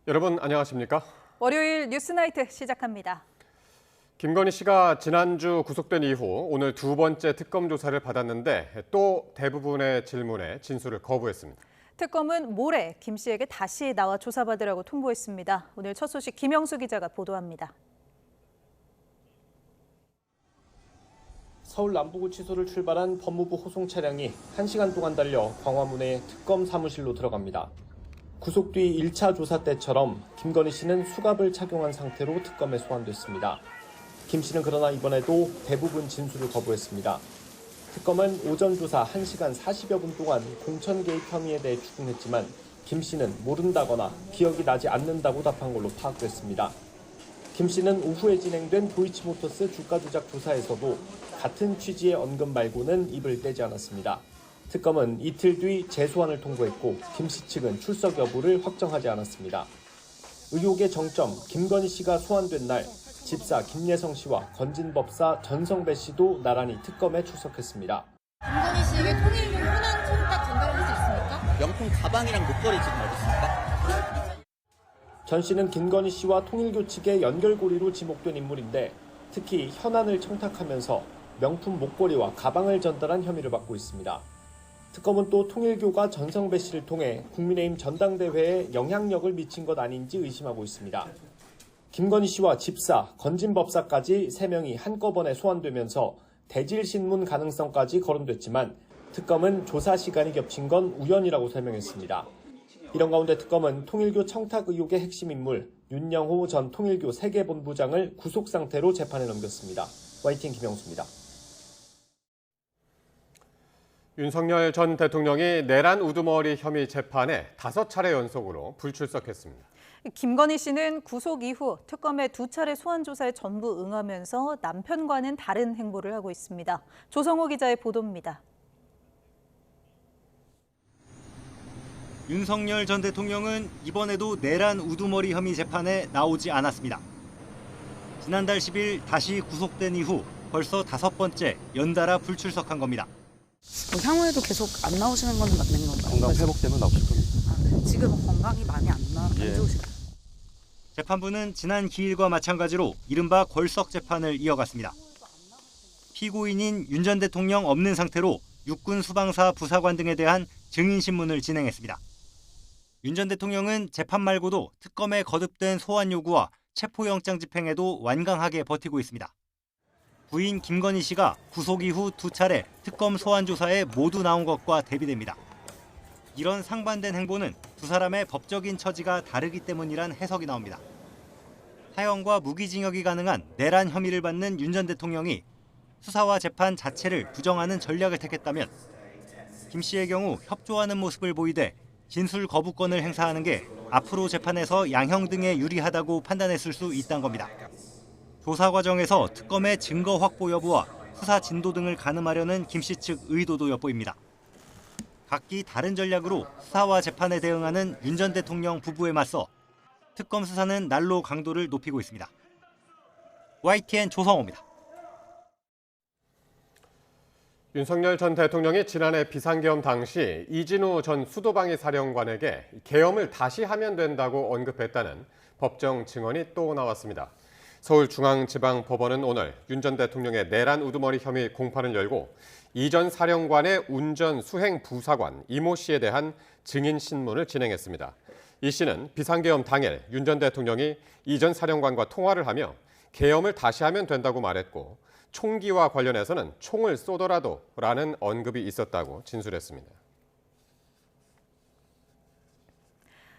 여러분 안녕하십니까? 월요일 뉴스나이트 시작합니다. 김건희 씨가 지난주 구속된 이후 오늘 두 번째 특검 조사를 받았는데 또 대부분의 질문에 진술을 거부했습니다. 특검은 모레 김 씨에게 다시 나와 조사받으라고 통보했습니다. 오늘 첫 소식 김영수 기자가 보도합니다. 서울 남부구치소를 출발한 법무부 호송 차량이 1시간 동안 달려 광화문의 특검 사무실로 들어갑니다. 구속 뒤 1차 조사 때처럼 김건희 씨는 수갑을 착용한 상태로 특검에 소환됐습니다. 김 씨는 그러나 이번에도 대부분 진술을 거부했습니다. 특검은 오전 조사 1시간 40여 분 동안 공천 개입 혐의에 대해 추궁했지만 김 씨는 모른다거나 기억이 나지 않는다고 답한 걸로 파악됐습니다. 김 씨는 오후에 진행된 도이치모터스 주가 조작 조사에서도 같은 취지의 언급 말고는 입을 떼지 않았습니다. 특검은 이틀 뒤 재소환을 통보했고 김 씨 측은 출석 여부를 확정하지 않았습니다. 의혹의 정점, 김건희 씨가 소환된 날 집사 김예성 씨와 건진법사 전성배 씨도 나란히 특검에 출석했습니다. 김건희 씨에게 통일용 현안 청탁 전달을 할 수 있습니까? 명품 가방이랑 목걸이 지금 어디 있습니까? 전 씨는 김건희 씨와 통일교 측의 연결고리로 지목된 인물인데 특히 현안을 청탁하면서 명품 목걸이와 가방을 전달한 혐의를 받고 있습니다. 특검은 또 통일교가 전성배 씨를 통해 국민의힘 전당대회에 영향력을 미친 것 아닌지 의심하고 있습니다. 김건희 씨와 집사, 건진법사까지 3명이 한꺼번에 소환되면서 대질신문 가능성까지 거론됐지만 특검은 조사 시간이 겹친 건 우연이라고 설명했습니다. 이런 가운데 특검은 통일교 청탁 의혹의 핵심 인물 윤영호 전 통일교 세계본부장을 구속 상태로 재판에 넘겼습니다. YTN 김영수입니다. 윤석열 전 대통령이 내란 우두머리 혐의 재판에 5차례 연속으로 불출석했습니다. 김건희 씨는 구속 이후 특검의 2차례 소환 조사에 전부 응하면서 남편과는 다른 행보를 하고 있습니다. 조성호 기자의 보도입니다. 윤석열 전 대통령은 이번에도 내란 우두머리 혐의 재판에 나오지 않았습니다. 지난달 10일 다시 구속된 이후 벌써 5번째 연달아 불출석한 겁니다. 향후에도 계속 안 나오시는 건 맞는 건가요? 건강 회복되면 나오실 겁니다. 지금은 건강이 많이 안 좋으신가요? 재판부는 지난 기일과 마찬가지로 이른바 걸석 재판을 이어갔습니다. 피고인인 윤 전 대통령 없는 상태로 육군 수방사 부사관 등에 대한 증인 신문을 진행했습니다. 윤 전 대통령은 재판 말고도 특검에 거듭된 소환 요구와 체포영장 집행에도 완강하게 버티고 있습니다. 부인 김건희 씨가 구속 이후 2차례 특검 소환 조사에 모두 나온 것과 대비됩니다. 이런 상반된 행보는 두 사람의 법적인 처지가 다르기 때문이란 해석이 나옵니다. 사형과 무기징역이 가능한 내란 혐의를 받는 윤 전 대통령이 수사와 재판 자체를 부정하는 전략을 택했다면 김 씨의 경우 협조하는 모습을 보이되 진술 거부권을 행사하는 게 앞으로 재판에서 양형 등에 유리하다고 판단했을 수 있다는 겁니다. 조사 과정에서 특검의 증거 확보 여부와 수사 진도 등을 가늠하려는 김 씨 측 의도도 엿보입니다. 각기 다른 전략으로 수사와 재판에 대응하는 윤 전 대통령 부부에 맞서 특검 수사는 날로 강도를 높이고 있습니다. YTN 조성호입니다. 윤석열 전 대통령이 지난해 비상계엄 당시 이진우 전 수도방위 사령관에게 계엄을 다시 하면 된다고 언급했다는 법정 증언이 또 나왔습니다. 서울중앙지방법원은 오늘 윤 전 대통령의 내란 우두머리 혐의 공판을 열고 이 전 사령관의 운전 수행 부사관 이모 씨에 대한 증인 신문을 진행했습니다. 이 씨는 비상계엄 당일 윤 전 대통령이 이 전 사령관과 통화를 하며 계엄을 다시 하면 된다고 말했고 총기와 관련해서는 총을 쏘더라도 라는 언급이 있었다고 진술했습니다.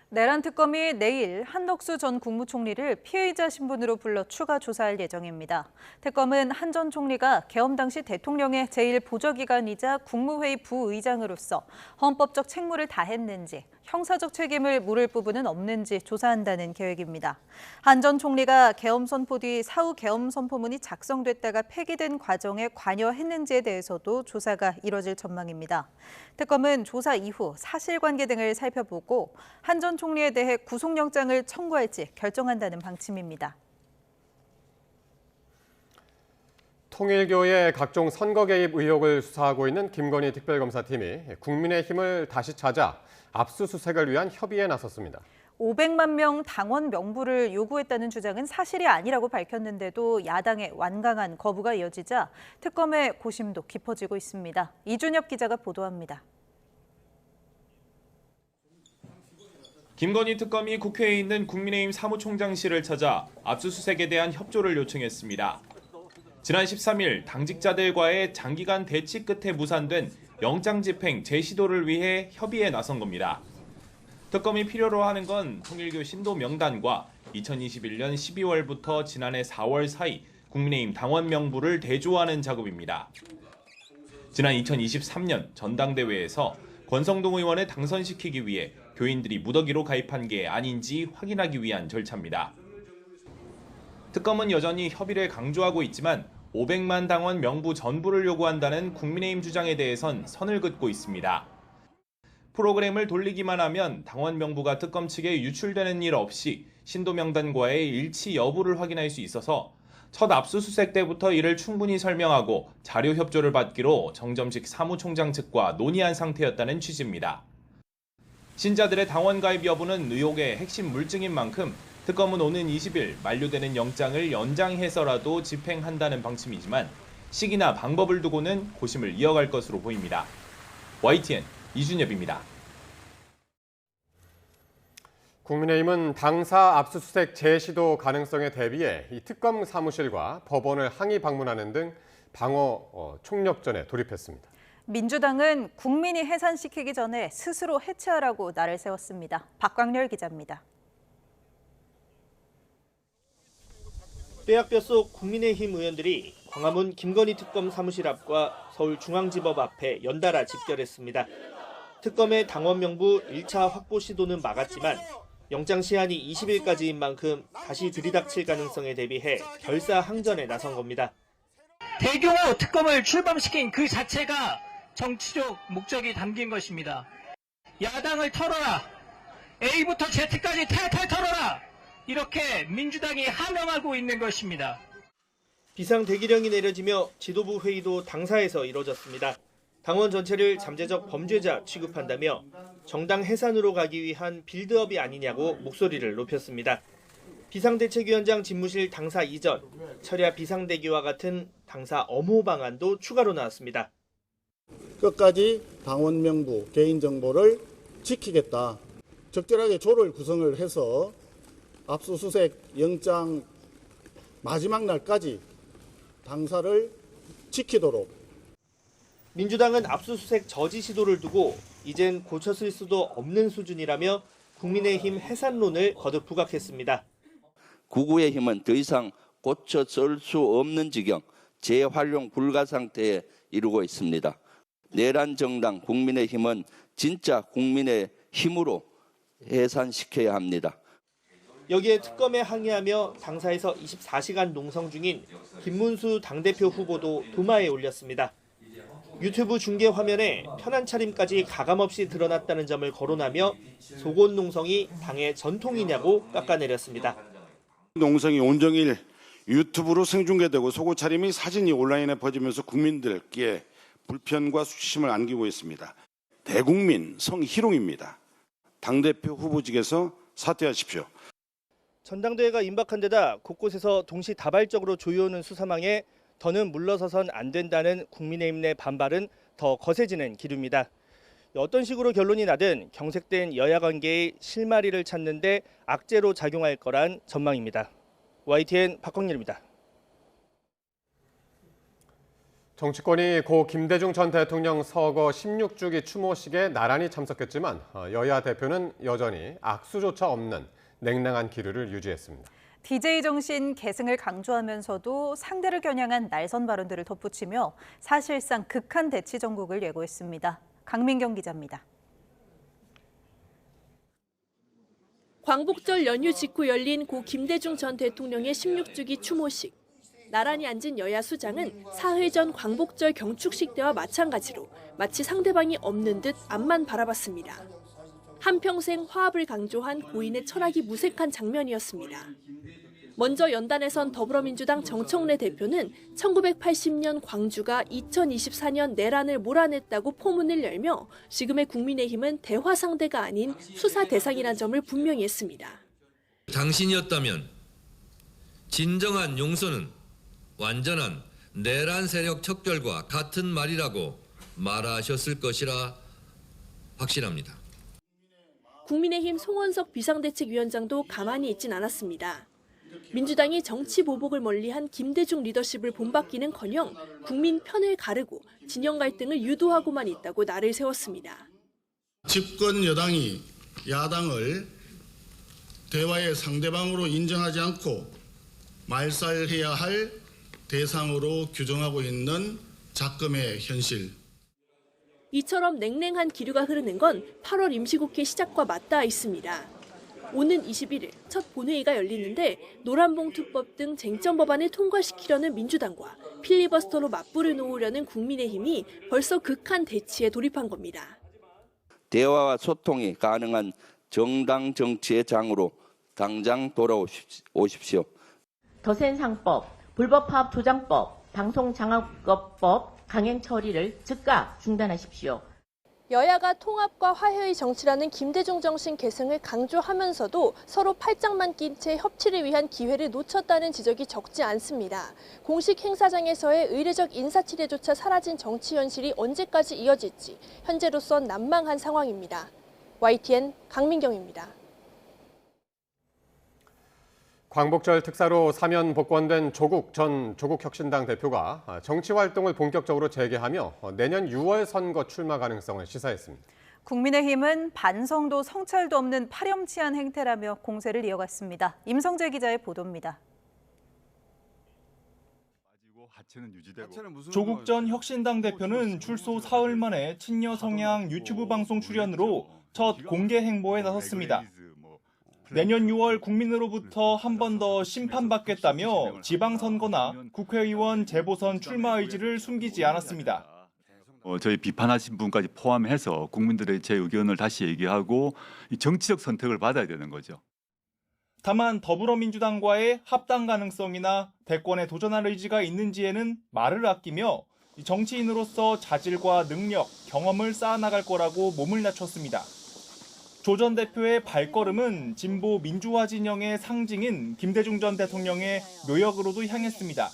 내란 특검이 내일 한덕수 전 국무총리를 피해자 신분으로 불러 추가 조사할 예정입니다. 특검은 한 전 총리가 계엄 당시 대통령의 제1보좌기관이자 국무회의 부의장으로서 헌법적 책무를 다했는지, 형사적 책임을 물을 부분은 없는지 조사한다는 계획입니다. 한 전 총리가 계엄 선포 뒤 사후 계엄 선포문이 작성됐다가 폐기된 과정에 관여했는지에 대해서도 조사가 이뤄질 전망입니다. 특검은 조사 이후 사실관계 등을 살펴보고 한 전 총리에 대해 구속영장을 청구할지 결정한다는 방침입니다. 통일교의 각종 선거 개입 의혹을 수사하고 있는 김건희 특별검사팀이 국민의힘을 다시 찾아 압수수색을 위한 협의에 나섰습니다. 500만 명 당원 명부를 요구했다는 주장은 사실이 아니라고 밝혔는데도 야당의 완강한 거부가 이어지자 특검의 고심도 깊어지고 있습니다. 이준엽 기자가 보도합니다. 김건희 특검이 국회에 있는 국민의힘 사무총장실을 찾아 압수수색에 대한 협조를 요청했습니다. 지난 13일 당직자들과의 장기간 대치 끝에 무산된 영장 집행 재시도를 위해 협의에 나선 겁니다. 특검이 필요로 하는 건 통일교 신도 명단과 2021년 12월부터 지난해 4월 사이 국민의힘 당원 명부를 대조하는 작업입니다. 지난 2023년 전당대회에서 권성동 의원을 당선시키기 위해 교인들이 무더기로 가입한 게 아닌지 확인하기 위한 절차입니다. 특검은 여전히 협의를 강조하고 있지만 500만 당원 명부 전부를 요구한다는 국민의힘 주장에 대해선 선을 긋고 있습니다. 프로그램을 돌리기만 하면 당원 명부가 특검 측에 유출되는 일 없이 신도 명단과의 일치 여부를 확인할 수 있어서 첫 압수수색 때부터 이를 충분히 설명하고 자료 협조를 받기로 정점식 사무총장 측과 논의한 상태였다는 취지입니다. 신자들의 당원 가입 여부는 의혹의 핵심 물증인 만큼 특검은 오는 20일 만료되는 영장을 연장해서라도 집행한다는 방침이지만 시기나 방법을 두고는 고심을 이어갈 것으로 보입니다. YTN 이준엽입니다. 국민의힘은 당사 압수수색 재시도 가능성에 대비해 이 특검 사무실과 법원을 항의 방문하는 등 방어 총력전에 돌입했습니다. 민주당은 국민이 해산시키기 전에 스스로 해체하라고 날을 세웠습니다. 박광렬 기자입니다. 뼈약 뼛속 국민의힘 의원들이 광화문 김건희 특검 사무실 앞과 서울중앙지법 앞에 연달아 집결했습니다. 특검의 당원 명부 1차 확보 시도는 막았지만 영장 시한이 20일까지인 만큼 다시 들이닥칠 가능성에 대비해 결사항전에 나선 겁니다. 대규모 특검을 출범시킨 그 자체가 정치적 목적이 담긴 것입니다. 야당을 털어라. A부터 Z까지 탈탈 털어라. 이렇게 민주당이 하명하고 있는 것입니다. 비상대기령이 내려지며 지도부 회의도 당사에서 이뤄졌습니다. 당원 전체를 잠재적 범죄자 취급한다며 정당 해산으로 가기 위한 빌드업이 아니냐고 목소리를 높였습니다. 비상대책위원장 집무실 당사 이전, 철야 비상대기와 같은 당사 엄호 방안도 추가로 나왔습니다. 끝까지 당원 명부, 개인정보를 지키겠다. 적절하게 조를 구성을 해서 압수수색 영장 마지막 날까지 당사를 지키도록. 민주당은 압수수색 저지 시도를 두고 이젠 고쳤을 수도 없는 수준이라며 국민의힘 해산론을 거듭 부각했습니다. 구구의 힘은 더 이상 고쳐쓸 수 없는 지경, 재활용 불가 상태에 이르고 있습니다. 내란 정당 국민의힘은 진짜 국민의 힘으로 해산시켜야 합니다. 여기에 특검에 항의하며 당사에서 24시간 농성 중인 김문수 당대표 후보도 도마에 올렸습니다. 유튜브 중계 화면에 편한 차림까지 가감없이 드러났다는 점을 거론하며 속옷 농성이 당의 전통이냐고 깎아내렸습니다. 농성이 온종일 유튜브로 생중계되고 속옷 차림이 사진이 온라인에 퍼지면서 국민들께 불편과 수치심을 안기고 있습니다. 대국민 성희롱입니다. 당대표 후보직에서 사퇴하십시오. 전당대회가 임박한 데다 곳곳에서 동시다발적으로 조여오는 수사망에 더는 물러서선 안 된다는 국민의힘 내 반발은 더 거세지는 기류입니다. 어떤 식으로 결론이 나든 경색된 여야 관계의 실마리를 찾는 데 악재로 작용할 거란 전망입니다. YTN 박광렬입니다. 정치권이 고 김대중 전 대통령 서거 16주기 추모식에 나란히 참석했지만 여야 대표는 여전히 악수조차 없는 냉랭한 기류를 유지했습니다. DJ 정신 계승을 강조하면서도 상대를 겨냥한 날선 발언들을 덧붙이며 사실상 극한 대치 전국을 예고했습니다. 강민경 기자입니다. 광복절 연휴 직후 열린 고 김대중 전 대통령의 16주기 추모식. 나란히 앉은 여야 수장은 사흘 전 광복절 경축식 때와 마찬가지로 마치 상대방이 없는 듯 앞만 바라봤습니다. 한평생 화합을 강조한 고인의 철학이 무색한 장면이었습니다. 먼저 연단에 선 더불어민주당 정청래 대표는 1980년 광주가 2024년 내란을 몰아냈다고 포문을 열며 지금의 국민의힘은 대화 상대가 아닌 수사 대상이란 점을 분명히 했습니다. 당신이었다면 진정한 용서는 완전한 내란 세력 척결과 같은 말이라고 말하셨을 것이라 확신합니다. 국민의힘 송원석 비상대책위원장도 가만히 있진 않았습니다. 민주당이 정치 보복을 멀리한 김대중 리더십을 본받기는커녕 국민 편을 가르고 진영 갈등을 유도하고만 있다고 날을 세웠습니다. 집권 여당이 야당을 대화의 상대방으로 인정하지 않고 말살해야 할 대상으로 규정하고 있는 작금의 현실. 이처럼 냉랭한 기류가 흐르는 건 8월 임시국회 시작과 맞닿아 있습니다. 오는 21일 첫 본회의가 열리는데 노란봉투법 등 쟁점 법안을 통과시키려는 민주당과 필리버스터로 맞불을 놓으려는 국민의힘이 벌써 극한 대치에 돌입한 겁니다. 대화와 소통이 가능한 정당 정치의 장으로 당장 돌아오십시오. 더센상법, 불법파업 조장법, 방송장악법 강행 처리를 즉각 중단하십시오. 여야가 통합과 화해의 정치라는 김대중 정신 계승을 강조하면서도 서로 팔짱만 낀 채 협치를 위한 기회를 놓쳤다는 지적이 적지 않습니다. 공식 행사장에서의 의례적 인사치레조차 사라진 정치 현실이 언제까지 이어질지 현재로선 난망한 상황입니다. YTN 강민경입니다. 광복절 특사로 사면 복권된 조국 전 조국혁신당 대표가 정치활동을 본격적으로 재개하며 내년 6월 선거 출마 가능성을 시사했습니다. 국민의힘은 반성도 성찰도 없는 파렴치한 행태라며 공세를 이어갔습니다. 임성재 기자의 보도입니다. 조국 전 혁신당 대표는 출소 사흘 만에 친여 성향 유튜브 방송 출연으로 첫 공개 행보에 나섰습니다. 내년 6월 국민으로부터 한 번 더 심판받겠다며 지방선거나 국회의원 재보선 출마 의지를 숨기지 않았습니다. 저희 비판하신 분까지 포함해서 국민들의 제 의견을 다시 얘기하고 정치적 선택을 받아야 되는 거죠. 다만 더불어민주당과의 합당 가능성이나 대권에 도전할 의지가 있는지에는 말을 아끼며 정치인으로서 자질과 능력, 경험을 쌓아나갈 거라고 몸을 낮췄습니다. 조 전 대표의 발걸음은 진보 민주화 진영의 상징인 김대중 전 대통령의 묘역으로도 향했습니다.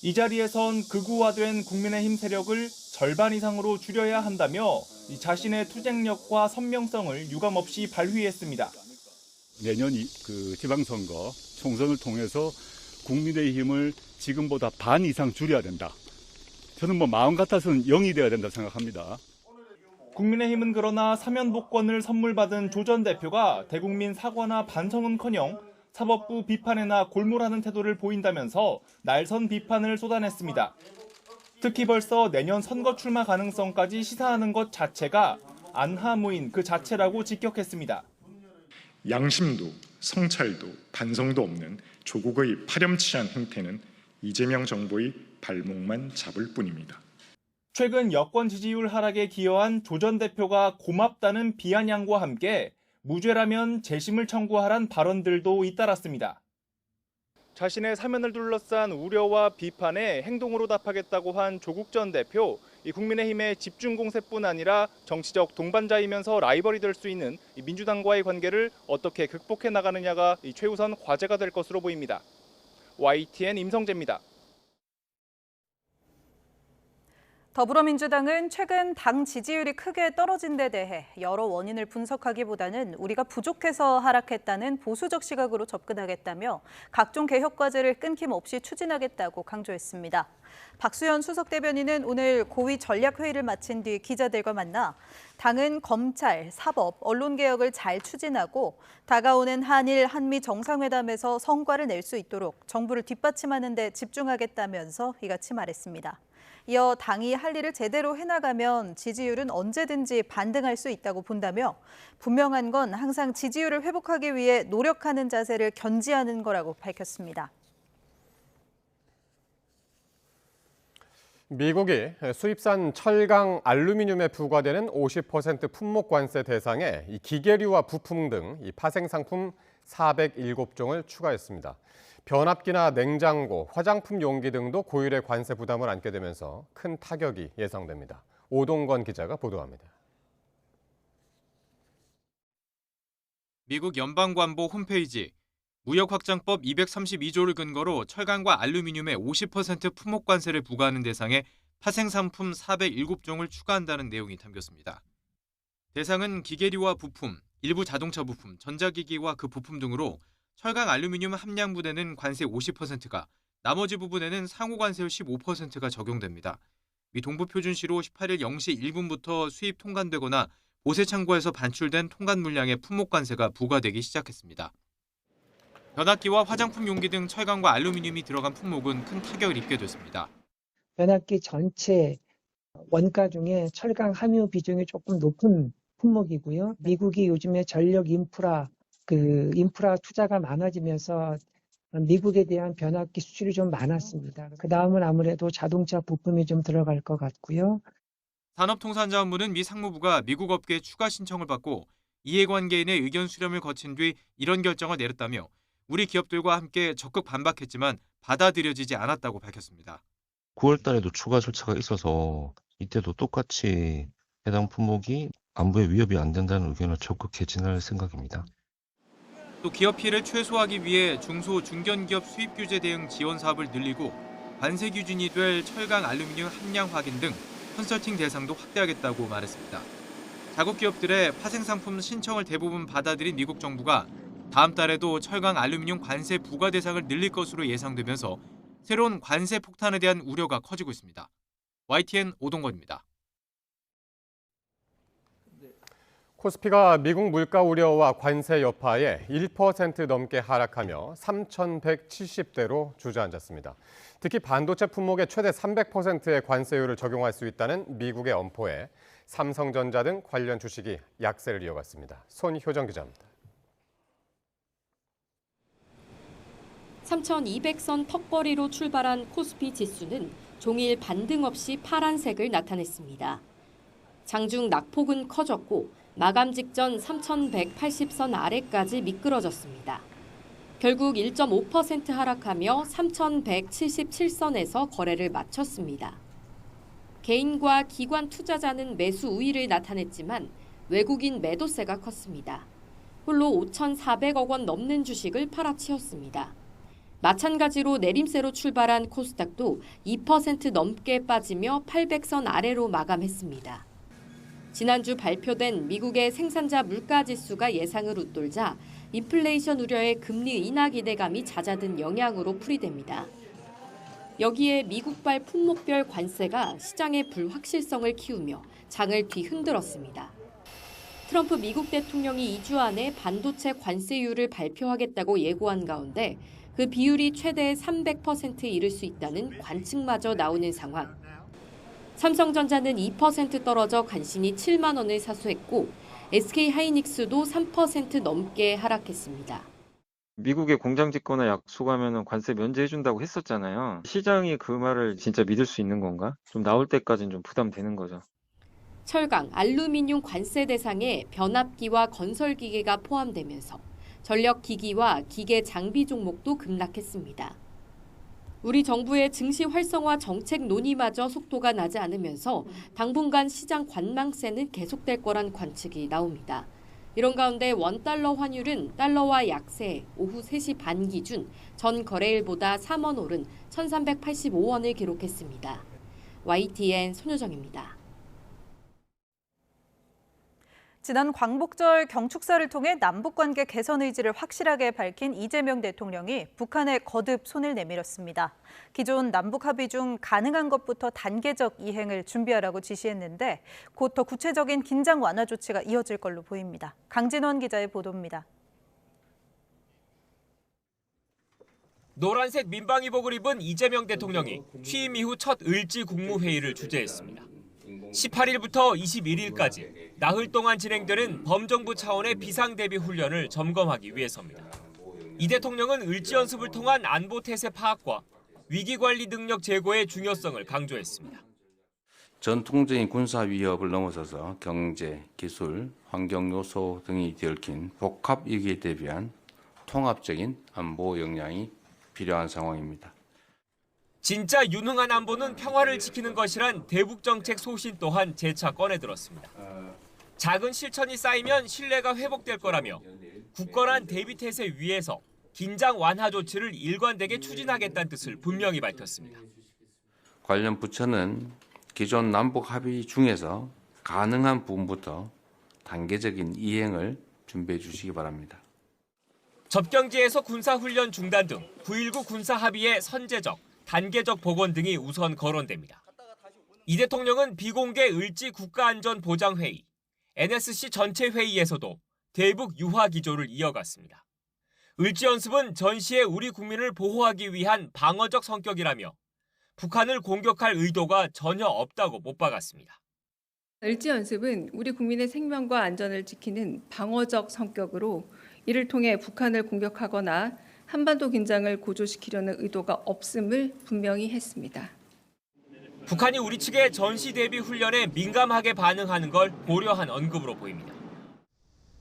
이 자리에선 극우화된 국민의힘 세력을 절반 이상으로 줄여야 한다며 자신의 투쟁력과 선명성을 유감없이 발휘했습니다. 내년 지방선거 총선을 통해서 국민의힘을 지금보다 반 이상 줄여야 된다. 저는 마음 같아서는 0이 돼야 된다 생각합니다. 국민의힘은 그러나 사면 복권을 선물받은 조 전 대표가 대국민 사과나 반성은커녕 사법부 비판에나 골몰하는 태도를 보인다면서 날선 비판을 쏟아냈습니다. 특히 벌써 내년 선거 출마 가능성까지 시사하는 것 자체가 안하무인 그 자체라고 직격했습니다. 양심도 성찰도 반성도 없는 조국의 파렴치한 행태는 이재명 정부의 발목만 잡을 뿐입니다. 최근 여권 지지율 하락에 기여한 조 전 대표가 고맙다는 비아냥과 함께 무죄라면 재심을 청구하란 발언들도 잇따랐습니다. 자신의 사면을 둘러싼 우려와 비판에 행동으로 답하겠다고 한 조국 전 대표, 국민의힘의 집중 공세뿐 아니라 정치적 동반자이면서 라이벌이 될 수 있는 민주당과의 관계를 어떻게 극복해 나가느냐가 최우선 과제가 될 것으로 보입니다. YTN 임성재입니다. 더불어민주당은 최근 당 지지율이 크게 떨어진 데 대해 여러 원인을 분석하기보다는 우리가 부족해서 하락했다는 보수적 시각으로 접근하겠다며 각종 개혁 과제를 끊김없이 추진하겠다고 강조했습니다. 박수현 수석 대변인은 오늘 고위 전략회의를 마친 뒤 기자들과 만나 당은 검찰, 사법, 언론개혁을 잘 추진하고 다가오는 한일, 한미 정상회담에서 성과를 낼 수 있도록 정부를 뒷받침하는 데 집중하겠다면서 이같이 말했습니다. 이어 당이 할 일을 제대로 해나가면 지지율은 언제든지 반등할 수 있다고 본다며 분명한 건 항상 지지율을 회복하기 위해 노력하는 자세를 견지하는 거라고 밝혔습니다. 미국이 수입산 철강, 알루미늄에 부과되는 50% 품목 관세 대상에 이 기계류와 부품 등 이 파생 상품 407종을 추가했습니다. 변압기나 냉장고, 화장품 용기 등도 고율의 관세 부담을 안게 되면서 큰 타격이 예상됩니다. 오동건 기자가 보도합니다. 미국 연방관보 홈페이지 무역확장법 232조를 근거로 철강과 알루미늄에 50% 품목 관세를 부과하는 대상에 파생상품 407종을 추가한다는 내용이 담겼습니다. 대상은 기계류와 부품, 일부 자동차 부품, 전자기기와 그 부품 등으로 철강 알루미늄 함량 부대는 관세 50%가, 나머지 부분에는 상호 관세율 15%가 적용됩니다. 미 동부표준시로 18일 0시 1분부터 수입 통관되거나 보세 창고에서 반출된 통관 물량의 품목 관세가 부과되기 시작했습니다. 변압기와 화장품 용기 등 철강과 알루미늄이 들어간 품목은 큰 타격을 입게 됐습니다. 변압기 전체 원가 중에 철강 함유 비중이 조금 높은 품목이고요. 미국이 요즘에 전력 인프라 투자가 많아지면서 미국에 대한 변압기 수출이 좀 많았습니다. 그 다음은 아무래도 자동차 부품이 좀 들어갈 것 같고요. 산업통상자원부는 미 상무부가 미국 업계의 추가 신청을 받고 이해관계인의 의견 수렴을 거친 뒤 이런 결정을 내렸다며 우리 기업들과 함께 적극 반박했지만 받아들여지지 않았다고 밝혔습니다. 9월 달에도 추가 절차가 있어서 이때도 똑같이 해당 품목이 안보에 위협이 안 된다는 의견을 적극 개진할 생각입니다. 또 기업 피해를 최소화하기 위해 중소, 중견기업 수입 규제 대응 지원 사업을 늘리고 관세 기준이 될 철강 알루미늄 함량 확인 등 컨설팅 대상도 확대하겠다고 말했습니다. 자국 기업들의 파생 상품 신청을 대부분 받아들인 미국 정부가 다음 달에도 철강 알루미늄 관세 부과 대상을 늘릴 것으로 예상되면서 새로운 관세 폭탄에 대한 우려가 커지고 있습니다. YTN 오동건입니다. 코스피가 미국 물가 우려와 관세 여파에 1% 넘게 하락하며 3,170대로 주저앉았습니다. 특히 반도체 품목에 최대 300%의 관세율을 적용할 수 있다는 미국의 엄포에 삼성전자 등 관련 주식이 약세를 이어갔습니다. 손효정 기자입니다. 3,200선 턱걸이로 출발한 코스피 지수는 종일 반등 없이 파란색을 나타냈습니다. 장중 낙폭은 커졌고 마감 직전 3,180선 아래까지 미끄러졌습니다. 결국 1.5% 하락하며 3,177선에서 거래를 마쳤습니다. 개인과 기관 투자자는 매수 우위를 나타냈지만 외국인 매도세가 컸습니다. 홀로 5,400억 원 넘는 주식을 팔아치웠습니다. 마찬가지로 내림세로 출발한 코스닥도 2% 넘게 빠지며 800선 아래로 마감했습니다. 지난주 발표된 미국의 생산자 물가지수가 예상을 웃돌자 인플레이션 우려의 금리 인하 기대감이 잦아든 영향으로 풀이됩니다. 여기에 미국발 품목별 관세가 시장의 불확실성을 키우며 장을 뒤흔들었습니다. 트럼프 미국 대통령이 2주 안에 반도체 관세율을 발표하겠다고 예고한 가운데 그 비율이 최대 300%에 이를 수 있다는 관측마저 나오는 상황. 삼성전자는 2% 떨어져 간신히 7만 원을 사수했고 SK하이닉스도 3% 넘게 하락했습니다. 미국에 공장 짓거나 약속하면 관세 면제해준다고 했었잖아요. 시장이 그 말을 진짜 믿을 수 있는 건가? 좀 나올 때까지는 좀 부담되는 거죠. 철강, 알루미늄 관세 대상에 변압기와 건설기계가 포함되면서 전력기기와 기계 장비 종목도 급락했습니다. 우리 정부의 증시 활성화 정책 논의마저 속도가 나지 않으면서 당분간 시장 관망세는 계속될 거란 관측이 나옵니다. 이런 가운데 원달러 환율은 달러와 약세 오후 3시 반 기준 전 거래일보다 3원 오른 1,385원을 기록했습니다. YTN 손효정입니다. 지난 광복절 경축사를 통해 남북관계 개선 의지를 확실하게 밝힌 이재명 대통령이 북한에 거듭 손을 내밀었습니다. 기존 남북 합의 중 가능한 것부터 단계적 이행을 준비하라고 지시했는데 곧 더 구체적인 긴장 완화 조치가 이어질 걸로 보입니다. 강진원 기자의 보도입니다. 노란색 민방위복을 입은 이재명 대통령이 취임 이후 첫 을지 국무회의를 주재했습니다. 18일부터 21일까지 나흘 동안 진행되는 범정부 차원의 비상대비 훈련을 점검하기 위해서입니다. 이 대통령은 을지 연습을 통한 안보 태세 파악과 위기관리 능력 제고의 중요성을 강조했습니다. 전통적인 군사 위협을 넘어서서 경제, 기술, 환경 요소 등이 얽힌 복합 위기에 대비한 통합적인 안보 역량이 필요한 상황입니다. 진짜 유능한 안보는 평화를 지키는 것이란 대북정책 소신 또한 재차 꺼내들었습니다. 작은 실천이 쌓이면 신뢰가 회복될 거라며 굳건한 대비태세 위에서 긴장 완화 조치를 일관되게 추진하겠다는 뜻을 분명히 밝혔습니다. 관련 부처는 기존 남북 합의 중에서 가능한 부분부터 단계적인 이행을 준비해 주시기 바랍니다. 접경지에서 군사훈련 중단 등 9.19 군사합의의 선제적, 단계적 복원 등이 우선 거론됩니다. 이 대통령은 비공개 을지 국가안전보장회의, NSC 전체 회의에서도 대북 유화 기조를 이어갔습니다. 을지 연습은 전시에 우리 국민을 보호하기 위한 방어적 성격이라며 북한을 공격할 의도가 전혀 없다고 못 박았습니다. 을지 연습은 우리 국민의 생명과 안전을 지키는 방어적 성격으로 이를 통해 북한을 공격하거나 한반도 긴장을 고조시키려는 의도가 없음을 분명히 했습니다. 북한이 우리 측의 전시 대비 훈련에 민감하게 반응하는 걸 고려한 언급으로 보입니다.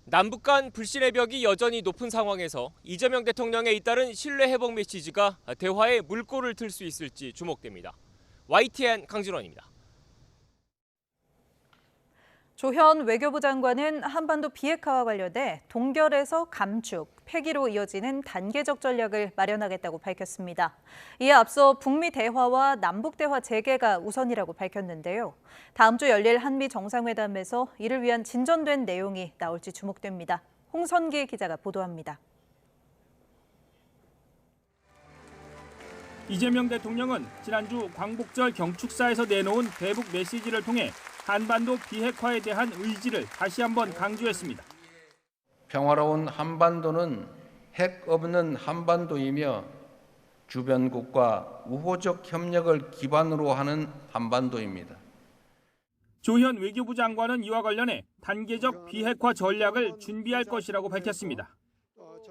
남북 간 불신의 벽이 여전히 높은 상황에서 이재명 대통령에 잇따른 신뢰 회복 메시지가 대화에 물꼬를 틀 수 있을지 주목됩니다. YTN 강진원입니다. 조현 외교부 장관은 한반도 비핵화와 관련해 동결에서 감축, 폐기로 이어지는 단계적 전략을 마련하겠다고 밝혔습니다. 이에 앞서 북미 대화와 남북 대화 재개가 우선이라고 밝혔는데요. 다음 주 열릴 한미 정상회담에서 이를 위한 진전된 내용이 나올지 주목됩니다. 홍선기 기자가 보도합니다. 이재명 대통령은 지난주 광복절 경축사에서 내놓은 대북 메시지를 통해 한반도 비핵화에 대한 의지를 다시 한번 강조했습니다. 평화로운 한반도는 핵 없는 한반도이며 주변국과 우호적 협력을 기반으로 하는 한반도입니다. 조현 외교부 장관은 이와 관련해 단계적 비핵화 전략을 준비할 것이라고 밝혔습니다.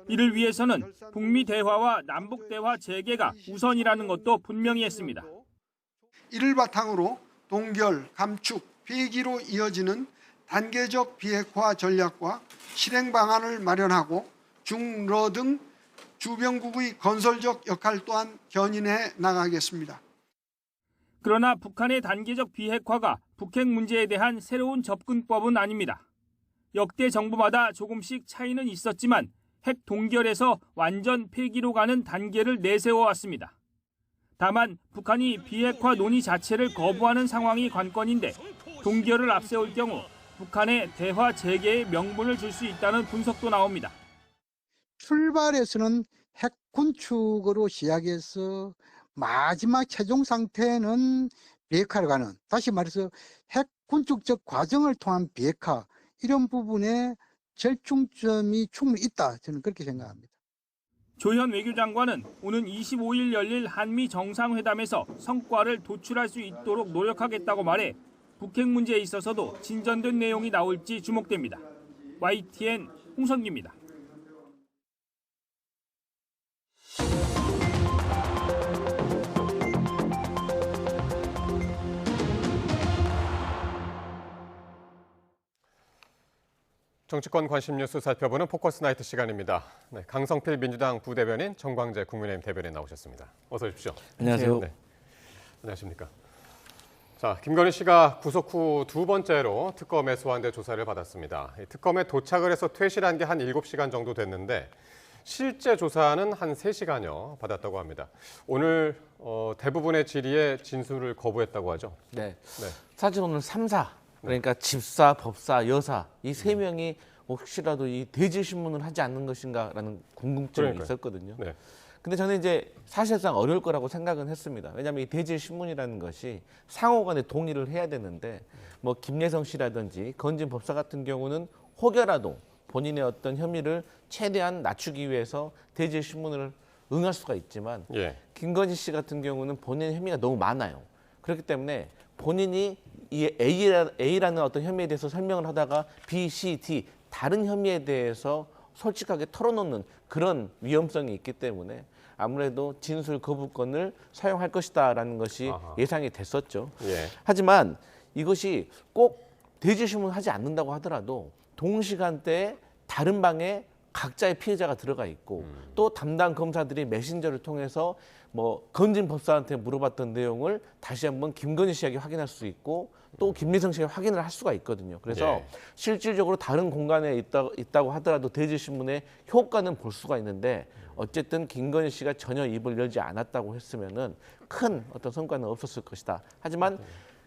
이를 위해서는 북미 대화와 남북 대화 재개가 우선이라는 것도 분명히 했습니다. 이를 바탕으로 동결, 감축, 폐기로 이어지는 단계적 비핵화 전략과 실행 방안을 마련하고 중러 등 주변국의 건설적 역할 또한 견인해 나가겠습니다. 그러나 북한의 단계적 비핵화가 북핵 문제에 대한 새로운 접근법은 아닙니다. 역대 정부마다 조금씩 차이는 있었지만 핵 동결에서 완전 폐기로 가는 단계를 내세워 왔습니다. 다만 북한이 비핵화 논의 자체를 거부하는 상황이 관건인데 동결을 앞세울 경우 북한의 대화 재개의 명분을 줄 수 있다는 분석도 나옵니다. 출발에서는 핵 군축으로 시작해서 마지막 최종 상태는 비핵화로 가는, 다시 말해서 핵 군축적 과정을 통한 비핵화, 이런 부분에 절충점이 충분히 있다, 저는 그렇게 생각합니다. 조현 외교장관은 오는 25일 열릴 한미 정상회담에서 성과를 도출할 수 있도록 노력하겠다고 말해 북핵 문제에 있어서도 진전된 내용이 나올지 주목됩니다. YTN 홍선기입니다. 정치권 관심 뉴스 살펴보는 포커스 나이트 시간입니다. 네, 강성필 민주당 부대변인, 정광재 국민의힘 대변인 나오셨습니다. 어서 오십시오. 안녕하세요. 네. 안녕하십니까. 자, 김건희 씨가 구속 후 두 번째로 특검에 소환돼 조사를 받았습니다. 특검에 도착을 해서 퇴실한 게 한 7시간 정도 됐는데 실제 조사는 한 3시간여 받았다고 합니다. 오늘 대부분의 질의에 진술을 거부했다고 하죠? 네. 사실 오늘 3사, 그러니까 집사, 법사, 여사 이 세 명이 혹시라도 이 대질 신문을 하지 않는 것인가라는 궁금증이 있었거든요. 네. 근데 저는 이제 사실상 어려울 거라고 생각은 했습니다. 왜냐하면 이 대질 신문이라는 것이 상호간에 동의를 해야 되는데 뭐 김예성 씨라든지 건진 법사 같은 경우는 혹여라도 본인의 어떤 혐의를 최대한 낮추기 위해서 대질 신문을 응할 수가 있지만 김건희 씨 같은 경우는 본인의 혐의가 너무 많아요. 그렇기 때문에 본인이 이 A라는 어떤 혐의에 대해서 설명을 하다가 B, C, D 다른 혐의에 대해서 솔직하게 털어놓는 그런 위험성이 있기 때문에 아무래도 진술 거부권을 사용할 것이다라는 것이 예상이 됐었죠. 예. 하지만 이것이 꼭 대질신문하지 않는다고 하더라도 동시간대에 다른 방에 각자의 피해자가 들어가 있고 또 담당 검사들이 메신저를 통해서 뭐 건진 법사한테 물어봤던 내용을 다시 한번 김건희 씨에게 확인할 수 있고 또 김미성 씨에게 확인을 할 수가 있거든요. 그래서 예. 실질적으로 다른 공간에 있다고 하더라도 대질신문의 효과는 볼 수가 있는데 어쨌든 김건희 씨가 전혀 입을 열지 않았다고 했으면은 큰 어떤 성과는 없었을 것이다. 하지만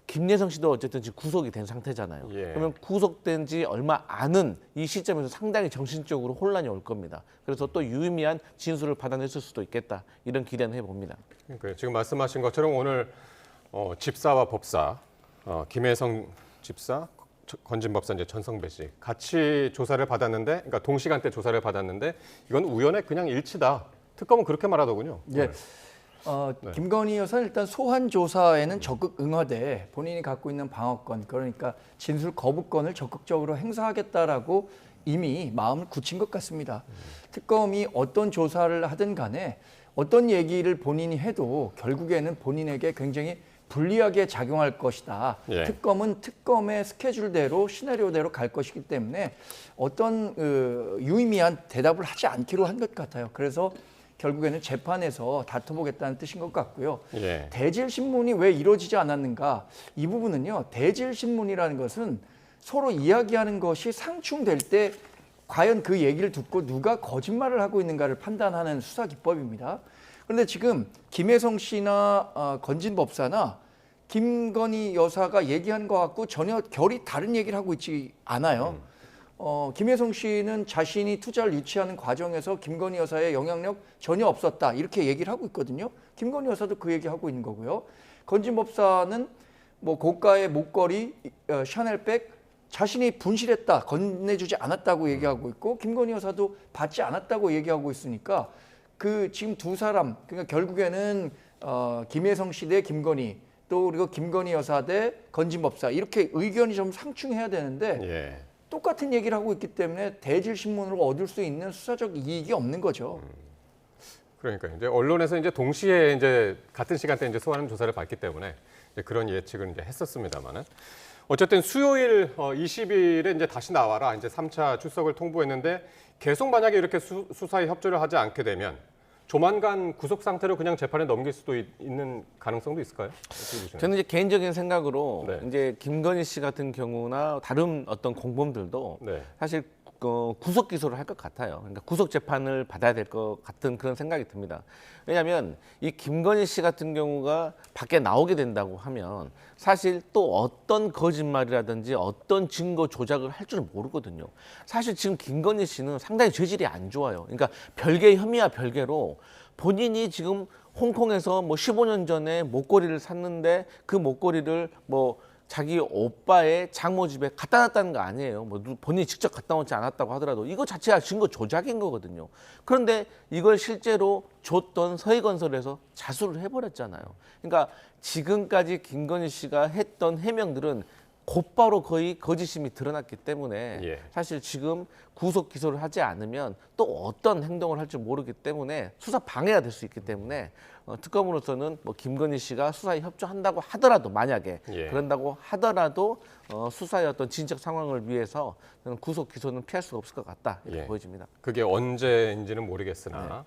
김예성 씨도 어쨌든 지금 구속이 된 상태잖아요. 예. 그러면 구속된 지 얼마 안은 이 시점에서 상당히 정신적으로 혼란이 올 겁니다. 그래서 또 유의미한 진술을 받아냈을 수도 있겠다. 이런 기대는 해봅니다. 그러니까 지금 말씀하신 것처럼 오늘 집사와 법사, 김혜성 집사, 건진 법사 이제 전성배 씨 같이 조사를 받았는데, 그러니까 동시간대 조사를 받았는데 이건 우연의 그냥 일치다. 특검은 그렇게 말하더군요. 예. 김건희 여사는 일단 소환 조사에는 적극 응하되 본인이 갖고 있는 방어권, 그러니까 진술 거부권을 적극적으로 행사하겠다라고 이미 마음을 굳힌 것 같습니다. 특검이 어떤 조사를 하든 간에 어떤 얘기를 본인이 해도 결국에는 본인에게 굉장히 불리하게 작용할 것이다. 예. 특검은 특검의 스케줄대로 시나리오대로 갈 것이기 때문에 어떤 유의미한 대답을 하지 않기로 한 것 같아요. 그래서 결국에는 재판에서 다퉈보겠다는 뜻인 것 같고요. 예. 대질신문이 왜 이루어지지 않았는가? 이 부분은요. 대질신문이라는 것은 서로 이야기하는 것이 상충될 때 과연 그 얘기를 듣고 누가 거짓말을 하고 있는가를 판단하는 수사 기법입니다. 그런데 지금 김혜성 씨나 건진 법사나 김건희 여사가 얘기하는 것 같고 전혀 결이 다른 얘기를 하고 있지 않아요. 김혜성 씨는 자신이 투자를 유치하는 과정에서 김건희 여사의 영향력 전혀 없었다 이렇게 얘기를 하고 있거든요. 김건희 여사도 그 얘기하고 있는 거고요. 건진 법사는 뭐 고가의 목걸이, 샤넬백 자신이 분실했다, 건네주지 않았다고 얘기하고 있고 김건희 여사도 받지 않았다고 얘기하고 있으니까 그 지금 두 사람 그러니까 결국에는 김혜성 씨 대 김건희 또 그리고 김건희 여사 대 건진 법사 이렇게 의견이 좀 상충해야 되는데 예. 똑같은 얘기를 하고 있기 때문에 대질신문으로 얻을 수 있는 수사적 이익이 없는 거죠. 그러니까 이제 언론에서 이제 동시에 이제 같은 시간대에 이제 소환 조사를 받기 때문에 이제 그런 예측을 이제 했었습니다만은 어쨌든 수요일 20일에 이제 다시 나와라 이제 3차 출석을 통보했는데 계속 만약에 이렇게 수사에 협조를 하지 않게 되면 조만간 구속 상태로 그냥 재판에 넘길 수도 있는 가능성도 있을까요? 저는 이제 개인적인 생각으로 네. 이제 김건희 씨 같은 경우나 다른 어떤 공범들도 네. 사실 구속 기소를 할 것 같아요. 그러니까 구속 재판을 받아야 될 것 같은 그런 생각이 듭니다. 왜냐하면 이 김건희 씨 같은 경우가 밖에 나오게 된다고 하면 사실 또 어떤 거짓말이라든지 어떤 증거 조작을 할 줄은 모르거든요. 사실 지금 김건희 씨는 상당히 죄질이 안 좋아요. 그러니까 별개의 혐의와 별개로 본인이 지금 홍콩에서 뭐 15년 전에 목걸이를 샀는데 그 목걸이를 뭐 자기 오빠의 장모 집에 갖다 놨다는 거 아니에요. 뭐 본인이 직접 갖다 놓지 않았다고 하더라도 이거 자체가 증거 조작인 거거든요. 그런데 이걸 실제로 줬던 서희건설에서 자수를 해버렸잖아요. 그러니까 지금까지 김건희 씨가 했던 해명들은 곧바로 거의 거짓임이 드러났기 때문에 예. 사실 지금 구속 기소를 하지 않으면 또 어떤 행동을 할지 모르기 때문에 수사 방해가 될 수 있기 때문에 특검으로서는 뭐 김건희 씨가 수사에 협조한다고 하더라도 만약에 예. 그런다고 하더라도 수사의 어떤 진척 상황을 위해서 저는 구속 기소는 피할 수가 없을 것 같다 이렇게 예. 보여집니다. 그게 언제인지는 모르겠으나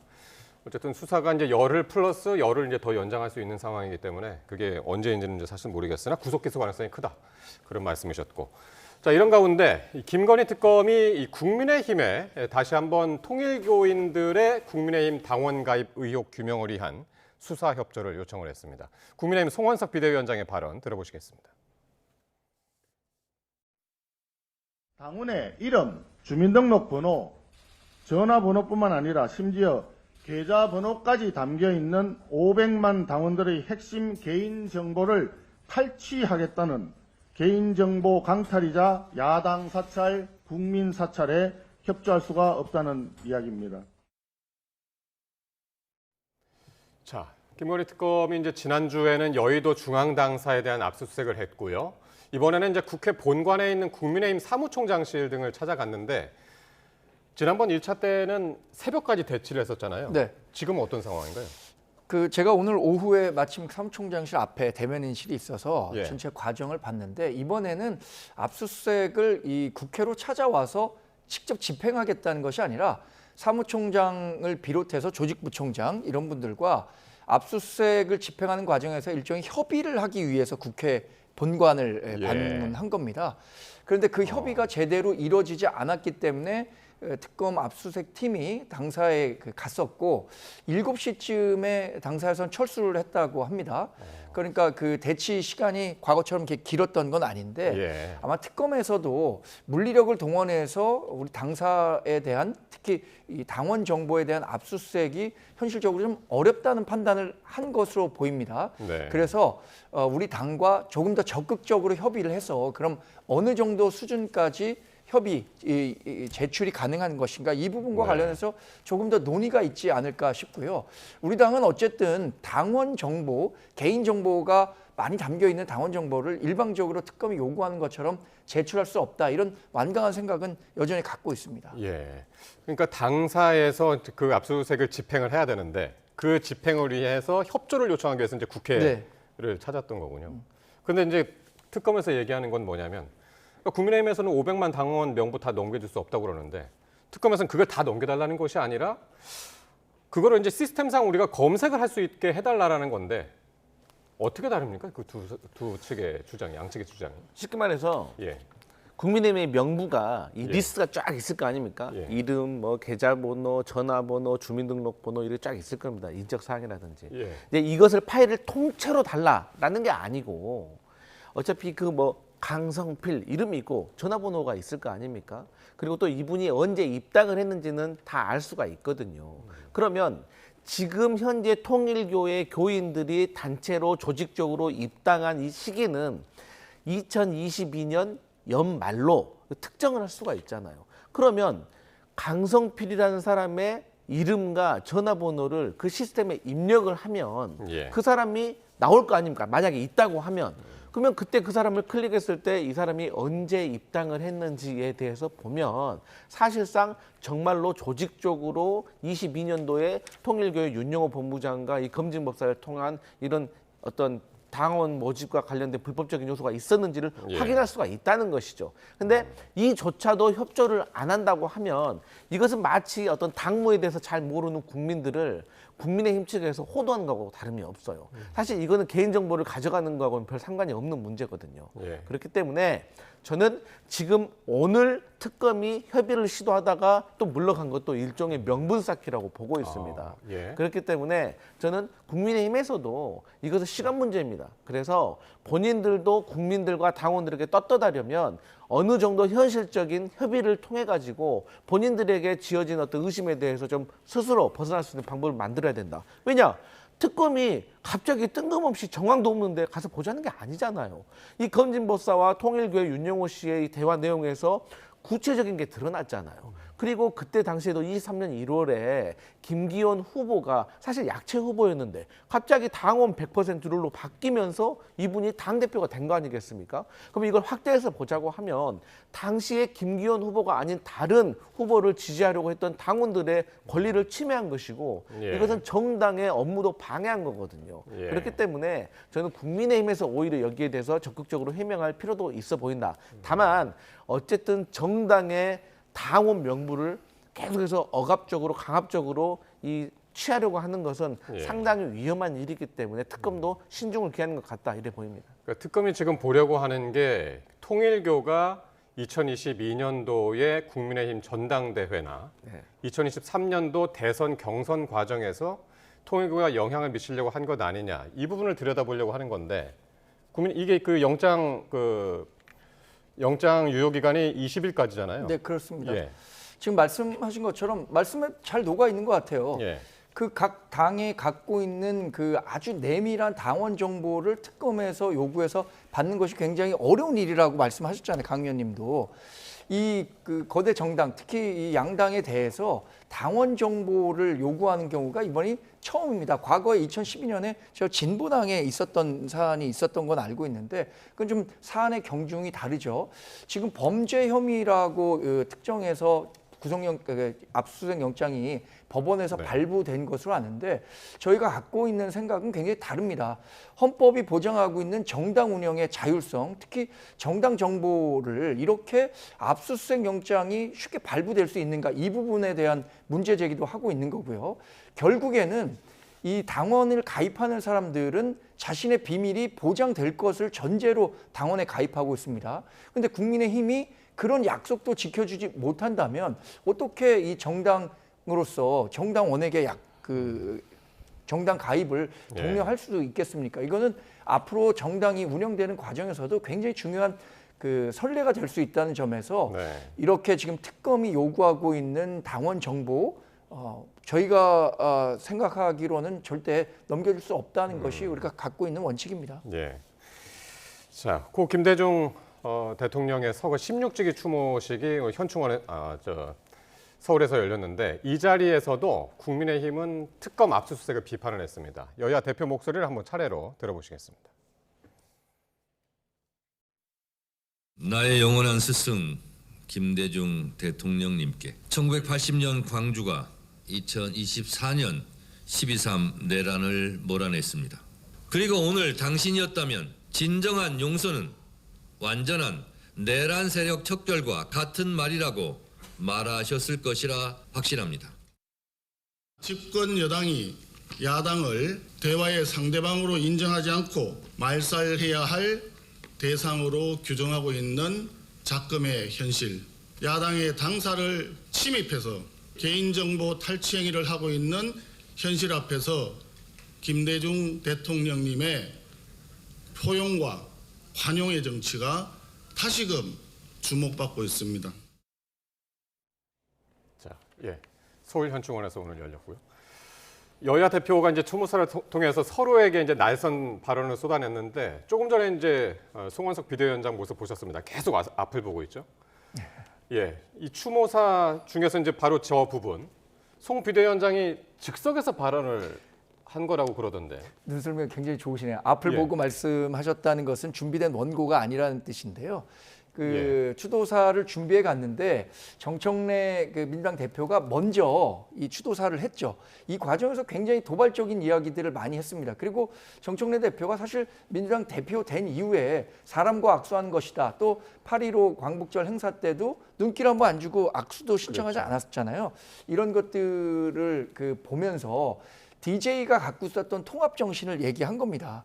어쨌든 수사가 이제 열흘 플러스 열흘 이제 더 연장할 수 있는 상황이기 때문에 그게 언제인지는 이제 사실 모르겠으나 구속 기소 가능성이 크다 그런 말씀이셨고. 자, 이런 가운데 이 김건희 특검이 이 국민의힘에 다시 한번 통일교인들의 국민의힘 당원 가입 의혹 규명을 위한 수사 협조를 요청을 했습니다. 국민의힘 송원석 비대위원장의 발언 들어보시겠습니다. 당원의 이름, 주민등록번호, 전화번호뿐만 아니라 심지어 계좌번호까지 담겨있는 500만 당원들의 핵심 개인정보를 탈취하겠다는 개인정보 강탈이자 야당 사찰, 국민 사찰에 협조할 수가 없다는 이야기입니다. 자, 김건희 특검이 이제 지난주에는 여의도 중앙당사에 대한 압수수색을 했고요. 이번에는 이제 국회 본관에 있는 국민의힘 사무총장실 등을 찾아갔는데 지난번 1차 때는 새벽까지 대치를 했었잖아요. 네. 지금은 어떤 상황인가요? 제가 오늘 오후에 마침 사무총장실 앞에 대면인실이 있어서 예. 전체 과정을 봤는데 이번에는 압수수색을 이 국회로 찾아와서 직접 집행하겠다는 것이 아니라 사무총장을 비롯해서 조직부총장 이런 분들과 압수수색을 집행하는 과정에서 일종의 협의를 하기 위해서 국회 본관을 방문한 겁니다. 그런데 그 협의가 제대로 이루어지지 않았기 때문에 특검 압수수색 팀이 당사에 갔었고 7시쯤에 당사에서는 철수를 했다고 합니다. 그러니까 그 대치 시간이 과거처럼 이렇게 길었던 건 아닌데 아마 특검에서도 물리력을 동원해서 우리 당사에 대한 특히 이 당원 정보에 대한 압수수색이 현실적으로 좀 어렵다는 판단을 한 것으로 보입니다. 네. 그래서 우리 당과 조금 더 적극적으로 협의를 해서 그럼 어느 정도 수준까지 협의 제출이 가능한 것인가 이 부분과 관련해서 조금 더 논의가 있지 않을까 싶고요. 우리 당은 어쨌든 당원 정보, 개인 정보가 많이 담겨 있는 당원 정보를 일방적으로 특검이 요구하는 것처럼 제출할 수 없다. 이런 완강한 생각은 여전히 갖고 있습니다. 예. 그러니까 당사에서 그 압수수색을 집행을 해야 되는데 그 집행을 위해서 협조를 요청하기 위해서 이제 국회를 찾았던 거군요. 그런데 이제 특검에서 얘기하는 건 뭐냐면 국민의힘에서는 500만 당원 명부 다 넘겨줄 수 없다고 그러는데 특검에서는 그걸 다 넘겨달라는 것이 아니라 그거를 이제 시스템상 우리가 검색을 할 수 있게 해달라는 건데 어떻게 다릅니까? 그 두 측의 주장이, 양측의 주장이. 쉽게 말해서 국민의힘의 명부가 이 리스트가 쫙 있을 거 아닙니까? 이름, 뭐 계좌번호, 전화번호, 주민등록번호 이렇게 쫙 있을 겁니다. 인적 사항이라든지. 근데 이것을 파일을 통째로 달라라는 게 아니고 어차피 그 뭐 강성필 이름이 있고 전화번호가 있을 거 아닙니까? 그리고 또 이분이 언제 입당을 했는지는 다 알 수가 있거든요. 그러면 지금 현재 통일교회 교인들이 단체로 조직적으로 입당한 이 시기는 2022년 연말로 특정을 할 수가 있잖아요. 그러면 강성필이라는 사람의 이름과 전화번호를 그 시스템에 입력을 하면 그 사람이 나올 거 아닙니까? 만약에 있다고 하면. 그러면 그때 그 사람을 클릭했을 때 이 사람이 언제 입당을 했는지에 대해서 보면 사실상 정말로 조직적으로 22년도에 통일교회 윤영호 본부장과 이 검진법사를 통한 이런 어떤 당원 모집과 관련된 불법적인 요소가 있었는지를 확인할 수가 있다는 것이죠. 근데 이조차도 협조를 안 한다고 하면 이것은 마치 어떤 당무에 대해서 잘 모르는 국민들을 국민의힘 측에서 호도하는 거하고 다름이 없어요. 사실 이거는 개인정보를 가져가는 거하고는 별 상관이 없는 문제거든요. 그렇기 때문에 저는 지금 오늘 특검이 협의를 시도하다가 또 물러간 것도 일종의 명분 쌓기라고 보고 있습니다. 그렇기 때문에 저는 국민의힘에서도 이것은 시간 문제입니다. 그래서 본인들도 국민들과 당원들에게 떳떳하려면 어느 정도 현실적인 협의를 통해 가지고 본인들에게 지어진 어떤 의심에 대해서 좀 스스로 벗어날 수 있는 방법을 만들어야 된다. 왜냐? 특검이 갑자기 뜬금없이 정황도 없는데 가서 보자는 게 아니잖아요. 이 검진법사와 통일교회 윤영호 씨의 대화 내용에서 구체적인 게 드러났잖아요. 그리고 그때 당시에도 23년 1월에 김기현 후보가 사실 약체 후보였는데 갑자기 당원 100% 룰로 바뀌면서 이분이 당대표가 된 거 아니겠습니까? 그럼 이걸 확대해서 보자고 하면 당시에 김기현 후보가 아닌 다른 후보를 지지하려고 했던 당원들의 권리를 침해한 것이고 이것은 정당의 업무도 방해한 거거든요. 그렇기 때문에 저는 국민의힘에서 오히려 여기에 대해서 적극적으로 해명할 필요도 있어 보인다. 다만 어쨌든 정당의 당원 명부를 계속해서 억압적으로 강압적으로 취하려고 하는 것은 상당히 위험한 일이기 때문에 특검도 신중을 기하는 것 같다 이래 보입니다. 그러니까 특검이 지금 보려고 하는 게 통일교가 2022년도에 국민의힘 전당대회나 2023년도 대선 경선 과정에서 통일교가 영향을 미치려고 한 것 아니냐 이 부분을 들여다보려고 하는 건데 이게 그 영장 유효 기간이 20일까지잖아요. 네, 그렇습니다. 지금 말씀하신 것처럼 말씀에 잘 녹아 있는 것 같아요. 그 각 당이 갖고 있는 그 아주 내밀한 당원 정보를 특검에서 요구해서 받는 것이 굉장히 어려운 일이라고 말씀하셨잖아요, 강 의원님도. 그 거대 정당, 특히 이 양당에 대해서 당원 정보를 요구하는 경우가 이번이 처음입니다. 과거에 2012년에 저 진보당에 있었던 사안이 있었던 건 알고 있는데 그건 좀 사안의 경중이 다르죠. 지금 범죄 혐의라고 특정해서 압수수색 영장이 법원에서 네. 발부된 것으로 아는데 저희가 갖고 있는 생각은 굉장히 다릅니다. 헌법이 보장하고 있는 정당 운영의 자율성, 특히 정당 정보를 이렇게 압수수색 영장이 쉽게 발부될 수 있는가, 이 부분에 대한 문제 제기도 하고 있는 거고요. 결국에는 이 당원을 가입하는 사람들은 자신의 비밀이 보장될 것을 전제로 당원에 가입하고 있습니다. 그런데 국민의힘이 그런 약속도 지켜주지 못한다면 어떻게 이 정당으로서 정당원에게 정당 가입을 독려할 수도 있겠습니까? 이거는 앞으로 정당이 운영되는 과정에서도 굉장히 중요한 선례가 될 수 있다는 점에서 이렇게 지금 특검이 요구하고 있는 당원 정보, 저희가 생각하기로는 절대 넘겨줄 수 없다는 것이 우리가 갖고 있는 원칙입니다. 예. 자, 고 김대중 대통령의 서거 16주기 추모식이 현충원에 서울에서 열렸는데 이 자리에서도 국민의힘은 특검 압수수색을 비판을 했습니다. 여야 대표 목소리를 한번 차례로 들어보시겠습니다. 나의 영원한 스승 김대중 대통령님께 1980년 광주가 2024년 12.3 내란을 몰아냈습니다. 그리고 오늘 당신이었다면 진정한 용서는 완전한 내란 세력 척결과 같은 말이라고 말하셨을 것이라 확신합니다. 집권 여당이 야당을 대화의 상대방으로 인정하지 않고 말살해야 할 대상으로 규정하고 있는 작금의 현실, 야당의 당사를 침입해서 개인정보 탈취 행위를 하고 있는 현실 앞에서 김대중 대통령님의 포용과 관용의 정치가 다시금 주목받고 있습니다. 자, 서울 현충원에서 오늘 열렸고요. 여야 대표가 이제 추모사를 통해서 서로에게 이제 날선 발언을 쏟아냈는데 조금 전에 이제 송원석 비대위원장 모습 보셨습니다. 계속 앞을 보고 있죠. 이 추모사 중에서 이제 바로 저 부분, 송 비대위원장이 즉석에서 발언을 한 거라고 그러던데. 눈썰미가 굉장히 좋으시네요. 앞을 보고 말씀하셨다는 것은 준비된 원고가 아니라는 뜻인데요. 추도사를 준비해 갔는데 정청래 민주당 대표가 먼저 이 추도사를 했죠. 이 과정에서 굉장히 도발적인 이야기들을 많이 했습니다. 그리고 정청래 대표가 사실 민주당 대표 된 이후에 사람과 악수한 것이다. 또 8.15 광복절 행사 때도 눈길 한번 안 주고 악수도 신청하지 않았잖아요. 이런 것들을 보면서 DJ가 갖고 있었던 통합 정신을 얘기한 겁니다.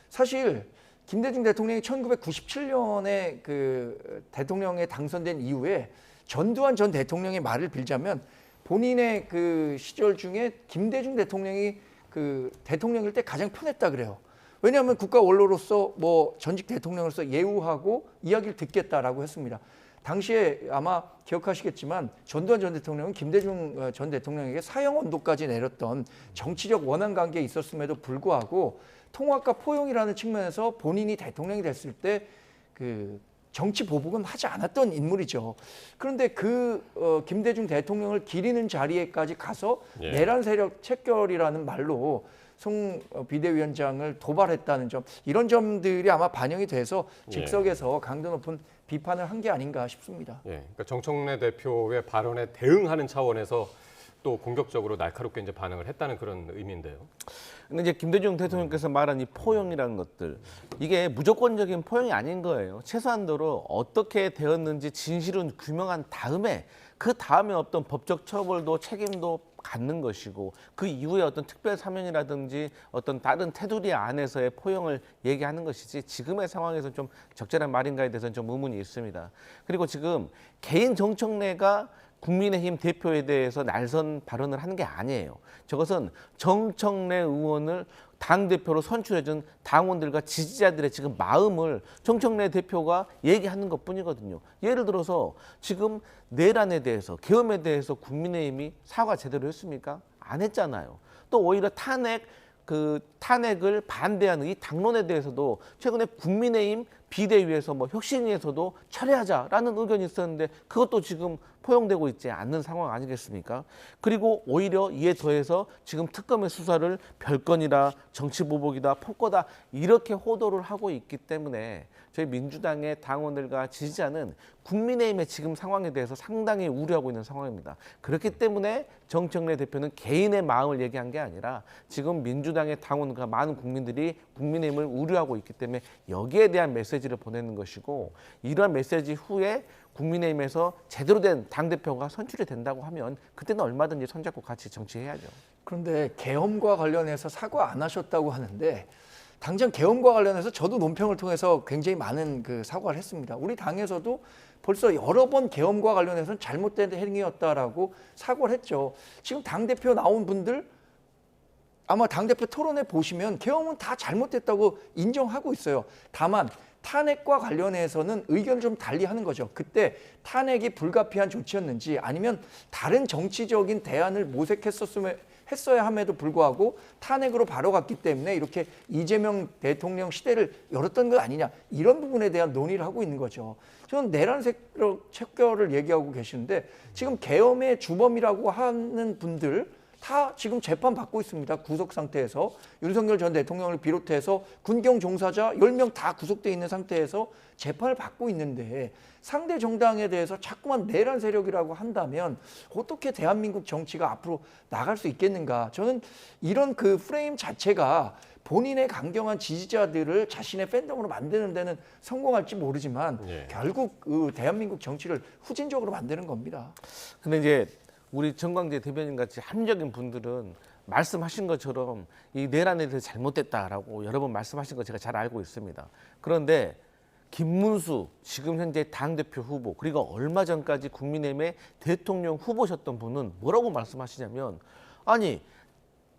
사실 김대중 대통령이 1997년에 대통령에 당선된 이후에 전두환 전 대통령의 말을 빌자면 본인의 시절 중에 김대중 대통령이 대통령일 때 가장 편했다 그래요. 왜냐하면 국가 원로로서 전직 대통령으로서 예우하고 이야기를 듣겠다라고 했습니다. 당시에 아마 기억하시겠지만 전두환 전 대통령은 김대중 전 대통령에게 사형 언도까지 내렸던 정치적 원한 관계에 있었음에도 불구하고 통합과 포용이라는 측면에서 본인이 대통령이 됐을 때 정치 보복은 하지 않았던 인물이죠. 그런데 김대중 대통령을 기리는 자리에까지 가서 내란 세력 척결이라는 말로 송 비대위원장을 도발했다는 점, 이런 점들이 아마 반영이 돼서 즉석에서 강도 높은 비판을 한 게 아닌가 싶습니다. 그러니까 정청래 대표의 발언에 대응하는 차원에서 또 공격적으로 날카롭게 이제 반응을 했다는 그런 의미인데요. 근데 이제 김대중 대통령께서 말한 이 포용이라는 것들, 이게 무조건적인 포용이 아닌 거예요. 최소한도로 어떻게 되었는지 진실은 규명한 다음에 그 다음에 어떤 법적 처벌도 책임도 갖는 것이고 그 이후에 어떤 특별 사면이라든지 어떤 다른 테두리 안에서의 포용을 얘기하는 것이지 지금의 상황에서 좀 적절한 말인가에 대해서는 좀 의문이 있습니다. 그리고 지금 개인 정청래가 국민의힘 대표에 대해서 날선 발언을 하는 게 아니에요. 저것은 정청래 의원을 당대표로 선출해준 당원들과 지지자들의 지금 마음을 정청래 대표가 얘기하는 것뿐이거든요. 예를 들어서 지금 내란에 대해서, 계엄에 대해서 국민의힘이 사과 제대로 했습니까? 안 했잖아요. 또 오히려 탄핵을 반대하는 이 당론에 대해서도 최근에 국민의힘 비대위에서 혁신위에서도 철회하자라는 의견이 있었는데 그것도 지금 포용되고 있지 않는 상황 아니겠습니까? 그리고 오히려 이에 더해서 지금 특검의 수사를 별건이다, 정치보복이다, 폭거다 이렇게 호도를 하고 있기 때문에 저희 민주당의 당원들과 지지자는 국민의힘의 지금 상황에 대해서 상당히 우려하고 있는 상황입니다. 그렇기 때문에 정청래 대표는 개인의 마음을 얘기한 게 아니라 지금 민주당의 당원과 많은 국민들이 국민의힘을 우려하고 있기 때문에 여기에 대한 메시지를 보내는 것이고, 이러한 메시지 후에 국민의힘에서 제대로 된 당대표가 선출이 된다고 하면 그때는 얼마든지 손잡고 같이 정치해야죠. 그런데 계엄과 관련해서 사과 안 하셨다고 하는데, 당장 계엄과 관련해서 저도 논평을 통해서 굉장히 많은 그 사과를 했습니다. 우리 당에서도 벌써 여러 번 계엄과 관련해서는 잘못된 행위였다라고 사과를 했죠. 지금 당대표 나온 분들 아마 당대표 토론회 보시면 계엄은 다 잘못됐다고 인정하고 있어요. 다만 탄핵과 관련해서는 의견 좀 달리 하는 거죠. 그때 탄핵이 불가피한 조치였는지 아니면 다른 정치적인 대안을 모색했어야 함에도 불구하고 탄핵으로 바로 갔기 때문에 이렇게 이재명 대통령 시대를 열었던 것 아니냐, 이런 부분에 대한 논의를 하고 있는 거죠. 저는 내란 척결을 얘기하고 계시는데 지금 계엄의 주범이라고 하는 분들 다 지금 재판 받고 있습니다. 구속 상태에서 윤석열 전 대통령을 비롯해서 군경 종사자 10명 다 구속돼 있는 상태에서 재판을 받고 있는데, 상대 정당에 대해서 자꾸만 내란 세력이라고 한다면 어떻게 대한민국 정치가 앞으로 나갈 수 있겠는가. 저는 이런 그 프레임 자체가 본인의 강경한 지지자들을 자신의 팬덤으로 만드는 데는 성공할지 모르지만 결국 그 대한민국 정치를 후진적으로 만드는 겁니다. 근데 이제 우리 정광재 대변인 같이 합리적인 분들은 말씀하신 것처럼 이 내란에 대해서 잘못됐다라고 여러 번 말씀하신 거 제가 잘 알고 있습니다. 그런데 김문수 지금 현재 당대표 후보, 그리고 얼마 전까지 국민의힘의 대통령 후보셨던 분은 뭐라고 말씀하시냐면, 아니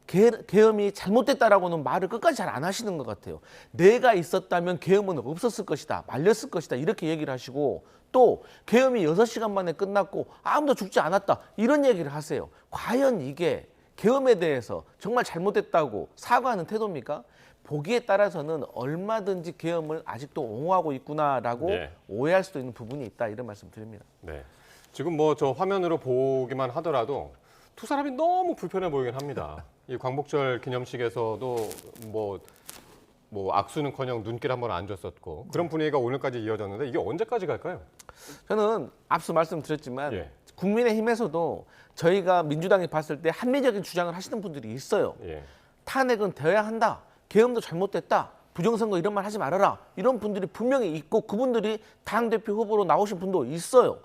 계엄이 잘못됐다라고는 말을 끝까지 잘 안 하시는 것 같아요. 내가 있었다면 계엄은 없었을 것이다, 말렸을 것이다, 이렇게 얘기를 하시고, 또 계엄이 6시간 만에 끝났고 아무도 죽지 않았다, 이런 얘기를 하세요. 과연 이게 계엄에 대해서 정말 잘못됐다고 사과하는 태도입니까? 보기에 따라서는 얼마든지 계엄을 아직도 옹호하고 있구나라고 오해할 수도 있는 부분이 있다, 이런 말씀 드립니다. 네. 지금 뭐 저 화면으로 보기만 하더라도 두 사람이 너무 불편해 보이긴 합니다. 이 광복절 기념식에서도 뭐 악수는커녕 눈길 한번 안 줬었고, 그런 분위기가 오늘까지 이어졌는데 이게 언제까지 갈까요? 저는 앞서 말씀드렸지만 국민의힘에서도 저희가 민주당이 봤을 때 합리적인 주장을 하시는 분들이 있어요. 탄핵은 되어야 한다, 계엄도 잘못됐다, 부정선거 이런 말 하지 말아라, 이런 분들이 분명히 있고 그분들이 당대표 후보로 나오신 분도 있어요.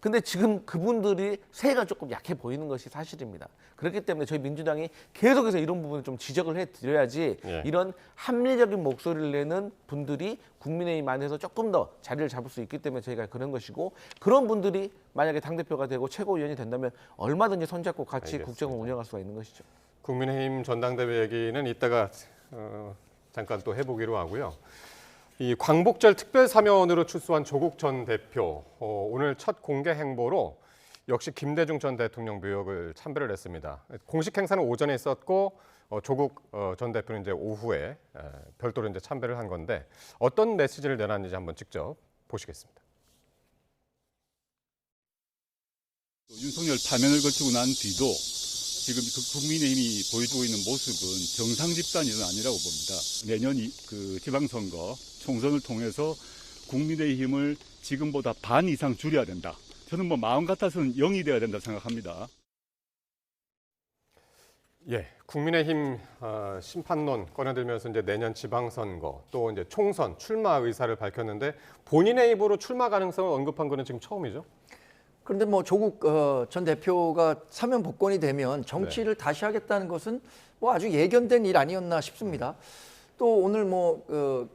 근데 지금 그분들이 세가 조금 약해 보이는 것이 사실입니다. 그렇기 때문에 저희 민주당이 계속해서 이런 부분을 좀 지적을 해드려야지 이런 합리적인 목소리를 내는 분들이 국민의힘 안에서 조금 더 자리를 잡을 수 있기 때문에 저희가 그런 것이고, 그런 분들이 만약에 당대표가 되고 최고위원이 된다면 얼마든지 손잡고 같이 국정을 운영할 수가 있는 것이죠. 국민의힘 전당대회 얘기는 이따가 잠깐 또 해보기로 하고요. 이 광복절 특별사면으로 출소한 조국 전 대표, 오늘 첫 공개 행보로 역시 김대중 전 대통령 묘역을 참배를 했습니다. 공식 행사는 오전에 있었고 조국 전 대표는 이제 오후에 별도로 이제 참배를 한 건데, 어떤 메시지를 내놨는지 한번 직접 보시겠습니다. 윤석열 파면을 거치고 난 뒤도 지금 국민의힘이 보여주고 있는 모습은 정상 집단이 아니라고 봅니다. 내년 지방선거 총선을 통해서 국민의힘을 지금보다 반 이상 줄여야 된다. 저는 마음 같아서는 0이 돼야 된다 생각합니다. 국민의힘 심판론 꺼내들면서 이제 내년 지방선거 또 이제 총선 출마 의사를 밝혔는데, 본인의 입으로 출마 가능성을 언급한 거는 지금 처음이죠? 그런데 조국 전 대표가 사면 복권이 되면 정치를 다시 하겠다는 것은 아주 예견된 일 아니었나 싶습니다. 또 오늘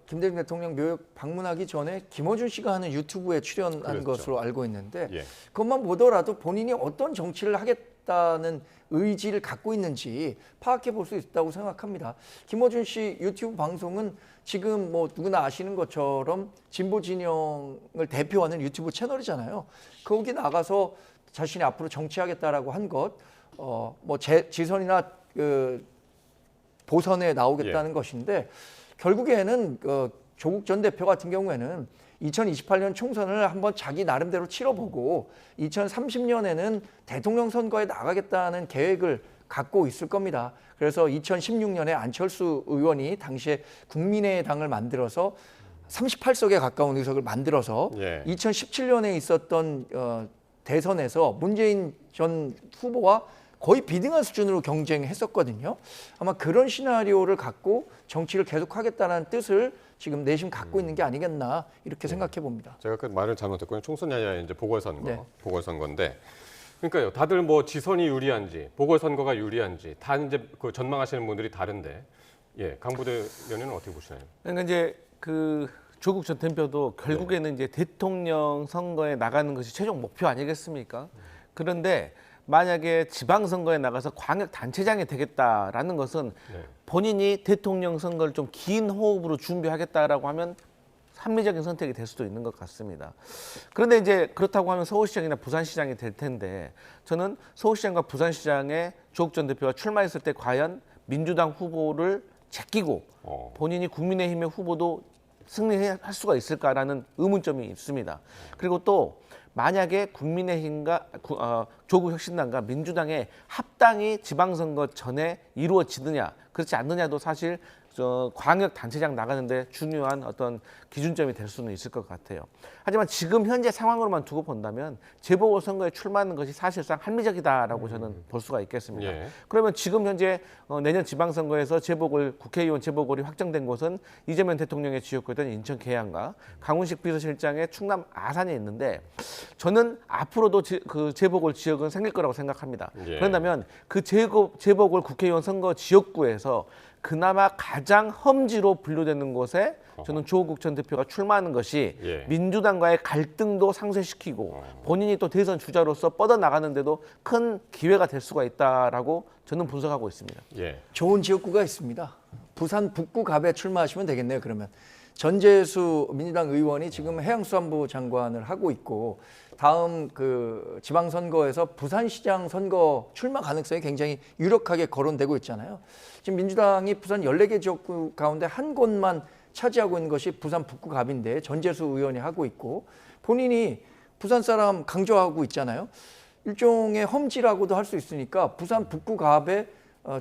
김대중 대통령 묘역 방문하기 전에 김어준 씨가 하는 유튜브에 출연한 것으로 알고 있는데, 그것만 보더라도 본인이 어떤 정치를 하겠다는 의지를 갖고 있는지 파악해 볼 수 있다고 생각합니다. 김어준 씨 유튜브 방송은 지금 누구나 아시는 것처럼 진보 진영을 대표하는 유튜브 채널이잖아요. 거기 나가서 자신이 앞으로 정치하겠다라고 한 것, 지선이나 보선에 나오겠다는 것인데, 결국에는 조국 전 대표 같은 경우에는 2028년 총선을 한번 자기 나름대로 치러보고 2030년에는 대통령 선거에 나가겠다는 계획을 갖고 있을 겁니다. 그래서 2016년에 안철수 의원이 당시에 국민의당을 만들어서 38석에 가까운 의석을 만들어서 2017년에 있었던 대선에서 문재인 전 후보와 거의 비등한 수준으로 경쟁했었거든요. 아마 그런 시나리오를 갖고 정치를 계속하겠다는 뜻을 지금 내심 갖고 있는 게 아니겠나 이렇게 생각해 봅니다. 제가 그 말을 잘못했군요. 총선이 아니라 이제 보궐선거, 보궐선거인데, 그러니까요. 다들 뭐 지선이 유리한지, 보궐선거가 유리한지 다 이제 그 전망하시는 분들이 다른데, 강 부대변인은 어떻게 보시나요? 그러니까 이제 그 조국 전 대표도 결국에는 이제 대통령 선거에 나가는 것이 최종 목표 아니겠습니까? 그런데 만약에 지방선거에 나가서 광역단체장이 되겠다라는 것은 본인이 대통령 선거를 좀 긴 호흡으로 준비하겠다라고 하면 합리적인 선택이 될 수도 있는 것 같습니다. 그런데 이제 그렇다고 하면 서울시장이나 부산시장이 될 텐데, 저는 서울시장과 부산시장에 조국 전 대표가 출마했을 때 과연 민주당 후보를 제끼고 본인이 국민의힘의 후보도 승리할 수가 있을까라는 의문점이 있습니다. 그리고 또 만약에 국민의힘과 조국 혁신당과 민주당의 합당이 지방선거 전에 이루어지느냐 그렇지 않느냐도 사실 광역단체장 나가는데 중요한 어떤 기준점이 될 수는 있을 것 같아요. 하지만 지금 현재 상황으로만 두고 본다면 재보궐선거에 출마하는 것이 사실상 합리적이다라고 저는 볼 수가 있겠습니다. 그러면 지금 현재 내년 지방선거에서 국회의원 재보궐이 확정된 곳은 이재명 대통령의 지역구였던 인천 계양과 강훈식 비서실장의 충남 아산에 있는데, 저는 앞으로도 그 재보궐 지역은 생길 거라고 생각합니다. 그런다면 그 재보궐 국회의원 선거 지역구에서 그나마 가장 험지로 분류되는 곳에 저는 조국 전 대표가 출마하는 것이 민주당과의 갈등도 상쇄시키고 본인이 또 대선 주자로서 뻗어나가는데도 큰 기회가 될 수가 있다라고 저는 분석하고 있습니다. 좋은 지역구가 있습니다. 부산 북구갑에 출마하시면 되겠네요. 그러면 전재수 민주당 의원이 지금 해양수산부 장관을 하고 있고, 다음 그 지방선거에서 부산시장 선거 출마 가능성이 굉장히 유력하게 거론되고 있잖아요. 지금 민주당이 부산 14개 지역구 가운데 한 곳만 차지하고 있는 것이 부산 북구갑인데 전재수 의원이 하고 있고, 본인이 부산 사람 강조하고 있잖아요. 일종의 험지라고도 할 수 있으니까 부산 북구갑에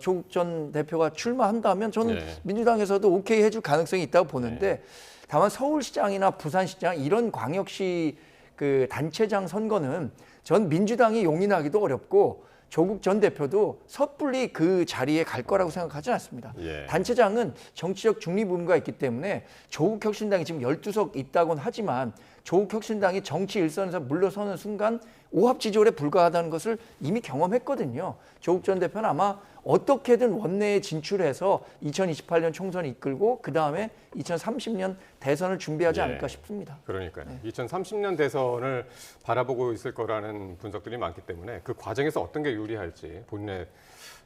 조국 전 대표가 출마한다면 저는 민주당에서도 오케이 해줄 가능성이 있다고 보는데, 다만 서울시장이나 부산시장 이런 광역시 그 단체장 선거는 전 민주당이 용인하기도 어렵고 조국 전 대표도 섣불리 그 자리에 갈 거라고 생각하지 않습니다. 단체장은 정치적 중립 의무가 있기 때문에 조국 혁신당이 지금 12석 있다고는 하지만 조국 혁신당이 정치 일선에서 물러서는 순간 오합지졸에 불과하다는 것을 이미 경험했거든요. 조국 전 대표는 아마 어떻게든 원내에 진출해서 2028년 총선 이끌고 그 다음에 2030년 대선을 준비하지 않을까 싶습니다. 그러니까요. 2030년 대선을 바라보고 있을 거라는 분석들이 많기 때문에 그 과정에서 어떤 게 유리할지, 본인의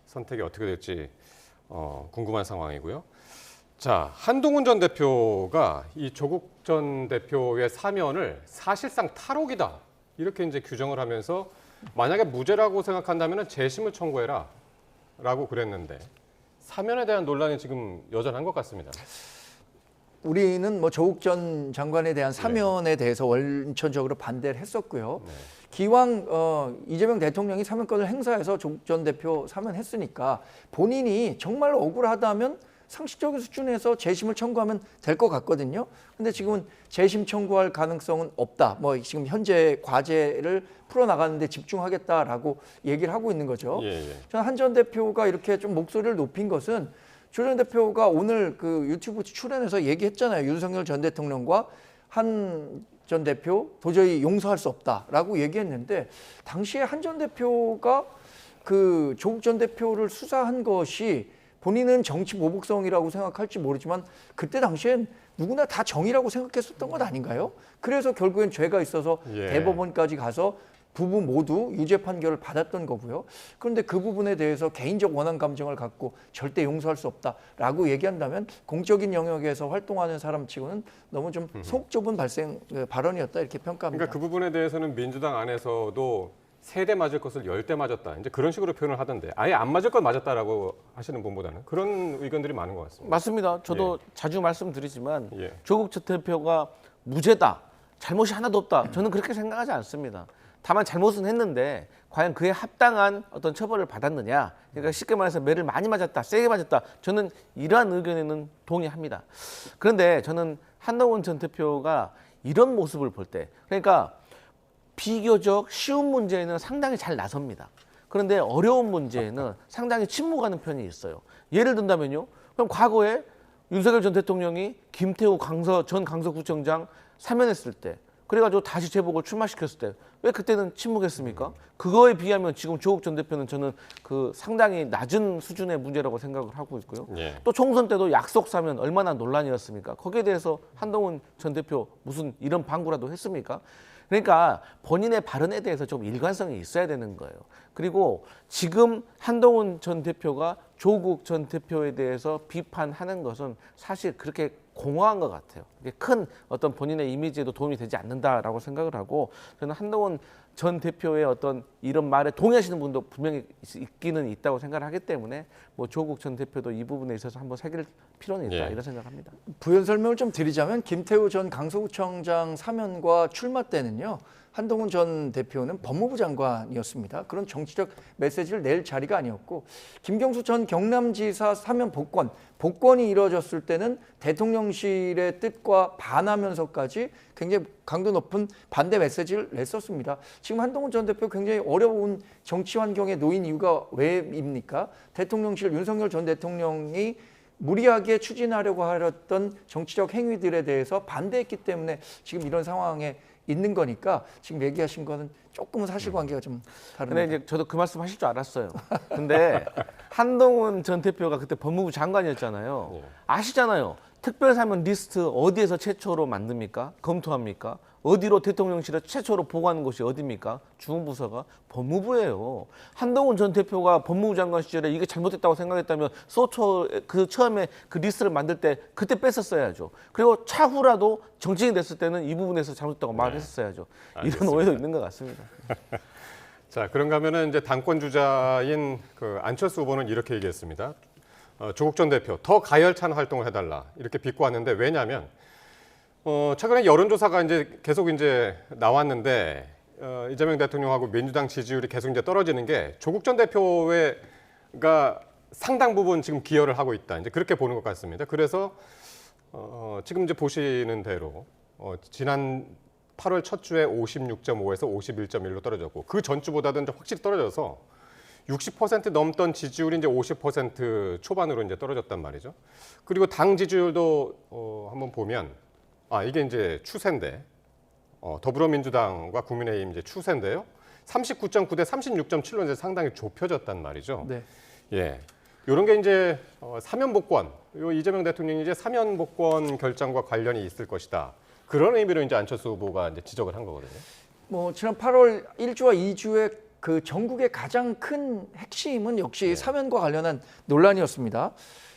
선택이 어떻게 될지 궁금한 상황이고요. 자, 한동훈 전 대표가 이 조국 전 대표의 사면을 사실상 탈옥이다, 이렇게 이제 규정을 하면서 만약에 무죄라고 생각한다면 재심을 청구해라 라고 그랬는데, 사면에 대한 논란이 지금 여전한 것 같습니다. 우리는 뭐 조국 전 장관에 대한 사면에 대해서 원천적으로 반대를 했었고요. 기왕 이재명 대통령이 사면권을 행사해서 조국 전 대표 사면했으니까 본인이 정말 억울하다면 상식적인 수준에서 재심을 청구하면 될 것 같거든요. 근데 지금은 재심 청구할 가능성은 없다. 뭐 지금 현재 과제를 풀어나가는데 집중하겠다라고 얘기를 하고 있는 거죠. 저는 한 전 대표가 이렇게 좀 목소리를 높인 것은 조 전 대표가 오늘 그 유튜브 출연해서 얘기했잖아요. 윤석열 전 대통령과 한 전 대표 도저히 용서할 수 없다라고 얘기했는데, 당시에 한 전 대표가 그 조국 전 대표를 수사한 것이 본인은 정치 보복성이라고 생각할지 모르지만 그때 당시엔 누구나 다 정의라고 생각했었던 것 아닌가요? 그래서 결국엔 죄가 있어서 대법원까지 가서 부부 모두 유죄 판결을 받았던 거고요. 그런데 그 부분에 대해서 개인적 원한 감정을 갖고 절대 용서할 수 없다라고 얘기한다면 공적인 영역에서 활동하는 사람치고는 너무 좀 속 좁은 발언이었다, 이렇게 평가합니다. 그러니까 그 부분에 대해서는 민주당 안에서도 3대 맞을 것을 10대 맞았다, 이제 그런 식으로 표현을 하던데, 아예 안 맞을 것 맞았다라고 하시는 분보다는 그런 의견들이 많은 것 같습니다. 맞습니다. 저도 자주 말씀드리지만 조국 전 대표가 무죄다, 잘못이 하나도 없다, 저는 그렇게 생각하지 않습니다. 다만 잘못은 했는데 과연 그에 합당한 어떤 처벌을 받았느냐. 그러니까 쉽게 말해서 매를 많이 맞았다, 세게 맞았다. 저는 이러한 의견에는 동의합니다. 그런데 저는 한동훈 전 대표가 이런 모습을 볼 때, 그러니까 비교적 쉬운 문제에는 상당히 잘 나섭니다. 그런데 어려운 문제에는 상당히 침묵하는 편이 있어요. 예를 든다면요. 그럼 과거에 윤석열 전 대통령이 김태우 전 강서구청장 사면했을 때, 그래가지고 다시 재보궐 출마시켰을 때 왜 그때는 침묵했습니까? 그거에 비하면 지금 조국 전 대표는 저는 그 상당히 낮은 수준의 문제라고 생각을 하고 있고요. 예. 또 총선 때도 약속 사면 얼마나 논란이었습니까? 거기에 대해서 한동훈 전 대표 무슨 이런 방구라도 했습니까? 그러니까 본인의 발언에 대해서 좀 일관성이 있어야 되는 거예요. 그리고 지금 한동훈 전 대표가 조국 전 대표에 대해서 비판하는 것은 사실 그렇게 공허한 것 같아요. 이게 큰 어떤 본인의 이미지에도 도움이 되지 않는다라고 생각을 하고, 저는 한동훈 전 대표의 어떤 이런 말에 동의하시는 분도 분명히 있기는 있다고 생각을 하기 때문에 뭐 조국 전 대표도 이 부분에 있어서 한번 새길 필요는 있다, 이런 생각합니다. 부연 설명을 좀 드리자면 김태우 전 강서구청장 사면과 출마 때는요, 한동훈 전 대표는 법무부 장관이었습니다. 그런 정치적 메시지를 낼 자리가 아니었고, 김경수 전 경남지사 사면 복권이 이루어졌을 때는 대통령실의 뜻과 반하면서까지 굉장히 강도 높은 반대 메시지를 냈었습니다. 지금 한동훈 전 대표 굉장히 어려운 정치 환경에 놓인 이유가 왜입니까? 대통령실 윤석열 전 대통령이 무리하게 추진하려고 하였던 정치적 행위들에 대해서 반대했기 때문에 지금 이런 상황에 있는 거니까 지금 얘기하신 거는 조금은 사실관계가 좀 다릅니다. 근데 이제 저도 그 말씀 하실 줄 알았어요. 근데 한동훈 전 대표가 그때 법무부 장관이었잖아요. 아시잖아요. 특별사면 리스트 어디에서 최초로 만듭니까? 검토합니까? 어디로 대통령실에 최초로 보고하는 곳이 어디입니까? 중앙부서가 법무부예요. 한동훈 전 대표가 법무부 장관 시절에 이게 잘못됐다고 생각했다면 처음에 그 리스트를 만들 때 그때 뺐었어야죠. 그리고 차후라도 정치인이 됐을 때는 이 부분에서 잘못됐다고 말했었어야죠. 이런 오해도 있는 것 같습니다. 자, 그런가 하면은 이제 당권 주자인 그 안철수 후보는 이렇게 얘기했습니다. 조국 전 대표 더 가열찬 활동을 해달라 이렇게 비꼬았는데, 왜냐하면 최근에 여론조사가 이제 계속 이제 나왔는데 이재명 대통령하고 민주당 지지율이 계속 이제 떨어지는 게 조국 전 대표가 상당 부분 지금 기여를 하고 있다, 이제 그렇게 보는 것 같습니다. 그래서 지금 이제 보시는 대로 지난 8월 첫 주에 56.5에서 51.1로 떨어졌고, 그 전주보다는 이제 확실히 떨어져서 60% 넘던 지지율이 이제 50% 초반으로 이제 떨어졌단 말이죠. 그리고 당 지지율도 한번 보면 이게 이제 추세인데 더불어민주당과 국민의힘 이제 추세인데요. 39.9 대 36.7로 이제 상당히 좁혀졌단 말이죠. 네. 예. 이런 게 이제 사면 복권, 이재명 대통령이 이제 사면 복권 결정과 관련이 있을 것이다. 그런 의미로 이제 안철수 후보가 이제 지적을 한 거거든요. 뭐 지난 8월 1주와 2주에 그 전국의 가장 큰 핵심은 역시 사면과 관련한 논란이었습니다.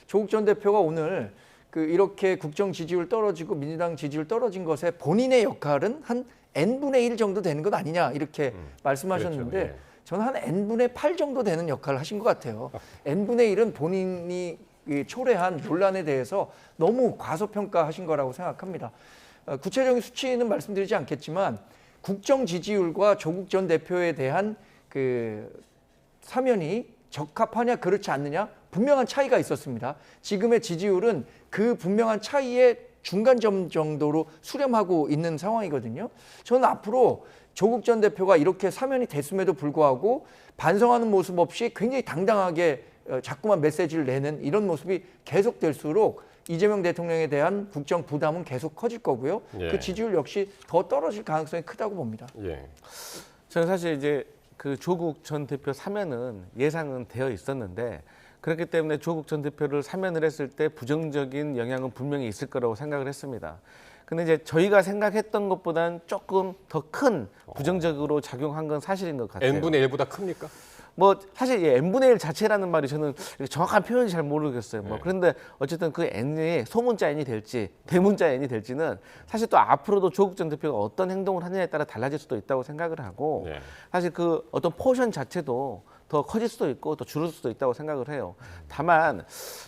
조국 전 대표가 오늘 이렇게 국정 지지율 떨어지고 민주당 지지율 떨어진 것에 본인의 역할은 한 n분의 1 정도 되는 것 아니냐 이렇게 말씀하셨는데, 그렇죠. 예. 저는 한 n분의 8 정도 되는 역할을 하신 것 같아요. n분의 1은 본인이 초래한 논란에 대해서 너무 과소평가하신 거라고 생각합니다. 구체적인 수치는 말씀드리지 않겠지만 국정 지지율과 조국 전 대표에 대한 사면이 적합하냐 그렇지 않느냐 분명한 차이가 있었습니다. 지금의 지지율은 그 분명한 차이의 중간점 정도로 수렴하고 있는 상황이거든요. 저는 앞으로 조국 전 대표가 이렇게 사면이 됐음에도 불구하고 반성하는 모습 없이 굉장히 당당하게 자꾸만 메시지를 내는 이런 모습이 계속될수록 이재명 대통령에 대한 국정 부담은 계속 커질 거고요. 예. 그 지지율 역시 더 떨어질 가능성이 크다고 봅니다. 예. 저는 사실 이제 그 조국 전 대표 사면은 예상은 되어 있었는데, 그렇기 때문에 조국 전 대표를 사면을 했을 때 부정적인 영향은 분명히 있을 거라고 생각을 했습니다. 근데 이제 저희가 생각했던 것보다는 조금 더 큰 부정적으로 작용한 건 사실인 것 같아요. n분의 1보다 큽니까? 뭐 사실 n분의 1 자체라는 말이 저는 정확한 표현이 잘 모르겠어요. 네. 그런데 어쨌든 그 n이 소문자 n이 될지 대문자 n이 될지는 사실 또 앞으로도 조국 전 대표가 어떤 행동을 하느냐에 따라 달라질 수도 있다고 생각을 하고, 네. 사실 그 어떤 포션 자체도 더 커질 수도 있고 더 줄을 수도 있다고 생각을 해요. 다만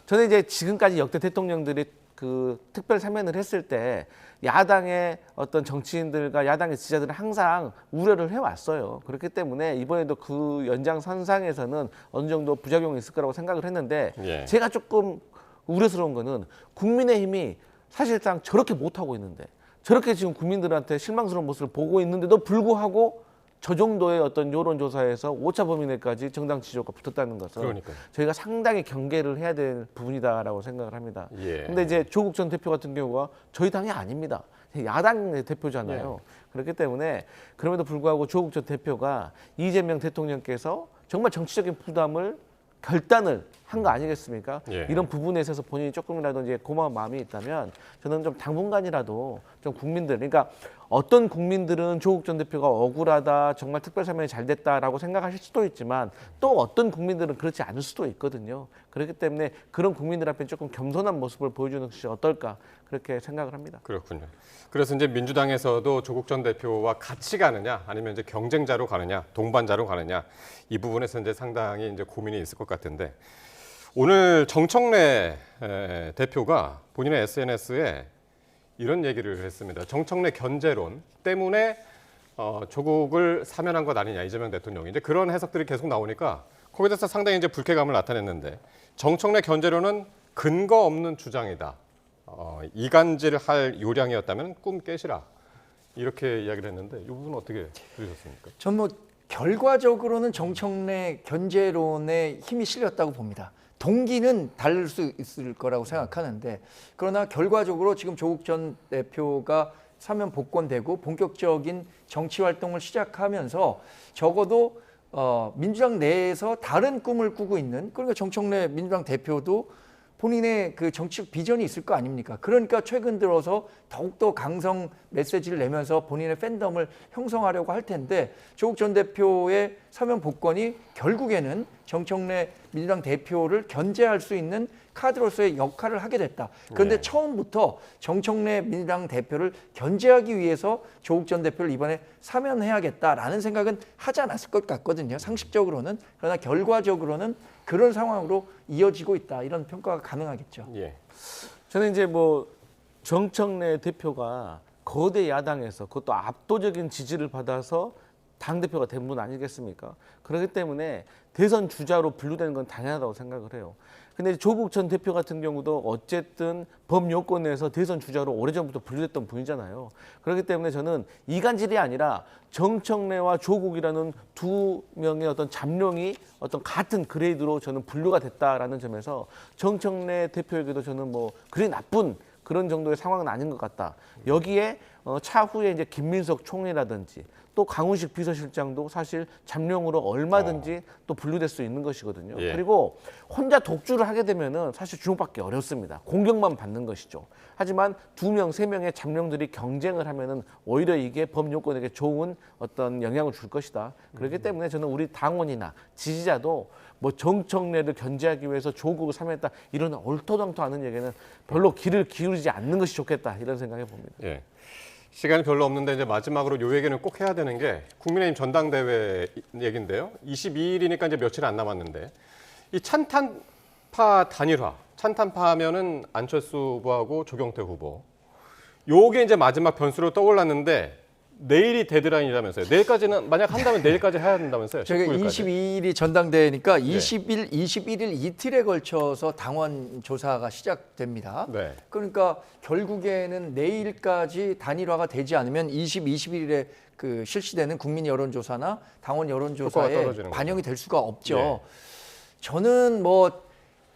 저는 이제 지금까지 역대 대통령들이 그 특별 사면을 했을 때 야당의 어떤 정치인들과 야당의 지지자들은 항상 우려를 해왔어요. 그렇기 때문에 이번에도 그 연장선상에서는 어느 정도 부작용이 있을 거라고 생각을 했는데 예. 제가 조금 우려스러운 거는 국민의힘이 사실상 저렇게 못하고 있는데 저렇게 지금 국민들한테 실망스러운 모습을 보고 있는데도 불구하고 저 정도의 어떤 여론조사에서 오차 범위 내까지 정당 지지율가 붙었다는 것은 그러니까요. 저희가 상당히 경계를 해야 될 부분이다라고 생각을 합니다. 예. 근데 이제 조국 전 대표 같은 경우가 저희 당이 아닙니다. 야당의 대표잖아요. 그렇기 때문에 그럼에도 불구하고 조국 전 대표가 이재명 대통령께서 정말 정치적인 부담을 결단을 한 거 아니겠습니까? 예. 이런 부분에 있어서 본인이 조금이라도 이제 고마운 마음이 있다면 저는 좀 당분간이라도 좀 국민들, 그러니까 어떤 국민들은 조국 전 대표가 억울하다, 정말 특별사면이 잘 됐다라고 생각하실 수도 있지만 또 어떤 국민들은 그렇지 않을 수도 있거든요. 그렇기 때문에 그런 국민들 앞에 조금 겸손한 모습을 보여주는 것이 어떨까 그렇게 생각을 합니다. 그렇군요. 그래서 이제 민주당에서도 조국 전 대표와 같이 가느냐, 아니면 이제 경쟁자로 가느냐, 동반자로 가느냐, 이 부분에서 이제 상당히 이제 고민이 있을 것 같은데, 오늘 정청래 대표가 본인의 SNS에 이런 얘기를 했습니다. 정청래 견제론 때문에 조국을 사면한 것 아니냐, 이재명 대통령이. 이제 그런 해석들이 계속 나오니까 거기에 대해서 상당히 이제 불쾌감을 나타냈는데, 정청래 견제론은 근거 없는 주장이다. 이간질할 요량이었다면 꿈 깨시라. 이렇게 이야기를 했는데 이 부분은 어떻게 들으셨습니까? 전 뭐 결과적으로는 정청래 견제론에 힘이 실렸다고 봅니다. 동기는 다를 수 있을 거라고 생각하는데, 그러나 결과적으로 지금 조국 전 대표가 사면 복권되고 본격적인 정치 활동을 시작하면서 적어도 민주당 내에서 다른 꿈을 꾸고 있는, 그러니까 정청래 민주당 대표도 본인의 그 정치적 비전이 있을 거 아닙니까? 그러니까 최근 들어서 더욱더 강성 메시지를 내면서 본인의 팬덤을 형성하려고 할 텐데, 조국 전 대표의 사면 복권이 결국에는 정청래 민주당 대표를 견제할 수 있는 카드로서의 역할을 하게 됐다. 그런데 네. 처음부터 정청래 민주당 대표를 견제하기 위해서 조국 전 대표를 이번에 사면해야겠다라는 생각은 하지 않았을 것 같거든요. 상식적으로는. 그러나 결과적으로는 그런 상황으로 이어지고 있다. 이런 평가가 가능하겠죠. 예. 저는 이제 뭐 정청래 대표가 거대 야당에서 그것도 압도적인 지지를 받아서 당대표가 된 분 아니겠습니까? 그렇기 때문에 대선 주자로 분류되는 건 당연하다고 생각을 해요. 근데 조국 전 대표 같은 경우도 어쨌든 범여권에서 대선 주자로 오래전부터 분류됐던 분이잖아요. 그렇기 때문에 저는 이간질이 아니라 정청래와 조국이라는 두 명의 어떤 잠룡이 어떤 같은 그레이드로 저는 분류가 됐다라는 점에서 정청래 대표에게도 저는 뭐 그리 나쁜 그런 정도의 상황은 아닌 것 같다. 여기에 차후에 이제 김민석 총리라든지 또 강훈식 비서실장도 사실 잠룡으로 얼마든지 또 분류될 수 있는 것이거든요. 예. 그리고 혼자 독주를 하게 되면은 사실 주목받기 어렵습니다. 공격만 받는 것이죠. 하지만 2명, 3명의 잠룡들이 경쟁을 하면은 오히려 이게 범요권에게 좋은 어떤 영향을 줄 것이다. 그렇기 때문에 저는 우리 당원이나 지지자도 뭐 정청래를 견제하기 위해서 조국을 사면했다, 이런 얼토당토 않은 얘기는 별로 귀를 기울이지 않는 것이 좋겠다, 이런 생각해 봅니다. 예. 시간이 별로 없는데 이제 마지막으로 요 얘기는 꼭 해야 되는 게 국민의힘 전당대회 얘기인데요. 22일이니까 이제 며칠 안 남았는데, 이 찬탄파 단일화, 찬탄파 하면은 안철수 후보하고 조경태 후보. 요게 이제 마지막 변수로 떠올랐는데 내일이 데드라인이라면서요. 내일까지는 만약 한다면 내일까지 해야 된다면서요. 저희가 19일까지. 22일이 전당대회니까 20일, 21일 이틀에 걸쳐서 당원 조사가 시작됩니다. 네. 그러니까 결국에는 내일까지 단일화가 되지 않으면 21일에 그 실시되는 국민 여론조사나 당원 효과가 여론조사에 떨어지는 반영이 될 수가 없죠. 예. 저는 뭐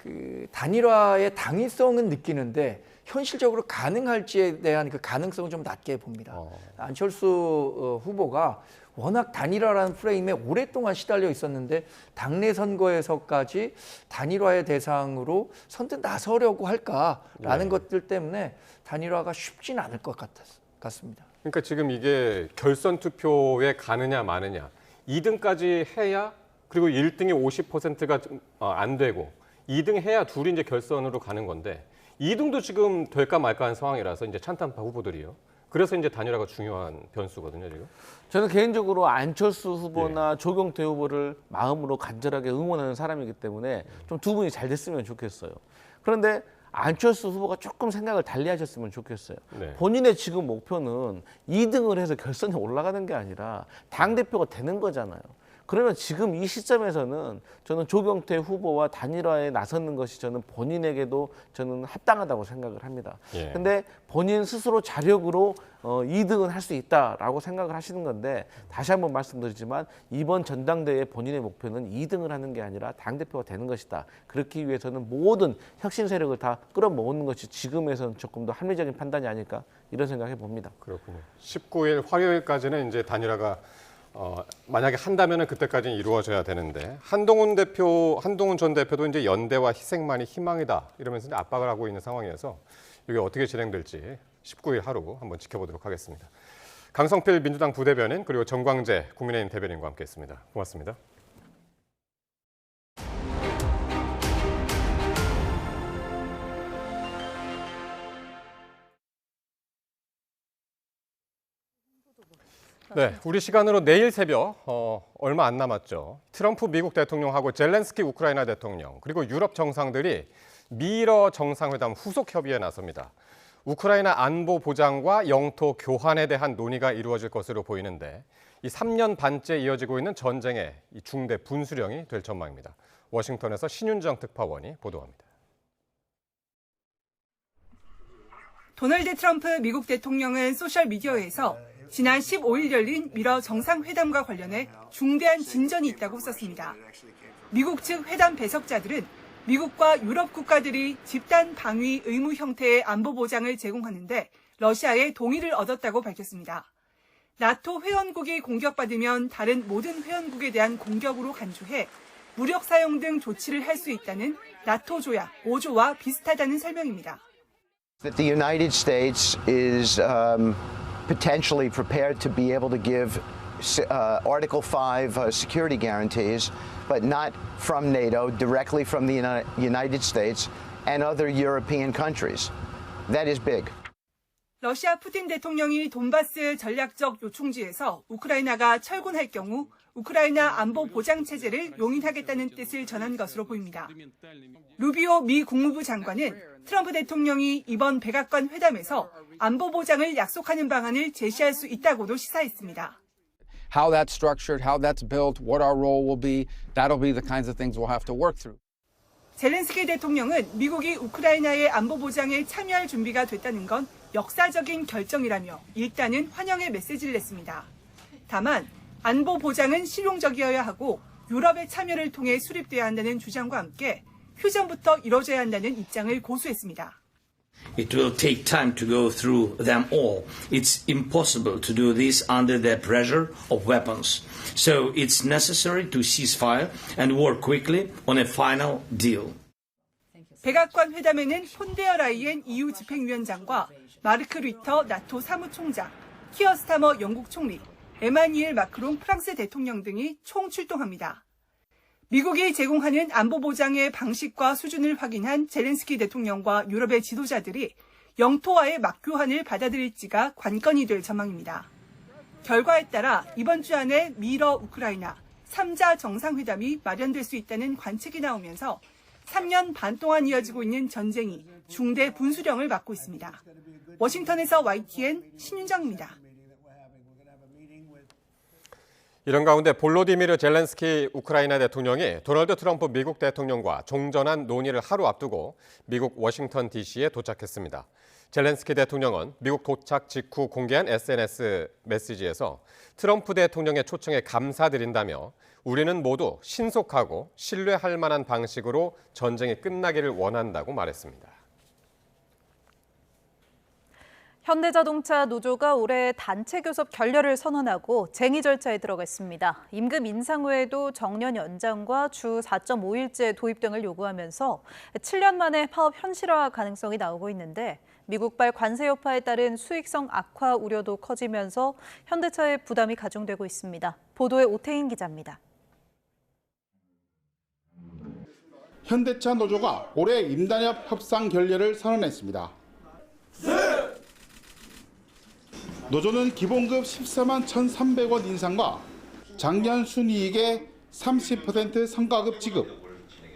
그 단일화의 당위성은 느끼는데 현실적으로 가능할지에 대한 그 가능성은 좀 낮게 봅니다. 안철수 후보가 워낙 단일화라는 프레임에 오랫동안 시달려 있었는데 당내 선거에서까지 단일화의 대상으로 선뜻 나서려고 할까라는 것들 때문에 단일화가 쉽진 않을 것 같습니다. 그러니까 지금 이게 결선 투표에 가느냐 마느냐, 2등까지 해야, 그리고 1등이 50%가 안 되고 2등 해야 둘이 이제 결선으로 가는 건데, 2등도 지금 될까 말까 한 상황이라서 이제 찬탄파 후보들이요. 그래서 이제 단일화가 중요한 변수거든요, 지금. 저는 개인적으로 안철수 후보나 조경태 후보를 마음으로 간절하게 응원하는 사람이기 때문에 좀 두 분이 잘 됐으면 좋겠어요. 그런데 안철수 후보가 조금 생각을 달리하셨으면 좋겠어요. 네. 본인의 지금 목표는 2등을 해서 결선에 올라가는 게 아니라 당대표가 되는 거잖아요. 그러면 지금 이 시점에서는 저는 조경태 후보와 단일화에 나서는 것이 저는 본인에게도 저는 합당하다고 생각을 합니다. 예. 근데 본인 스스로 자력으로 2등은 할 수 있다라고 생각을 하시는 건데 다시 한번 말씀드리지만 이번 전당대회 본인의 목표는 2등을 하는 게 아니라 당대표가 되는 것이다. 그렇기 위해서는 모든 혁신 세력을 다 끌어모으는 것이 지금에서는 조금 더 합리적인 판단이 아닐까 이런 생각해 봅니다. 그렇군요. 19일 화요일까지는 이제 단일화가 만약에 한다면은 그때까지는 이루어져야 되는데 한동훈 전 대표도 이제 연대와 희생만이 희망이다 이러면서 이제 압박을 하고 있는 상황이어서 이게 어떻게 진행될지 19일 하루 한번 지켜보도록 하겠습니다. 강성필 민주당 부대변인 그리고 정광재 국민의힘 대변인과 함께했습니다. 고맙습니다. 네, 우리 시간으로 내일 새벽 얼마 안 남았죠. 트럼프 미국 대통령하고 젤렌스키 우크라이나 대통령 그리고 유럽 정상들이 미러 정상회담 후속 협의에 나섭니다. 우크라이나 안보 보장과 영토 교환에 대한 논의가 이루어질 것으로 보이는데 이 3년 반째 이어지고 있는 전쟁의 이 중대 분수령이 될 전망입니다. 워싱턴에서 신윤정 특파원이 보도합니다. 도널드 트럼프 미국 대통령은 소셜미디어에서 지난 15일 열린 미러 정상회담과 관련해 중대한 진전이 있다고 썼습니다. 미국 측 회담 배석자들은 미국과 유럽 국가들이 집단 방위 의무 형태의 안보 보장을 제공하는데 러시아의 동의를 얻었다고 밝혔습니다. 나토 회원국이 공격받으면 다른 모든 회원국에 대한 공격으로 간주해 무력 사용 등 조치를 할 수 있다는 나토 조약 5조와 비슷하다는 설명입니다. That the United States is potentially prepared to be able to give Article 5 security guarantees, but not from NATO, directly from the United States and other European countries. That is big. 러시아 푸틴 대통령이 돈바스 전략적 요충지에서 우크라이나가 철군할 경우 우크라이나 안보 보장 체제를 용인하겠다는 뜻을 전한 것으로 보입니다. 루비오 미 국무부 장관은 트럼프 대통령이 이번 백악관 회담에서 안보 보장을 약속하는 방안을 제시할 수 있다고도 시사했습니다. How that's structured, how that's built, what our role will be, that'll be the kinds of things we'll have to work through. 젤렌스키 대통령은 미국이 우크라이나의 안보 보장에 참여할 준비가 됐다는 건 역사적인 결정이라며 일단은 환영의 메시지를 냈습니다. 다만 안보 보장은 실용적이어야 하고 유럽의 참여를 통해 수립돼야 한다는 주장과 함께 휴전부터 이뤄져야 한다는 입장을 고수했습니다. It will take time to go through them all. It's impossible to do this under the pressure of weapons. So it's necessary to cease fire and work quickly on a final deal. 백악관 회담에는 폰데어 라이엔 EU 집행위원장과 마르크 리터 나토 사무총장, 키어 스타머 영국 총리, 에마뉘엘 마크롱 프랑스 대통령 등이 총 출동합니다. 미국이 제공하는 안보 보장의 방식과 수준을 확인한 젤렌스키 대통령과 유럽의 지도자들이 영토와의 막교환을 받아들일지가 관건이 될 전망입니다. 결과에 따라 이번 주 안에 미러 우크라이나 3자 정상회담이 마련될 수 있다는 관측이 나오면서 3년 반 동안 이어지고 있는 전쟁이 중대 분수령을 맞고 있습니다. 워싱턴에서 YTN 신윤정입니다. 이런 가운데 볼로디미르 젤렌스키 우크라이나 대통령이 도널드 트럼프 미국 대통령과 종전한 논의를 하루 앞두고 미국 워싱턴 DC에 도착했습니다. 젤렌스키 대통령은 미국 도착 직후 공개한 SNS 메시지에서 트럼프 대통령의 초청에 감사드린다며 우리는 모두 신속하고 신뢰할 만한 방식으로 전쟁이 끝나기를 원한다고 말했습니다. 현대자동차 노조가 올해 단체 교섭 결렬을 선언하고 쟁의 절차에 들어갔습니다. 임금 인상 외에도 정년 연장과 주 4.5일제 도입 등을 요구하면서 7년 만에 파업 현실화 가능성이 나오고 있는데 미국발 관세 여파에 따른 수익성 악화 우려도 커지면서 현대차의 부담이 가중되고 있습니다. 보도에 오태인 기자입니다. 현대차 노조가 올해 임단협 협상 결렬을 선언했습니다. 노조는 기본급 14만 1,300원 인상과 작년 순이익의 30% 성과급 지급,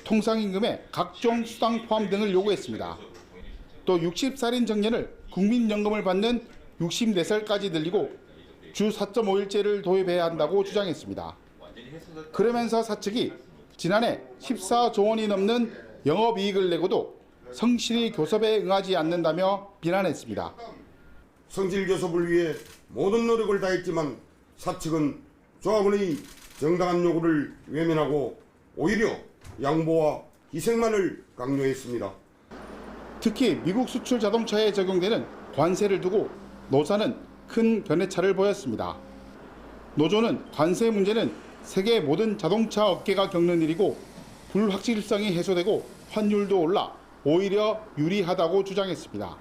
통상임금의 각종 수당 포함 등을 요구했습니다. 또 60살인 정년을 국민연금을 받는 64살까지 늘리고 주 4.5일제를 도입해야 한다고 주장했습니다. 그러면서 사측이 지난해 14조 원이 넘는 영업이익을 내고도 성실히 교섭에 응하지 않는다며 비난했습니다. 성실 교섭을 위해 모든 노력을 다했지만 사측은 조합원의 정당한 요구를 외면하고 오히려 양보와 희생만을 강요했습니다. 특히 미국 수출 자동차에 적용되는 관세를 두고 노사는 큰 견해차를 보였습니다. 노조는 관세 문제는 세계 모든 자동차 업계가 겪는 일이고 불확실성이 해소되고 환율도 올라 오히려 유리하다고 주장했습니다.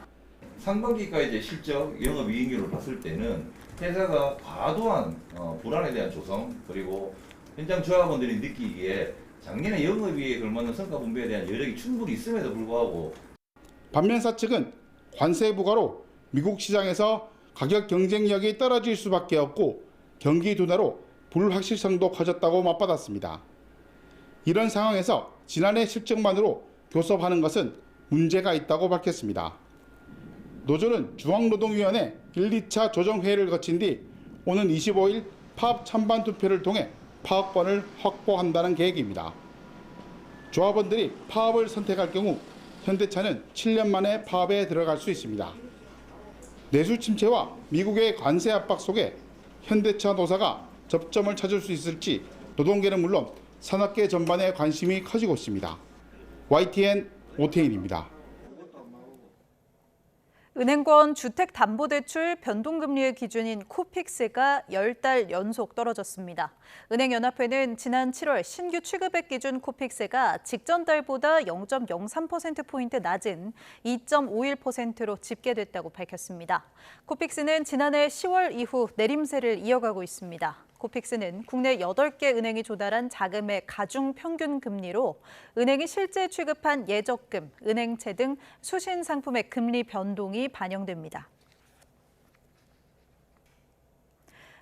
상반기까지 이제 실적 영업이익률을 봤을 때는 회사가 과도한 불안에 대한 조성 그리고 현장 조합원들이 느끼기에 작년에 영업이익에 걸맞는 성과 분배에 대한 여력이 충분히 있음에도 불구하고 반면 사측은 관세 부과로 미국 시장에서 가격 경쟁력이 떨어질 수밖에 없고 경기 둔화로 불확실성도 커졌다고 맞받았습니다. 이런 상황에서 지난해 실적만으로 교섭하는 것은 문제가 있다고 밝혔습니다. 노조는 중앙노동위원회 1, 2차 조정회의를 거친 뒤 오는 25일 파업 찬반 투표를 통해 파업권을 확보한다는 계획입니다. 조합원들이 파업을 선택할 경우 현대차는 7년 만에 파업에 들어갈 수 있습니다. 내수 침체와 미국의 관세 압박 속에 현대차 노사가 접점을 찾을 수 있을지 노동계는 물론 산업계 전반에 관심이 커지고 있습니다. YTN 오태인입니다. 은행권 주택담보대출 변동금리의 기준인 코픽스가 10달 연속 떨어졌습니다. 은행연합회는 지난 7월 신규 취급액 기준 코픽스가 직전 달보다 0.03%포인트 낮은 2.51%로 집계됐다고 밝혔습니다. 코픽스는 지난해 10월 이후 내림세를 이어가고 있습니다. 코픽스는 국내 8개 은행이 조달한 자금의 가중 평균 금리로 은행이 실제 취급한 예적금, 은행채 등 수신 상품의 금리 변동이 반영됩니다.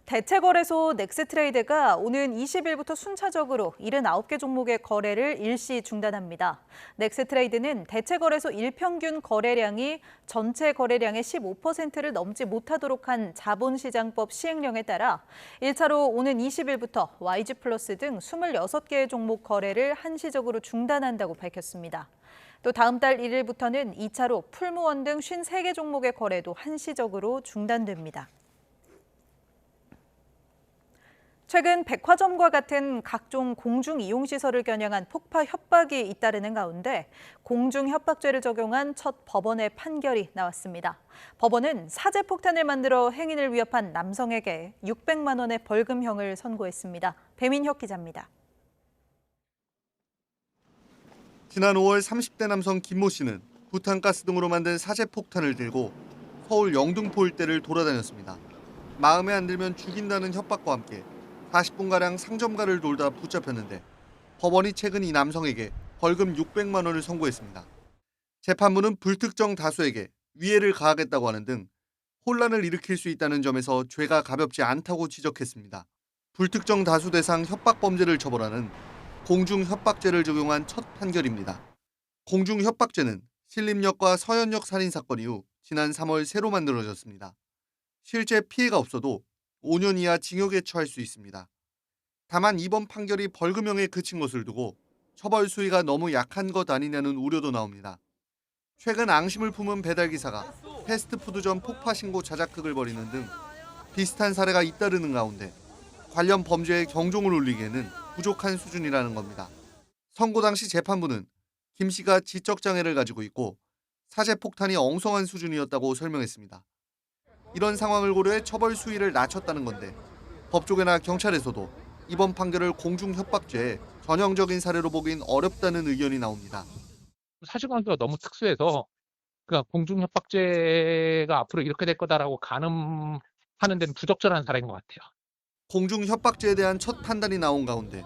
대체거래소 넥스트레이드가 오는 20일부터 순차적으로 79개 종목의 거래를 일시 중단합니다. 넥스트레이드는 대체거래소 일평균 거래량이 전체 거래량의 15%를 넘지 못하도록 한 자본시장법 시행령에 따라 1차로 오는 20일부터 YG플러스 등 26개의 종목 거래를 한시적으로 중단한다고 밝혔습니다. 또 다음 달 1일부터는 2차로 풀무원 등 53개 종목의 거래도 한시적으로 중단됩니다. 최근 백화점과 같은 각종 공중이용시설을 겨냥한 폭파 협박이 잇따르는 가운데 공중협박죄를 적용한 첫 법원의 판결이 나왔습니다. 법원은 사제폭탄을 만들어 행인을 위협한 남성에게 600만 원의 벌금형을 선고했습니다. 배민혁 기자입니다. 지난 5월 30대 남성 김모 씨는 부탄가스 등으로 만든 사제폭탄을 들고 서울 영등포 일대를 돌아다녔습니다. 마음에 안 들면 죽인다는 협박과 함께 40분가량 상점가를 돌다 붙잡혔는데 법원이 최근 이 남성에게 벌금 600만 원을 선고했습니다. 재판부는 불특정 다수에게 위해를 가하겠다고 하는 등 혼란을 일으킬 수 있다는 점에서 죄가 가볍지 않다고 지적했습니다. 불특정 다수 대상 협박범죄를 처벌하는 공중협박죄를 적용한 첫 판결입니다. 공중협박죄는 신림역과 서현역 살인사건 이후 지난 3월 새로 만들어졌습니다. 실제 피해가 없어도 5년 이하 징역에 처할 수 있습니다. 다만 이번 판결이 벌금형에 그친 것을 두고 처벌 수위가 너무 약한 것 아니냐는 우려도 나옵니다. 최근 앙심을 품은 배달기사가 패스트푸드점 폭파 신고 자작극을 벌이는 등 비슷한 사례가 잇따르는 가운데 관련 범죄에 경종을 울리기에는 부족한 수준이라는 겁니다. 선고 당시 재판부는 김 씨가 지적장애를 가지고 있고 사제폭탄이 엉성한 수준이었다고 설명했습니다. 이런 상황을 고려해 처벌 수위를 낮췄다는 건데 법조계나 경찰에서도 이번 판결을 공중협박죄의 전형적인 사례로 보긴 어렵다는 의견이 나옵니다. 사실관계가 너무 특수해서 그러니까 공중협박죄가 앞으로 이렇게 될 거다라고 가늠하는 데는 부적절한 사례인 것 같아요. 공중협박죄에 대한 첫 판단이 나온 가운데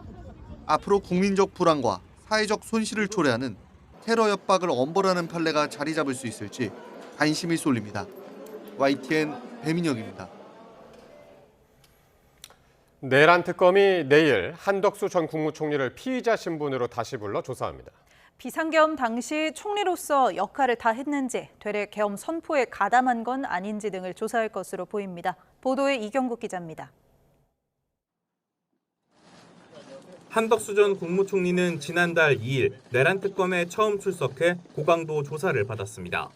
앞으로 국민적 불안과 사회적 손실을 초래하는 테러 협박을 엄벌하는 판례가 자리 잡을 수 있을지 관심이 쏠립니다. YTN 배민혁입니다. 내란 특검이 내일 한덕수 전 국무총리를 피의자 신분으로 다시 불러 조사합니다. 비상계엄 당시 총리로서 역할을 다 했는지, 되레 계엄 선포에 가담한 건 아닌지 등을 조사할 것으로 보입니다. 보도에 이경국 기자입니다. 한덕수 전 국무총리는 지난달 2일 내란 특검에 처음 출석해 고강도 조사를 받았습니다.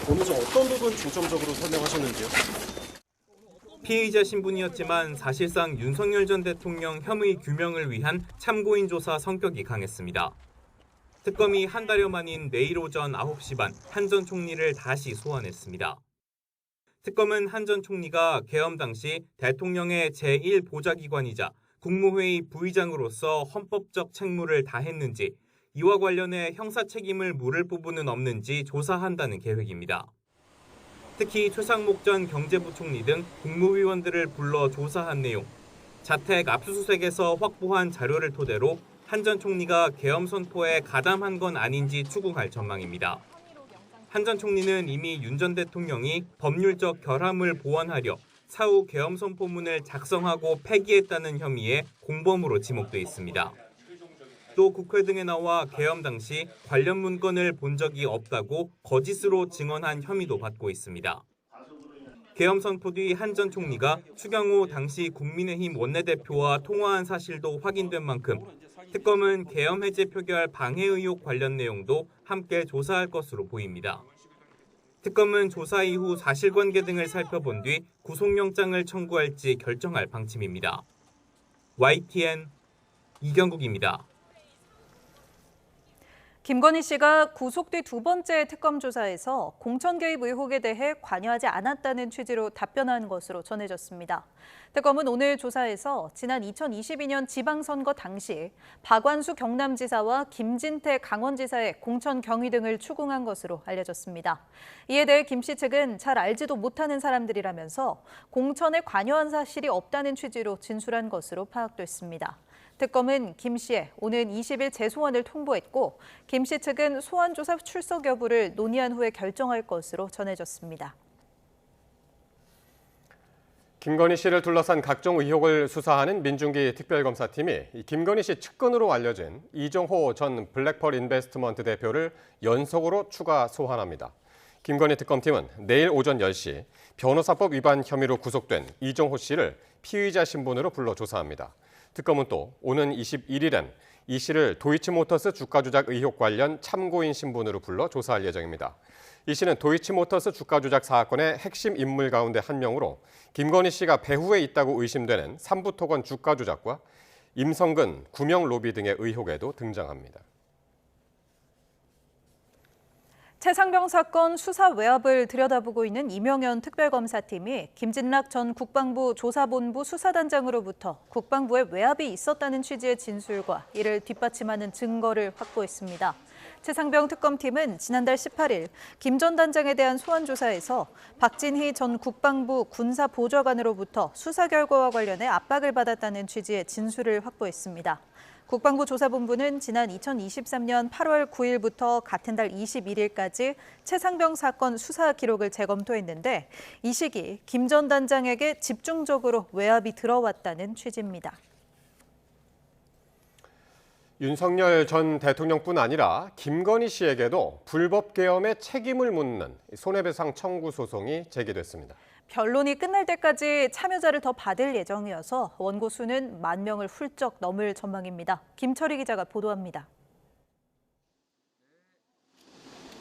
오늘 어떤 부분 중점적으로 설명하셨는지요? 피의자 신분이었지만 사실상 윤석열 전 대통령 혐의 규명을 위한 참고인 조사 성격이 강했습니다. 특검이 한 달여 만인 내일 오전 9시 반 한 전 총리를 다시 소환했습니다. 특검은 한 전 총리가 계엄 당시 대통령의 제1보좌기관이자 국무회의 부의장으로서 헌법적 책무를 다했는지, 이와 관련해 형사 책임을 물을 부분은 없는지 조사한다는 계획입니다. 특히 최상목 전 경제부총리 등 국무위원들을 불러 조사한 내용, 자택 압수수색에서 확보한 자료를 토대로 한 전 총리가 계엄 선포에 가담한 건 아닌지 추궁할 전망입니다. 한 전 총리는 이미 윤 전 대통령이 법률적 결함을 보완하려 사후 계엄 선포문을 작성하고 폐기했다는 혐의에 공범으로 지목돼 있습니다. 또 국회 등에 나와 계엄 당시 관련 문건을 본 적이 없다고 거짓으로 증언한 혐의도 받고 있습니다. 계엄 선포 뒤 한 전 총리가 추경호 당시 국민의힘 원내대표와 통화한 사실도 확인된 만큼 특검은 계엄 해제 표결 방해 의혹 관련 내용도 함께 조사할 것으로 보입니다. 특검은 조사 이후 사실관계 등을 살펴본 뒤 구속영장을 청구할지 결정할 방침입니다. YTN 이경국입니다. 김건희 씨가 구속 뒤 두 번째 특검 조사에서 공천 개입 의혹에 대해 관여하지 않았다는 취지로 답변한 것으로 전해졌습니다. 특검은 오늘 조사에서 지난 2022년 지방선거 당시 박완수 경남지사와 김진태 강원지사의 공천 경위 등을 추궁한 것으로 알려졌습니다. 이에 대해 김 씨 측은 잘 알지도 못하는 사람들이라면서 공천에 관여한 사실이 없다는 취지로 진술한 것으로 파악됐습니다. 특검은 김 씨의 오는 20일 재소환을 통보했고, 김 씨 측은 소환 조사 출석 여부를 논의한 후에 결정할 것으로 전해졌습니다. 김건희 씨를 둘러싼 각종 의혹을 수사하는 민중기 특별검사팀이 김건희 씨 측근으로 알려진 이종호 전 블랙펄 인베스트먼트 대표를 연속으로 추가 소환합니다. 김건희 특검팀은 내일 오전 10시 변호사법 위반 혐의로 구속된 이종호 씨를 피의자 신분으로 불러 조사합니다. 특검은 또 오는 21일엔 이 씨를 도이치모터스 주가 조작 의혹 관련 참고인 신분으로 불러 조사할 예정입니다. 이 씨는 도이치모터스 주가 조작 사건의 핵심 인물 가운데 한 명으로 김건희 씨가 배후에 있다고 의심되는 삼부토건 주가 조작과 임성근 구명 로비 등의 의혹에도 등장합니다. 최상병 사건 수사 외압을 들여다보고 있는 이명현 특별검사팀이 김진락 전 국방부 조사본부 수사단장으로부터 국방부에 외압이 있었다는 취지의 진술과 이를 뒷받침하는 증거를 확보했습니다. 최상병 특검팀은 지난달 18일 김 전 단장에 대한 소환 조사에서 박진희 전 국방부 군사보좌관으로부터 수사 결과와 관련해 압박을 받았다는 취지의 진술을 확보했습니다. 국방부 조사본부는 지난 2023년 8월 9일부터 같은 달 21일까지 최상병 사건 수사 기록을 재검토했는데, 이 시기 김 전 단장에게 집중적으로 외압이 들어왔다는 취지입니다. 윤석열 전 대통령뿐 아니라 김건희 씨에게도 불법 계엄의 책임을 묻는 손해배상 청구 소송이 제기됐습니다. 변론이 끝날 때까지 참여자를 더 받을 예정이어서 원고 수는 10,000명을 훌쩍 넘을 전망입니다. 김철희 기자가 보도합니다.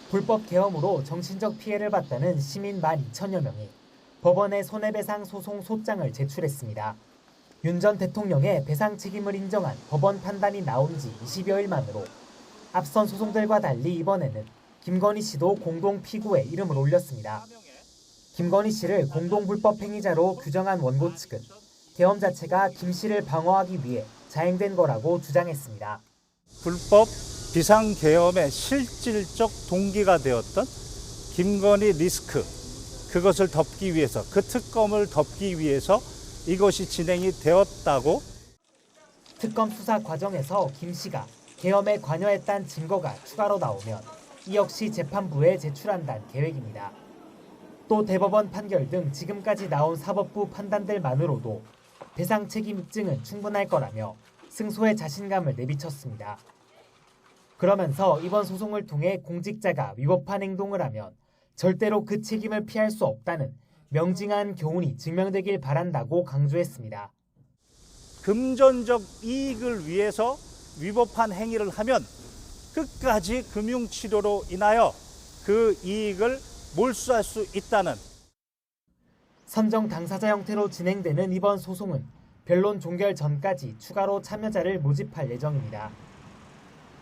불법 계엄으로 정신적 피해를 봤다는 시민 12,000여 명이 법원에 손해배상 소송 소장을 제출했습니다. 윤 전 대통령의 배상 책임을 인정한 법원 판단이 나온 지 20여일 만으로 앞선 소송들과 달리 이번에는 김건희 씨도 공동 피고에 이름을 올렸습니다. 김건희 씨를 공동 불법 행위자로 규정한 원고 측은 계엄 자체가 김 씨를 방어하기 위해 자행된 거라고 주장했습니다. 불법 비상계엄의 실질적 동기가 되었던 김건희 리스크, 그것을 덮기 위해서, 그 특검을 덮기 위해서 이것이 진행이 되었다고. 특검 수사 과정에서 김 씨가 계엄에 관여했다는 증거가 추가로 나오면 이 역시 재판부에 제출한다는 계획입니다. 또 대법원 판결 등 지금까지 나온 사법부 판단들만으로도 배상 책임 입증은 충분할 거라며 승소에 자신감을 내비쳤습니다. 그러면서 이번 소송을 통해 공직자가 위법한 행동을 하면 절대로 그 책임을 피할 수 없다는 명징한 교훈이 증명되길 바란다고 강조했습니다. 금전적 이익을 위해서 위법한 행위를 하면 끝까지 금융치료로 인하여 그 이익을 몰수할 수 있다는. 선정 당사자 형태로 진행되는 이번 소송은 변론 종결 전까지 추가로 참여자를 모집할 예정입니다.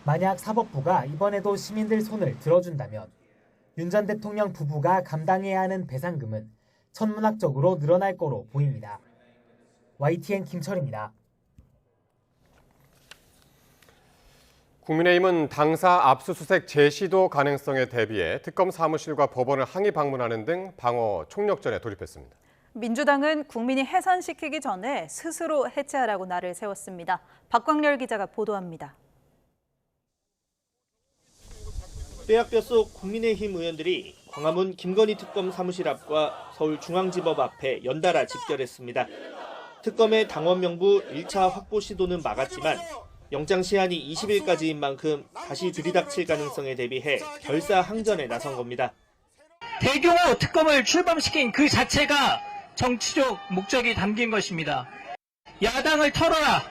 만약 사법부가 이번에도 시민들 손을 들어준다면 윤 전 대통령 부부가 감당해야 하는 배상금은 천문학적으로 늘어날 거로 보입니다. YTN 김철입니다. 국민의힘은 당사 압수수색 재시도 가능성에 대비해 특검 사무실과 법원을 항의 방문하는 등 방어 총력전에 돌입했습니다. 민주당은 국민이 해산시키기 전에 스스로 해체하라고 날을 세웠습니다. 박광렬 기자가 보도합니다. 뼈약뼈 속 국민의힘 의원들이 광화문 김건희 특검 사무실 앞과 서울중앙지법 앞에 연달아 집결했습니다. 특검의 당원 명부 1차 확보 시도는 막았지만 영장 시한이 20일까지인 만큼 다시 들이닥칠 가능성에 대비해 결사항전에 나선 겁니다. 대규모 특검을 출범시킨 그 자체가 정치적 목적이 담긴 것입니다. 야당을 털어라.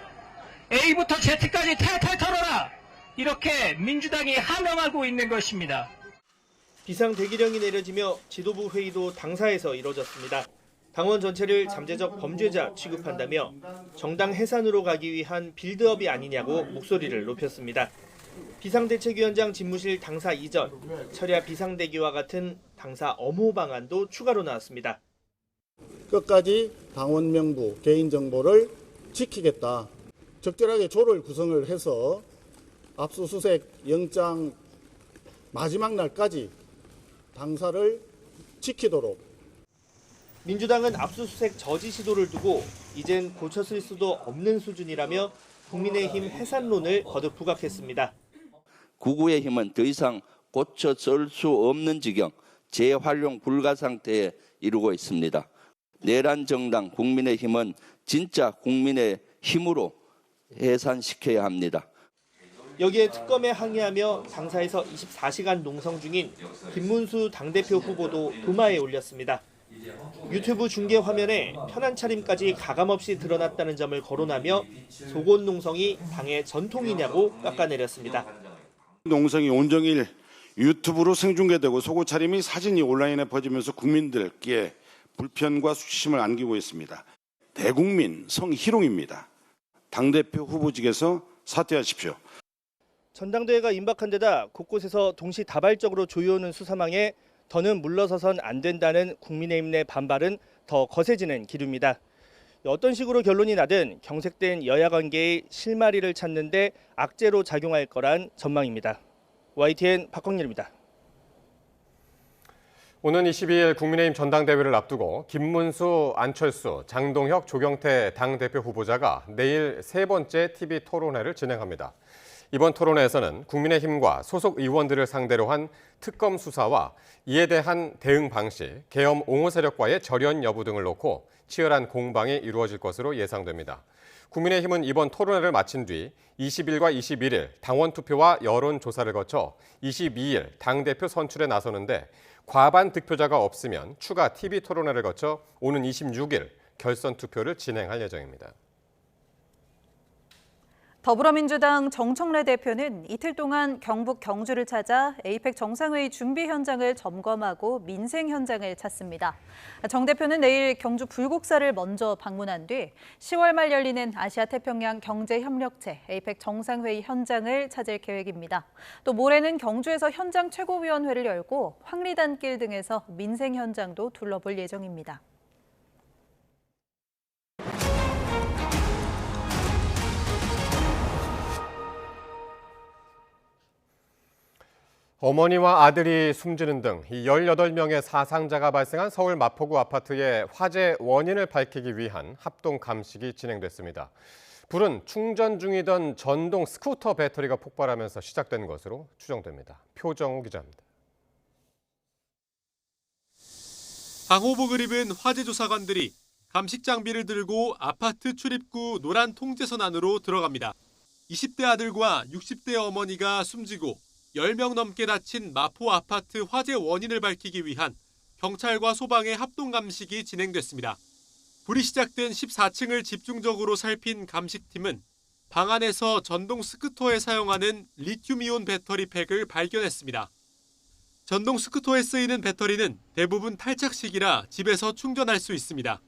A부터 Z까지 탈탈 털어라. 이렇게 민주당이 하명하고 있는 것입니다. 비상대기령이 내려지며 지도부 회의도 당사에서 이뤄졌습니다. 당원 전체를 잠재적 범죄자 취급한다며 정당 해산으로 가기 위한 빌드업이 아니냐고 목소리를 높였습니다. 비상대책위원장 집무실 당사 이전, 철야 비상대기와 같은 당사 엄호 방안도 추가로 나왔습니다. 끝까지 당원 명부, 개인정보를 지키겠다. 적절하게 조를 구성을 해서 압수수색 영장 마지막 날까지 당사를 지키도록. 민주당은 압수수색 저지 시도를 두고 이젠 고쳤을 수도 없는 수준이라며 국민의힘 해산론을 거듭 부각했습니다. 구구의 힘은 더 이상 고쳐설 수 없는 지경, 재활용 불가 상태에 이르고 있습니다. 내란 정당 국민의힘은 진짜 국민의 힘으로 해산시켜야 합니다. 여기에 특검에 항의하며 당사에서 24시간 농성 중인 김문수 당대표 후보도 도마에 올렸습니다. 유튜브 중계 화면에 편한 차림까지 가감없이 드러났다는 점을 거론하며 속옷 농성이 당의 전통이냐고 깎아내렸습니다. 농성이 온종일 유튜브로 생중계되고 속옷 차림이 사진이 온라인에 퍼지면서 국민들께 불편과 수치심을 안기고 있습니다. 대국민 성희롱입니다. 당대표 후보직에서 사퇴하십시오. 전당대회가 임박한 데다 곳곳에서 동시다발적으로 조여오는 수사망에 더는 물러서선 안 된다는 국민의힘 내 반발은 더 거세지는 기류입니다. 어떤 식으로 결론이 나든 경색된 여야 관계의 실마리를 찾는 데 악재로 작용할 거란 전망입니다. YTN 박광렬입니다. 오는 22일 국민의힘 전당대회를 앞두고 김문수, 안철수, 장동혁, 조경태 당대표 후보자가 내일 세 번째 TV 토론회를 진행합니다. 이번 토론회에서는 국민의힘과 소속 의원들을 상대로 한 특검 수사와 이에 대한 대응 방식, 계엄 옹호 세력과의 절연 여부 등을 놓고 치열한 공방이 이루어질 것으로 예상됩니다. 국민의힘은 이번 토론회를 마친 뒤 20일과 21일 당원 투표와 여론 조사를 거쳐 22일 당대표 선출에 나서는데 과반 득표자가 없으면 추가 TV 토론회를 거쳐 오는 26일 결선 투표를 진행할 예정입니다. 더불어민주당 정청래 대표는 이틀 동안 경북 경주를 찾아 에이펙 정상회의 준비 현장을 점검하고 민생 현장을 찾습니다. 정 대표는 내일 경주 불국사를 먼저 방문한 뒤 10월 말 열리는 아시아태평양 경제협력체 에이펙 정상회의 현장을 찾을 계획입니다. 또 모레는 경주에서 현장 최고위원회를 열고 황리단길 등에서 민생 현장도 둘러볼 예정입니다. 어머니와 아들이 숨지는 등 18명의 사상자가 발생한 서울 마포구 아파트의 화재 원인을 밝히기 위한 합동 감식이 진행됐습니다. 불은 충전 중이던 전동 스쿠터 배터리가 폭발하면서 시작된 것으로 추정됩니다. 표정우 기자입니다. 방호복을 입은 화재조사관들이 감식 장비를 들고 아파트 출입구 노란 통제선 안으로 들어갑니다. 20대 아들과 60대 어머니가 숨지고 10명 넘게 다친 마포 아파트 화재 원인을 밝히기 위한 경찰과 소방의 합동 감식이 진행됐습니다. 불이 시작된 14층을 집중적으로 살핀 감식팀은 방 안에서 전동 스쿠터에 사용하는 리튬이온 배터리 팩을 발견했습니다. 전동 스쿠터에 쓰이는 배터리는 대부분 탈착식이라 집에서 충전할 수 있습니다.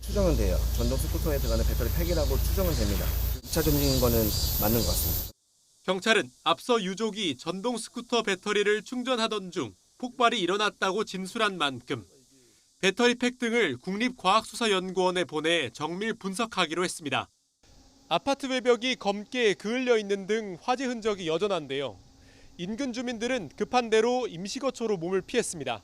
추정은 돼요. 전동 스쿠터에 들어가는 배터리 팩이라고 추정은 됩니다. 2차 점진 거는 맞는 것 같습니다. 경찰은 앞서 유족이 전동 스쿠터 배터리를 충전하던 중 폭발이 일어났다고 진술한 만큼 배터리 팩 등을 국립과학수사연구원에 보내 정밀 분석하기로 했습니다. 아파트 외벽이 검게 그을려 있는 등 화재 흔적이 여전한데요. 인근 주민들은 급한 대로 임시거처로 몸을 피했습니다.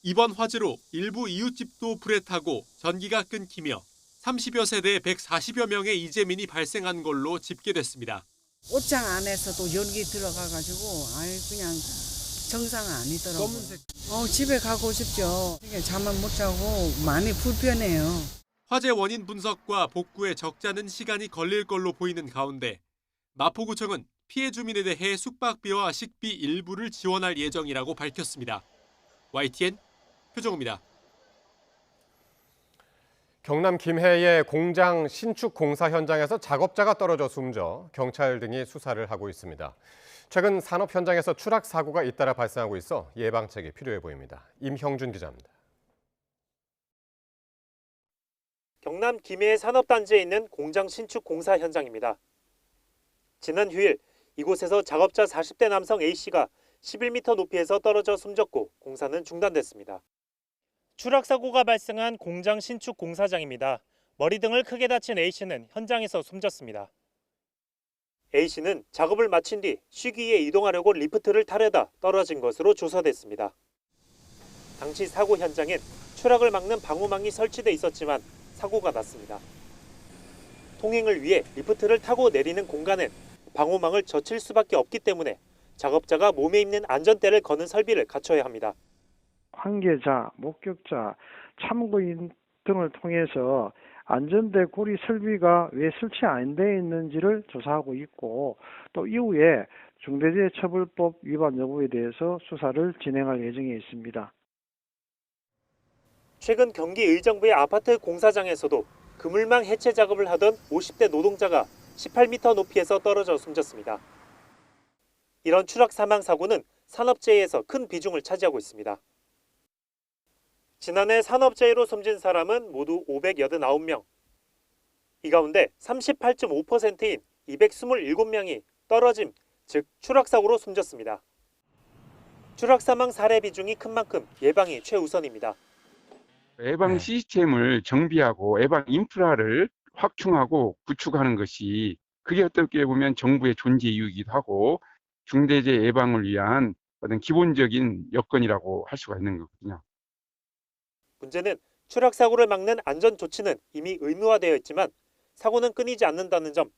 이번 화재로 일부 이웃집도 불에 타고 전기가 끊기며 30여 세대 140여 명의 이재민이 발생한 걸로 집계됐습니다. 옷장 안에서도 연기 들어가가지고 그냥 정상 아니더라고요. 집에 가고 싶죠. 잠은 못 자고 많이 불편해요. 화재 원인 분석과 복구에 적잖은 시간이 걸릴 걸로 보이는 가운데 마포구청은 피해 주민에 대해 숙박비와 식비 일부를 지원할 예정이라고 밝혔습니다. YTN 표정우입니다. 경남 김해의 공장 신축 공사 현장에서 작업자가 떨어져 숨져 경찰 등이 수사를 하고 있습니다. 최근 산업 현장에서 추락 사고가 잇따라 발생하고 있어 예방책이 필요해 보입니다. 임형준 기자입니다. 경남 김해 산업단지에 있는 공장 신축 공사 현장입니다. 지난 휴일 이곳에서 작업자 40대 남성 A씨가 11m 높이에서 떨어져 숨졌고 공사는 중단됐습니다. 추락 사고가 발생한 공장 신축 공사장입니다. 머리 등을 크게 다친 A씨는 현장에서 숨졌습니다. A씨는 작업을 마친 뒤 쉬기에 이동하려고 리프트를 타려다 떨어진 것으로 조사됐습니다. 당시 사고 현장엔 추락을 막는 방호망이 설치돼 있었지만 사고가 났습니다. 통행을 위해 리프트를 타고 내리는 공간엔 방호망을 젖힐 수밖에 없기 때문에 작업자가 몸에 입는 안전대를 거는 설비를 갖춰야 합니다. 관계자, 목격자, 참고인 등을 통해서 안전대 고리 설비가 왜 설치 안 돼 있는지를 조사하고 있고 또 이후에 중대재해처벌법 위반 여부에 대해서 수사를 진행할 예정에 있습니다. 최근 경기 의정부의 아파트 공사장에서도 그물망 해체 작업을 하던 50대 노동자가 18m 높이에서 떨어져 숨졌습니다. 이런 추락 사망 사고는 산업재해에서 큰 비중을 차지하고 있습니다. 지난해 산업재해로 숨진 사람은 모두 589명. 이 가운데 38.5%인 227명이 떨어짐, 즉 추락사고로 숨졌습니다. 추락사망 사례 비중이 큰 만큼 예방이 최우선입니다. 예방 시스템을 정비하고 예방 인프라를 확충하고 구축하는 것이 그게 어떻게 보면 정부의 존재 이유이기도 하고 중대재해 예방을 위한 어떤 기본적인 여건이라고 할 수가 있는 거거든요. 문제는 추락사고를 막는 안전조치는 이미 의무화되어 있지만 사고는 끊이지 않는다는 점.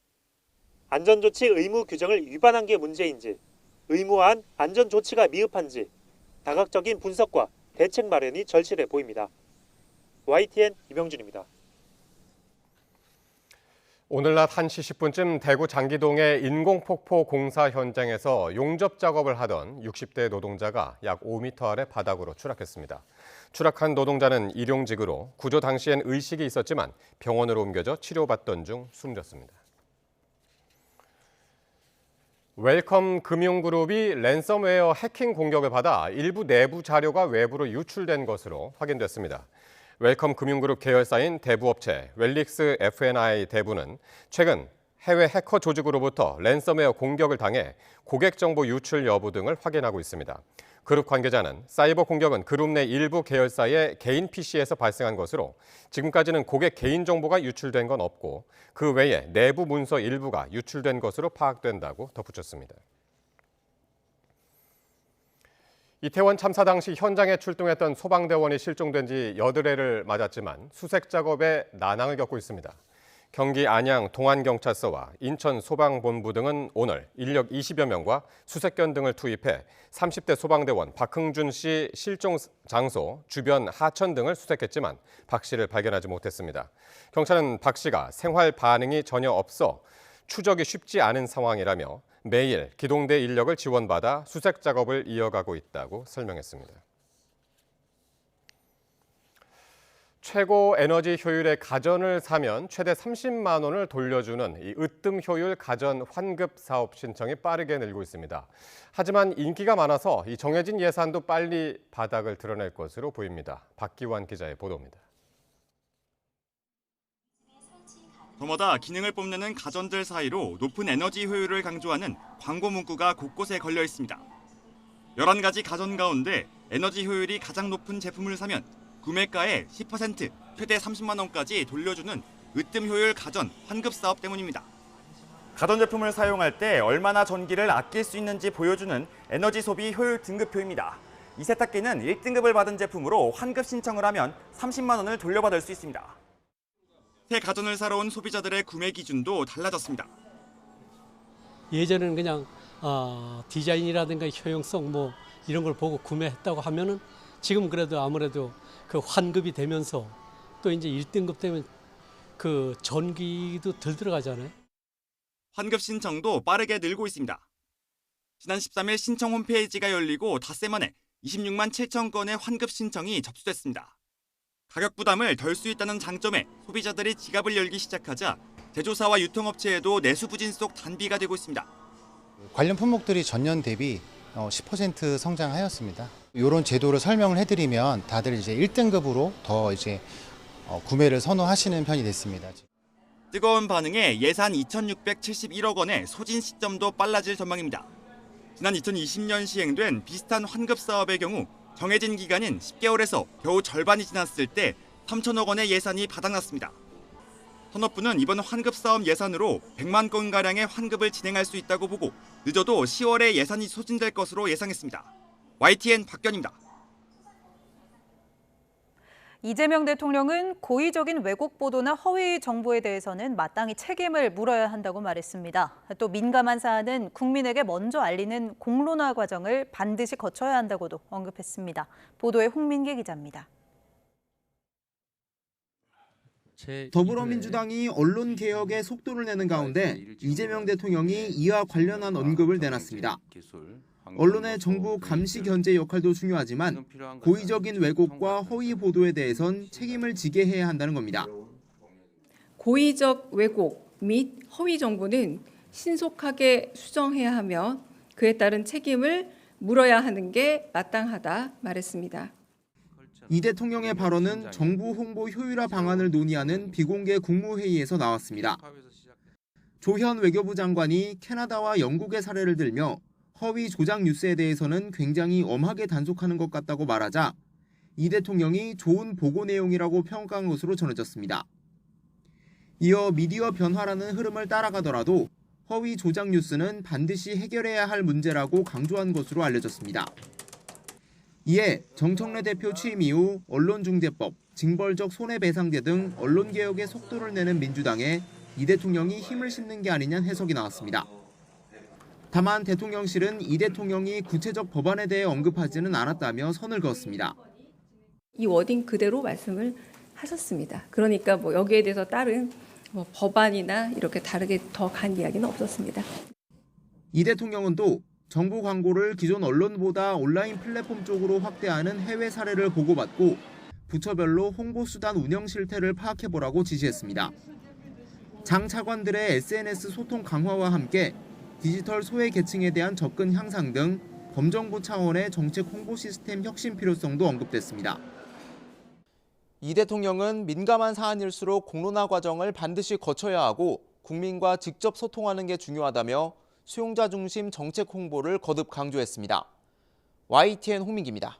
안전조치 의무 규정을 위반한 게 문제인지, 의무화한 안전조치가 미흡한지 다각적인 분석과 대책 마련이 절실해 보입니다. YTN 이병준입니다. 오늘 낮 1시 10분쯤 대구 장기동의 인공폭포 공사 현장에서 용접 작업을 하던 60대 노동자가 약 5m 아래 바닥으로 추락했습니다. 추락한 노동자는 일용직으로 구조 당시엔 의식이 있었지만 병원으로 옮겨져 치료받던 중 숨졌습니다. 웰컴 금융그룹이 랜섬웨어 해킹 공격을 받아 일부 내부 자료가 외부로 유출된 것으로 확인됐습니다. 웰컴 금융그룹 계열사인 대부업체 웰릭스 F&I 대부는 최근 해외 해커 조직으로부터 랜섬웨어 공격을 당해 고객 정보 유출 여부 등을 확인하고 있습니다. 그룹 관계자는 사이버 공격은 그룹 내 일부 계열사의 개인 PC에서 발생한 것으로 지금까지는 고객 개인 정보가 유출된 건 없고 그 외에 내부 문서 일부가 유출된 것으로 파악된다고 덧붙였습니다. 이태원 참사 당시 현장에 출동했던 소방대원이 실종된 지 8회를 맞았지만 수색 작업에 난항을 겪고 있습니다. 경기 안양 동안경찰서와 인천 소방본부 등은 오늘 인력 20여 명과 수색견 등을 투입해 30대 소방대원 박흥준 씨 실종 장소 주변 하천 등을 수색했지만 박 씨를 발견하지 못했습니다. 경찰은 박 씨가 생활 반응이 전혀 없어 추적이 쉽지 않은 상황이라며 매일 기동대 인력을 지원받아 수색 작업을 이어가고 있다고 설명했습니다. 최고 에너지 효율의 가전을 사면 최대 30만 원을 돌려주는 이 으뜸 효율 가전 환급 사업 신청이 빠르게 늘고 있습니다. 하지만 인기가 많아서 이 정해진 예산도 빨리 바닥을 드러낼 것으로 보입니다. 박기환 기자의 보도입니다. 더마다 기능을 뽐내는 가전들 사이로 높은 에너지 효율을 강조하는 광고 문구가 곳곳에 걸려 있습니다. 11가지 가전 가운데 에너지 효율이 가장 높은 제품을 사면 구매가의 10%, 최대 30만 원까지 돌려주는 으뜸 효율 가전 환급 사업 때문입니다. 가전제품을 사용할 때 얼마나 전기를 아낄 수 있는지 보여주는 에너지 소비 효율 등급표입니다. 이 세탁기는 1등급을 받은 제품으로 환급 신청을 하면 30만 원을 돌려받을 수 있습니다. 새 가전을 사러 온 소비자들의 구매 기준도 달라졌습니다. 예전에는 그냥 디자인이라든가 효용성 뭐 이런 걸 보고 구매했다고 하면은 지금 그래도 아무래도 그 환급이 되면서 또 이제 1등급 되면 그 전기도 덜 들어가잖아요. 환급 신청도 빠르게 늘고 있습니다. 지난 13일 신청 홈페이지가 열리고 닷새 만에 26만 7천 건의 환급 신청이 접수됐습니다. 가격 부담을 덜 수 있다는 장점에 소비자들이 지갑을 열기 시작하자 제조사와 유통업체에도 내수 부진 속 단비가 되고 있습니다. 관련 품목들이 전년 대비 10% 성장하였습니다. 이런 제도를 설명을 해드리면 다들 이제 1등급으로 더 이제 구매를 선호하시는 편이 됐습니다. 뜨거운 반응에 예산 2,671억 원의 소진 시점도 빨라질 전망입니다. 지난 2020년 시행된 비슷한 환급 사업의 경우 정해진 기간인 10개월에서 겨우 절반이 지났을 때 3천억 원의 예산이 바닥났습니다. 산업부는 이번 환급 사업 예산으로 100만 건가량의 환급을 진행할 수 있다고 보고 늦어도 10월에 예산이 소진될 것으로 예상했습니다. YTN 박견입니다. 이재명 대통령은 고의적인 왜곡 보도나 허위 정보에 대해서는 마땅히 책임을 물어야 한다고 말했습니다. 또 민감한 사안은 국민에게 먼저 알리는 공론화 과정을 반드시 거쳐야 한다고도 언급했습니다. 보도에 홍민기 기자입니다. 더불어민주당이 언론개혁에 속도를 내는 가운데 이재명 대통령이 이와 관련한 언급을 내놨습니다. 언론의 정부 감시 견제 역할도 중요하지만 고의적인 왜곡과 허위 보도에 대해선 책임을 지게 해야 한다는 겁니다. 고의적 왜곡 및 허위 정보는 신속하게 수정해야 하며 그에 따른 책임을 물어야 하는 게 마땅하다 말했습니다. 이 대통령의 발언은 정부 홍보 효율화 방안을 논의하는 비공개 국무회의에서 나왔습니다. 조현 외교부 장관이 캐나다와 영국의 사례를 들며 허위 조작 뉴스에 대해서는 굉장히 엄하게 단속하는 것 같다고 말하자 이 대통령이 좋은 보고 내용이라고 평가한 것으로 전해졌습니다. 이어 미디어 변화라는 흐름을 따라가더라도 허위 조작 뉴스는 반드시 해결해야 할 문제라고 강조한 것으로 알려졌습니다. 이에 정청래 대표 취임 이후 언론중재법, 징벌적 손해배상제 등 언론개혁에 속도를 내는 민주당에 이 대통령이 힘을 싣는 게 아니냐는 해석이 나왔습니다. 다만 대통령실은 이 대통령이 구체적 법안에 대해 언급하지는 않았다며 선을 그었습니다. 이 워딩 그대로 말씀을 하셨습니다. 그러니까 여기에 대해서 다른 법안이나 이렇게 다르게 더 간 이야기는 없었습니다. 이 대통령은 또 정부 광고를 기존 언론보다 온라인 플랫폼 쪽으로 확대하는 해외 사례를 보고받고 부처별로 홍보수단 운영 실태를 파악해보라고 지시했습니다. 장 차관들의 SNS 소통 강화와 함께 디지털 소외 계층에 대한 접근 향상 등 범정부 차원의 정책 홍보 시스템 혁신 필요성도 언급됐습니다. 이 대통령은 민감한 사안일수록 공론화 과정을 반드시 거쳐야 하고 국민과 직접 소통하는 게 중요하다며 수용자 중심 정책 홍보를 거듭 강조했습니다. YTN 홍민기입니다.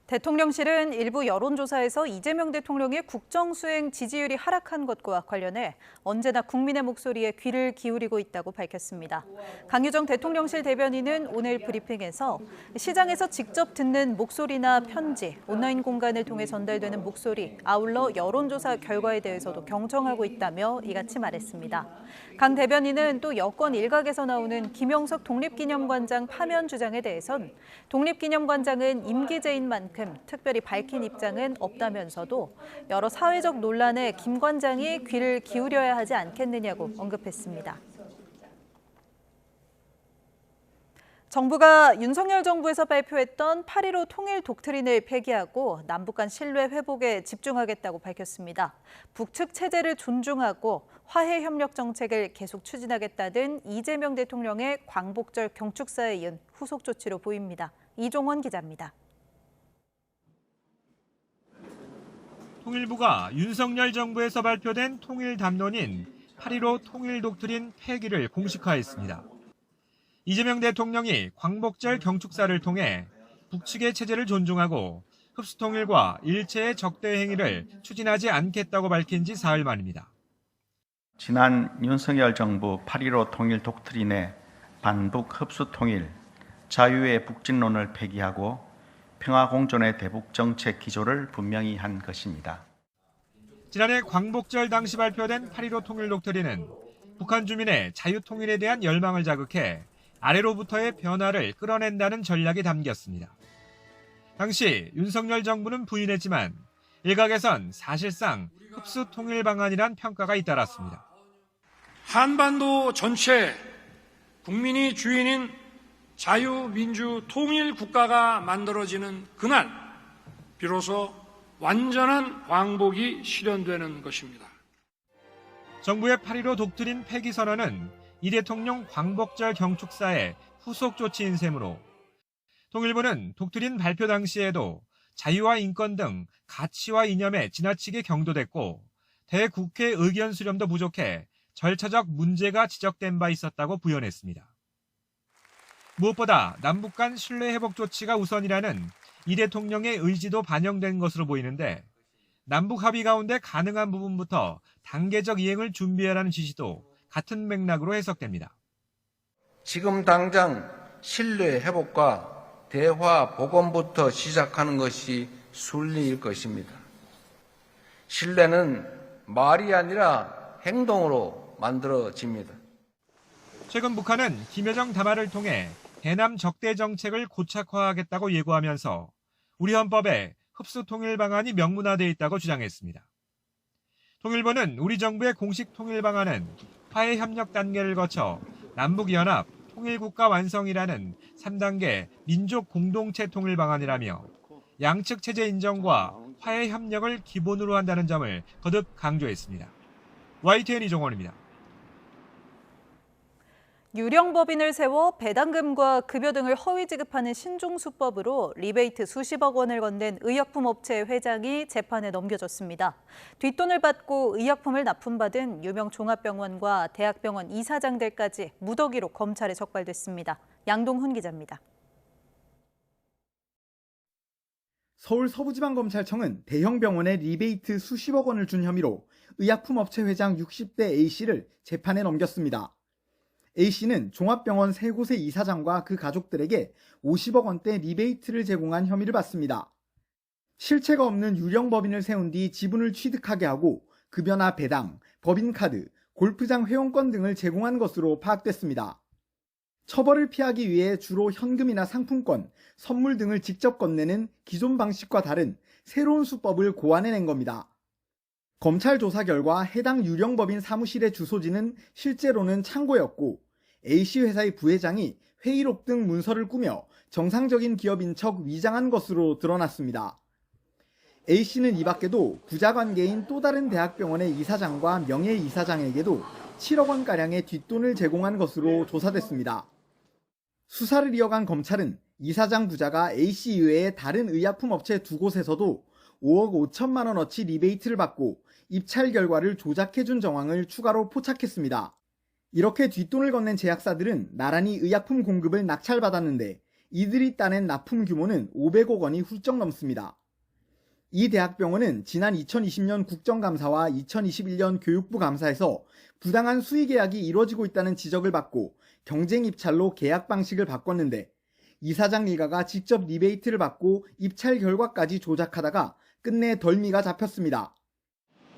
대통령실은 일부 여론조사에서 이재명 대통령의 국정수행 지지율이 하락한 것과 관련해 언제나 국민의 목소리에 귀를 기울이고 있다고 밝혔습니다. 강유정 대통령실 대변인은 오늘 브리핑에서 시장에서 직접 듣는 목소리나 편지, 온라인 공간을 통해 전달되는 목소리, 아울러 여론조사 결과에 대해서도 경청하고 있다며 이같이 말했습니다. 강 대변인은 또 여권 일각에서 나오는 김영석 독립기념관장 파면 주장에 대해선 독립기념관장은 임기제인 만큼 만큼 특별히 밝힌 입장은 없다면서도 여러 사회적 논란에 김 관장이 귀를 기울여야 하지 않겠느냐고 언급했습니다. 정부가 윤석열 정부에서 발표했던 8.15 통일 독트린을 폐기하고 남북 간 신뢰 회복에 집중하겠다고 밝혔습니다. 북측 체제를 존중하고 화해 협력 정책을 계속 추진하겠다는 이재명 대통령의 광복절 경축사에 이은 후속 조치로 보입니다. 이종원 기자입니다. 통일부가 윤석열 정부에서 발표된 통일 담론인 8.15 통일 독트린 폐기를 공식화했습니다. 이재명 대통령이 광복절 경축사를 통해 북측의 체제를 존중하고 흡수통일과 일체의 적대 행위를 추진하지 않겠다고 밝힌 지 사흘 만입니다. 지난 윤석열 정부 8.15 통일 독트린의 반북 흡수통일, 자유의 북진론을 폐기하고 평화공존의 대북 정책 기조를 분명히 한 것입니다. 지난해 광복절 당시 발표된 8.15 통일 독트린은 북한 주민의 자유통일에 대한 열망을 자극해 아래로부터의 변화를 끌어낸다는 전략이 담겼습니다. 당시 윤석열 정부는 부인했지만 일각에선 사실상 흡수 통일 방안이란 평가가 잇따랐습니다. 한반도 전체 국민이 주인인 자유민주 통일 국가가 만들어지는 그날 비로소 완전한 광복이 실현되는 것입니다. 정부의 8.15 독트린 폐기 선언은 이 대통령 광복절 경축사의 후속 조치인 셈으로 통일부는 독트린 발표 당시에도 자유와 인권 등 가치와 이념에 지나치게 경도됐고 대국회 의견 수렴도 부족해 절차적 문제가 지적된 바 있었다고 부연했습니다. 무엇보다 남북 간 신뢰 회복 조치가 우선이라는 이 대통령의 의지도 반영된 것으로 보이는데 남북 합의 가운데 가능한 부분부터 단계적 이행을 준비하라는 지시도 같은 맥락으로 해석됩니다. 지금 당장 신뢰 회복과 대화 복원부터 시작하는 것이 순리일 것입니다. 신뢰는 말이 아니라 행동으로 만들어집니다. 최근 북한은 김여정 담화를 통해 대남 적대 정책을 고착화하겠다고 예고하면서 우리 헌법에 흡수 통일 방안이 명문화되어 있다고 주장했습니다. 통일부는 우리 정부의 공식 통일 방안은 화해 협력 단계를 거쳐 남북연합 통일국가 완성이라는 3단계 민족 공동체 통일 방안이라며 양측 체제 인정과 화해 협력을 기본으로 한다는 점을 거듭 강조했습니다. YTN 이종원입니다. 유령법인을 세워 배당금과 급여 등을 허위 지급하는 신종수법으로 리베이트 수십억 원을 건넨 의약품 업체 회장이 재판에 넘겨졌습니다. 뒷돈을 받고 의약품을 납품받은 유명 종합병원과 대학병원 이사장들까지 무더기로 검찰에 적발됐습니다. 양동훈 기자입니다. 서울 서부지방검찰청은 대형 병원에 리베이트 수십억 원을 준 혐의로 의약품 업체 회장 60대 A씨를 재판에 넘겼습니다. A씨는 종합병원 3곳의 이사장과 그 가족들에게 50억 원대 리베이트를 제공한 혐의를 받습니다. 실체가 없는 유령법인을 세운 뒤 지분을 취득하게 하고 급여나 배당, 법인카드, 골프장 회원권 등을 제공한 것으로 파악됐습니다. 처벌을 피하기 위해 주로 현금이나 상품권, 선물 등을 직접 건네는 기존 방식과 다른 새로운 수법을 고안해낸 겁니다. 검찰 조사 결과 해당 유령법인 사무실의 주소지는 실제로는 창고였고 A씨 회사의 부회장이 회의록 등 문서를 꾸며 정상적인 기업인 척 위장한 것으로 드러났습니다. A씨는 이 밖에도 부자관계인 또 다른 대학병원의 이사장과 명예이사장에게도 7억 원가량의 뒷돈을 제공한 것으로 조사됐습니다. 수사를 이어간 검찰은 이사장 부자가 A씨 이외의 다른 의약품 업체 2곳에서도 5억 5천만 원어치 리베이트를 받고 입찰 결과를 조작해준 정황을 추가로 포착했습니다. 이렇게 뒷돈을 건넨 제약사들은 나란히 의약품 공급을 낙찰받았는데 이들이 따낸 납품 규모는 500억 원이 훌쩍 넘습니다. 이 대학병원은 지난 2020년 국정감사와 2021년 교육부 감사에서 부당한 수의 계약이 이루어지고 있다는 지적을 받고 경쟁 입찰로 계약 방식을 바꿨는데 이사장 일가가 직접 리베이트를 받고 입찰 결과까지 조작하다가 끝내 덜미가 잡혔습니다.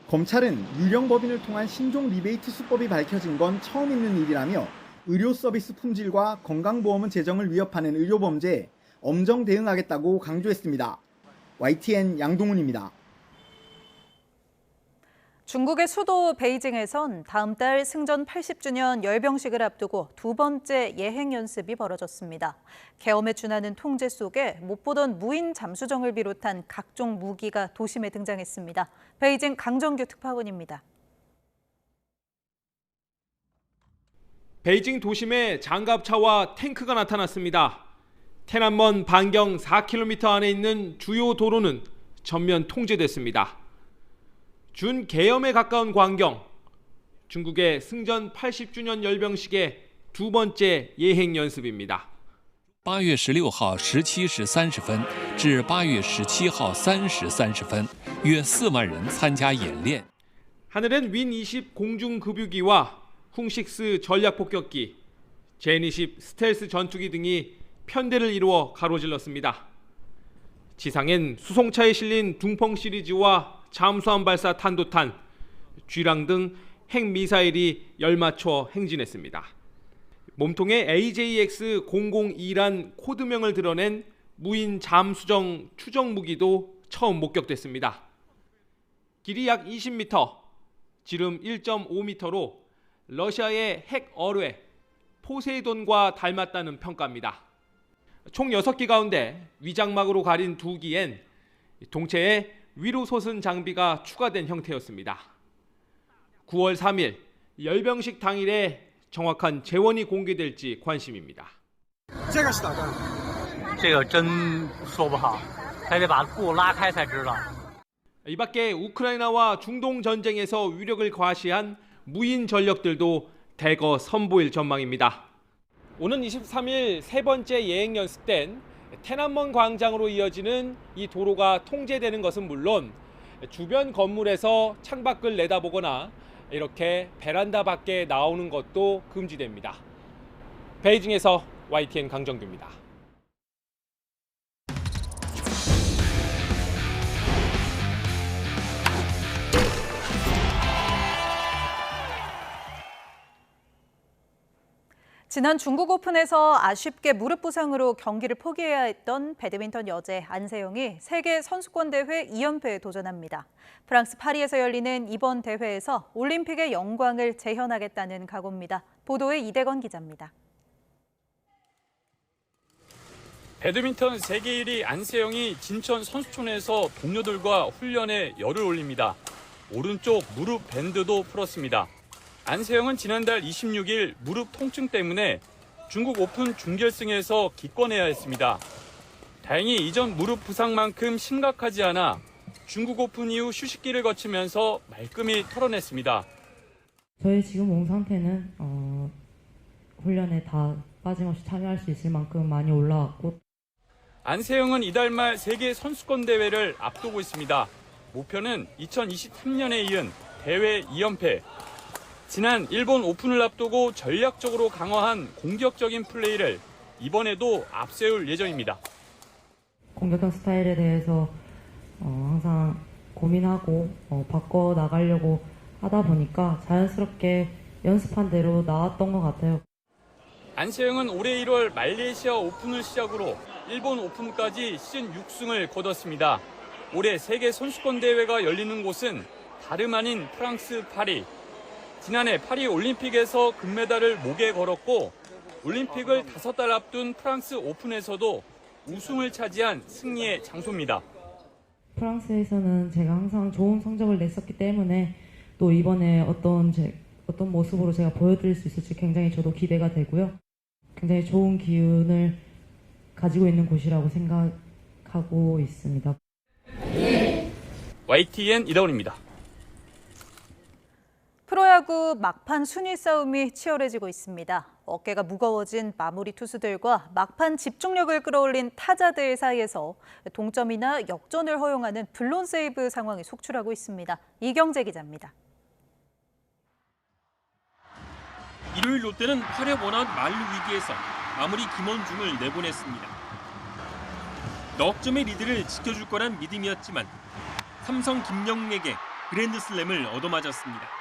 검찰은 유령법인을 통한 신종 리베이트 수법이 밝혀진 건 처음 있는 일이라며 의료 서비스 품질과 건강보험은 재정을 위협하는 의료범죄에 엄정 대응하겠다고 강조했습니다. YTN 양동훈입니다. 중국의 수도 베이징에선 다음 달 승전 80주년 열병식을 앞두고 두 번째 예행 연습이 벌어졌습니다. 계엄에 준하는 통제 속에 못 보던 무인 잠수정을 비롯한 각종 무기가 도심에 등장했습니다. 베이징 강정규 특파원입니다. 베이징 도심에 장갑차와 탱크가 나타났습니다. 테난먼 반경 4km 안에 있는 주요 도로는 전면 통제됐습니다. 준 계엄에 가까운 광경, 중국의 승전 80주년 열병식의 두 번째 예행 연습입니다. 8月16号17时30分至8月17号3时30分，约4万人参加演练。 하늘엔 윈20 공중급유기와 쿵6 전략폭격기, 젠20 스텔스 전투기 등이 편대를 이루어 가로질렀습니다. 지상엔 수송차에 실린 둥펑 시리즈와 잠수함 발사 탄도탄, 쥐랑 등 핵미사일이 열맞춰 행진했습니다. 몸통에 AJX-002란 코드명을 드러낸 무인 잠수정 추정 무기도 처음 목격됐습니다. 길이 약 20m, 지름 1.5m로 러시아의 핵 어뢰 포세이돈과 닮았다는 평가입니다. 총 6기 가운데 위장막으로 가린 2기엔 동체에 위로 솟은 장비가 추가된 형태였습니다. 9월 3일 열병식 당일에 정확한 재원이 공개될지 관심입니다. 这个真说不好，还得把布拉开才知道。 이 밖에 우크라이나와 중동 전쟁에서 위력을 과시한 무인 전력들도 대거 선보일 전망입니다. 오는 23일 세 번째 예행 연습 땐 테난먼 광장으로 이어지는 이 도로가 통제되는 것은 물론 주변 건물에서 창밖을 내다보거나 이렇게 베란다 밖에 나오는 것도 금지됩니다. 베이징에서 YTN 강정규입니다. 지난 중국 오픈에서 아쉽게 무릎 부상으로 경기를 포기해야 했던 배드민턴 여제 안세영이 세계 선수권 대회 2연패에 도전합니다. 프랑스 파리에서 열리는 이번 대회에서 올림픽의 영광을 재현하겠다는 각오입니다. 보도에 이대건 기자입니다. 배드민턴 세계 1위 안세영이 진천 선수촌에서 동료들과 훈련에 열을 올립니다. 오른쪽 무릎 밴드도 풀었습니다. 안세영은 지난달 26일 무릎 통증 때문에 중국 오픈 준결승에서 기권해야 했습니다. 다행히 이전 무릎 부상만큼 심각하지 않아 중국 오픈 이후 휴식기를 거치면서 말끔히 털어냈습니다. 저희 지금 몸 상태는 훈련에 다 빠짐없이 참여할 수 있을 만큼 많이 올라왔고 안세영은 이달 말 세계 선수권 대회를 앞두고 있습니다. 목표는 2023년에 이은 대회 2연패. 지난 일본 오픈을 앞두고 전략적으로 강화한 공격적인 플레이를 이번에도 앞세울 예정입니다. 공격형 스타일에 대해서 항상 고민하고 바꿔나가려고 하다 보니까 자연스럽게 연습한 대로 나왔던 것 같아요. 안세영은 올해 1월 말레이시아 오픈을 시작으로 일본 오픈까지 시즌 6승을 거뒀습니다. 올해 세계 선수권 대회가 열리는 곳은 다름 아닌 프랑스 파리. 지난해 파리 올림픽에서 금메달을 목에 걸었고 올림픽을 5달 앞둔 프랑스 오픈에서도 우승을 차지한 승리의 장소입니다. 프랑스에서는 제가 항상 좋은 성적을 냈었기 때문에 또 이번에 어떤 모습으로 제가 보여드릴 수 있을지 굉장히 저도 기대가 되고요. 굉장히 좋은 기운을 가지고 있는 곳이라고 생각하고 있습니다. YTN 이다운입니다. 프로야구 막판 순위 싸움이 치열해지고 있습니다. 어깨가 무거워진 마무리 투수들과 막판 집중력을 끌어올린 타자들 사이에서 동점이나 역전을 허용하는 블론 세이브 상황이 속출하고 있습니다. 이경재 기자입니다. 일요일 롯데는 8회 원아웃 만루 위기에서 마무리 김원중을 내보냈습니다. 넉 점의 리드를 지켜줄 거란 믿음이었지만 삼성 김영웅에게 그랜드슬램을 얻어맞았습니다.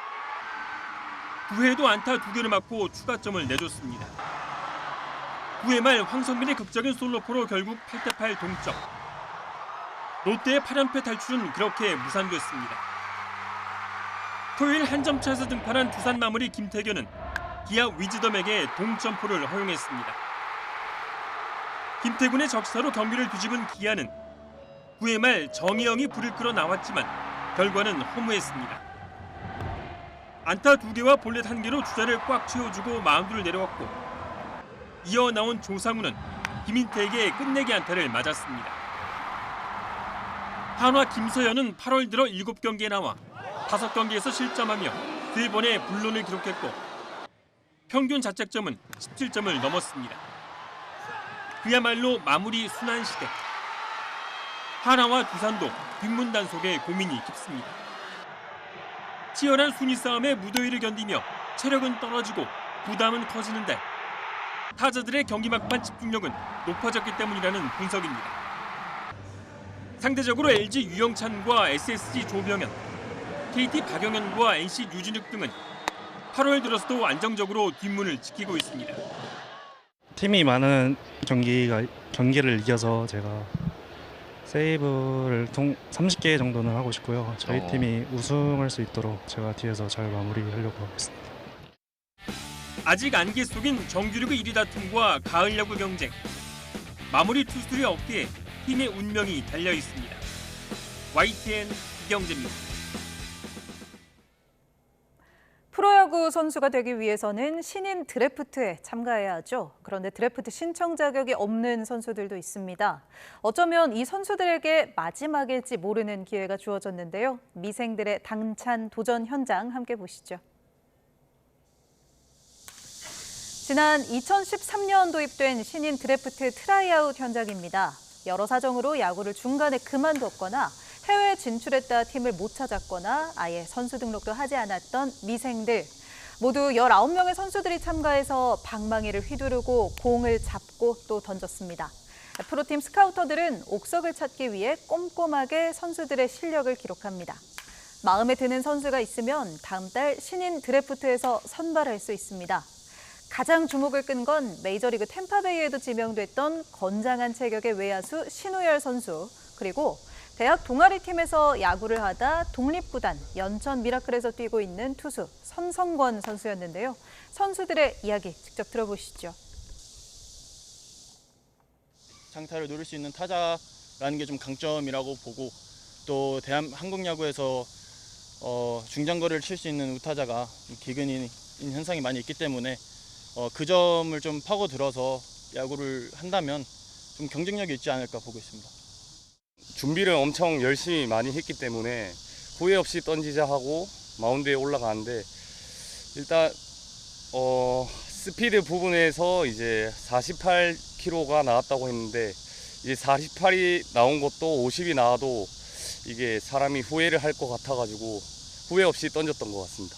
9회에도 안타 2개를 맞고 추가점을 내줬습니다. 9회 말 황성빈의 극적인 솔로포로 결국 8대8 동점. 롯데의 8연패 탈출은 그렇게 무산됐습니다. 토요일 한 점 차에서 등판한 두산 마무리 김태균은 기아 위즈덤에게 동점포를 허용했습니다. 김태균의 적시타로 경기를 뒤집은 기아는 9회 말 정희영이 불을 끌어 나왔지만 결과는 허무했습니다. 안타 2개와 볼넷 1개로 주자를 꽉 채워주고 마운드를 내려왔고 이어 나온 조상우는 김인태에게 끝내기 안타를 맞았습니다. 한화 김서현은 8월 들어 7경기에 나와 5경기에서 실점하며 3번의 불론을 기록했고 평균 자책점은 17점을 넘었습니다. 그야말로 마무리 순환시대. 하나와 두산도 뒷문 단속에 고민이 깊습니다. 치열한 순위 싸움에 무더위를 견디며 체력은 떨어지고 부담은 커지는데 타자들의 경기 막판 집중력은 높아졌기 때문이라는 분석입니다. 상대적으로 LG 유영찬과 SSG 조병현, KT 박영현과 NC 유진욱 등은 8월 들어서도 안정적으로 뒷문을 지키고 있습니다. 팀이 많은 경기를 이겨서 제가 세이브를 30개 정도는 하고 싶고요. 저희 팀이 우승할 수 있도록 제가 뒤에서 잘 마무리하려고 하고 있습니다. 아직 안개 속인 정규리그 1위 다툼과 가을 야구 경쟁. 마무리 투수들의 어깨에 팀의 운명이 달려 있습니다. YTN 이경재입니다. 프로야구 선수가 되기 위해서는 신인 드래프트에 참가해야 하죠. 그런데 드래프트 신청 자격이 없는 선수들도 있습니다. 어쩌면 이 선수들에게 마지막일지 모르는 기회가 주어졌는데요. 미생들의 당찬 도전 현장 함께 보시죠. 지난 2013년 도입된 신인 드래프트 트라이아웃 현장입니다. 여러 사정으로 야구를 중간에 그만뒀거나 해외 진출했다 팀을 못 찾았거나 아예 선수 등록도 하지 않았던 미생들. 모두 19명의 선수들이 참가해서 방망이를 휘두르고 공을 잡고 또 던졌습니다. 프로팀 스카우터들은 옥석을 찾기 위해 꼼꼼하게 선수들의 실력을 기록합니다. 마음에 드는 선수가 있으면 다음 달 신인 드래프트에서 선발할 수 있습니다. 가장 주목을 끈 건 메이저리그 템파베이에도 지명됐던 건장한 체격의 외야수 신우열 선수, 그리고 대학 동아리팀에서 야구를 하다 독립구단 연천 미라클에서 뛰고 있는 투수 선성권 선수였는데요. 선수들의 이야기 직접 들어보시죠. 장타를 노릴 수 있는 타자라는 게 좀 강점이라고 보고 또 한국 야구에서 중장거리를 칠 수 있는 우타자가 기근인 현상이 많이 있기 때문에 그 점을 좀 파고들어서 야구를 한다면 좀 경쟁력이 있지 않을까 보고 있습니다. 준비를 엄청 열심히 많이 했기 때문에 후회 없이 던지자 하고 마운드에 올라가는데 일단 스피드 부분에서 이제 48km가 나왔다고 했는데 이제 48이 나온 것도 50이 나와도 이게 사람이 후회를 할 것 같아가지고 후회 없이 던졌던 것 같습니다.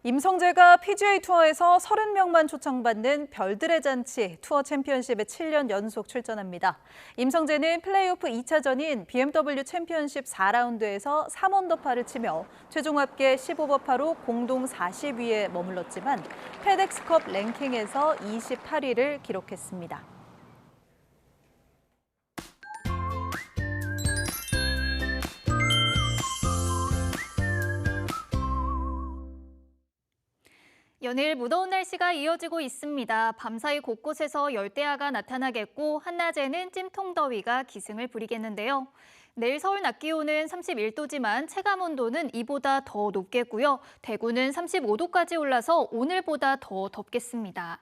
임성재가 PGA 투어에서 30명만 초청받는 별들의 잔치 투어 챔피언십에 7년 연속 출전합니다. 임성재는 플레이오프 2차전인 BMW 챔피언십 4라운드에서 3언더파를 치며 최종 합계 15버파로 공동 40위에 머물렀지만 페덱스컵 랭킹에서 28위를 기록했습니다. 연일 무더운 날씨가 이어지고 있습니다. 밤사이 곳곳에서 열대야가 나타나겠고 한낮에는 찜통더위가 기승을 부리겠는데요. 내일 서울 낮 기온은 31도지만 체감온도는 이보다 더 높겠고요. 대구는 35도까지 올라서 오늘보다 더 덥겠습니다.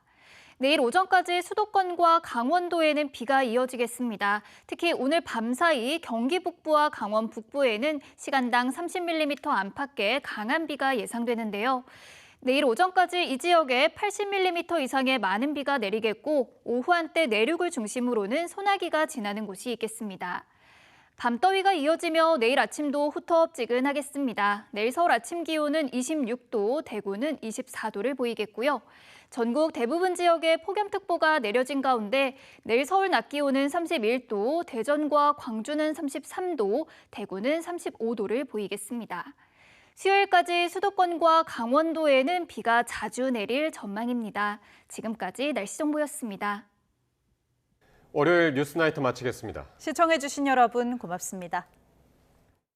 내일 오전까지 수도권과 강원도에는 비가 이어지겠습니다. 특히 오늘 밤사이 경기 북부와 강원 북부에는 시간당 30mm 안팎의 강한 비가 예상되는데요. 내일 오전까지 이 지역에 80mm 이상의 많은 비가 내리겠고 오후 한때 내륙을 중심으로는 소나기가 지나는 곳이 있겠습니다. 밤더위가 이어지며 내일 아침도 후텁지근하겠습니다. 내일 서울 아침 기온은 26도, 대구는 24도를 보이겠고요. 전국 대부분 지역에 폭염특보가 내려진 가운데 내일 서울 낮 기온은 31도, 대전과 광주는 33도, 대구는 35도를 보이겠습니다. 수요일까지 수도권과 강원도에는 비가 자주 내릴 전망입니다. 지금까지 날씨 정보였습니다. 월요일 뉴스나이트 마치겠습니다. 시청해주신 여러분 고맙습니다.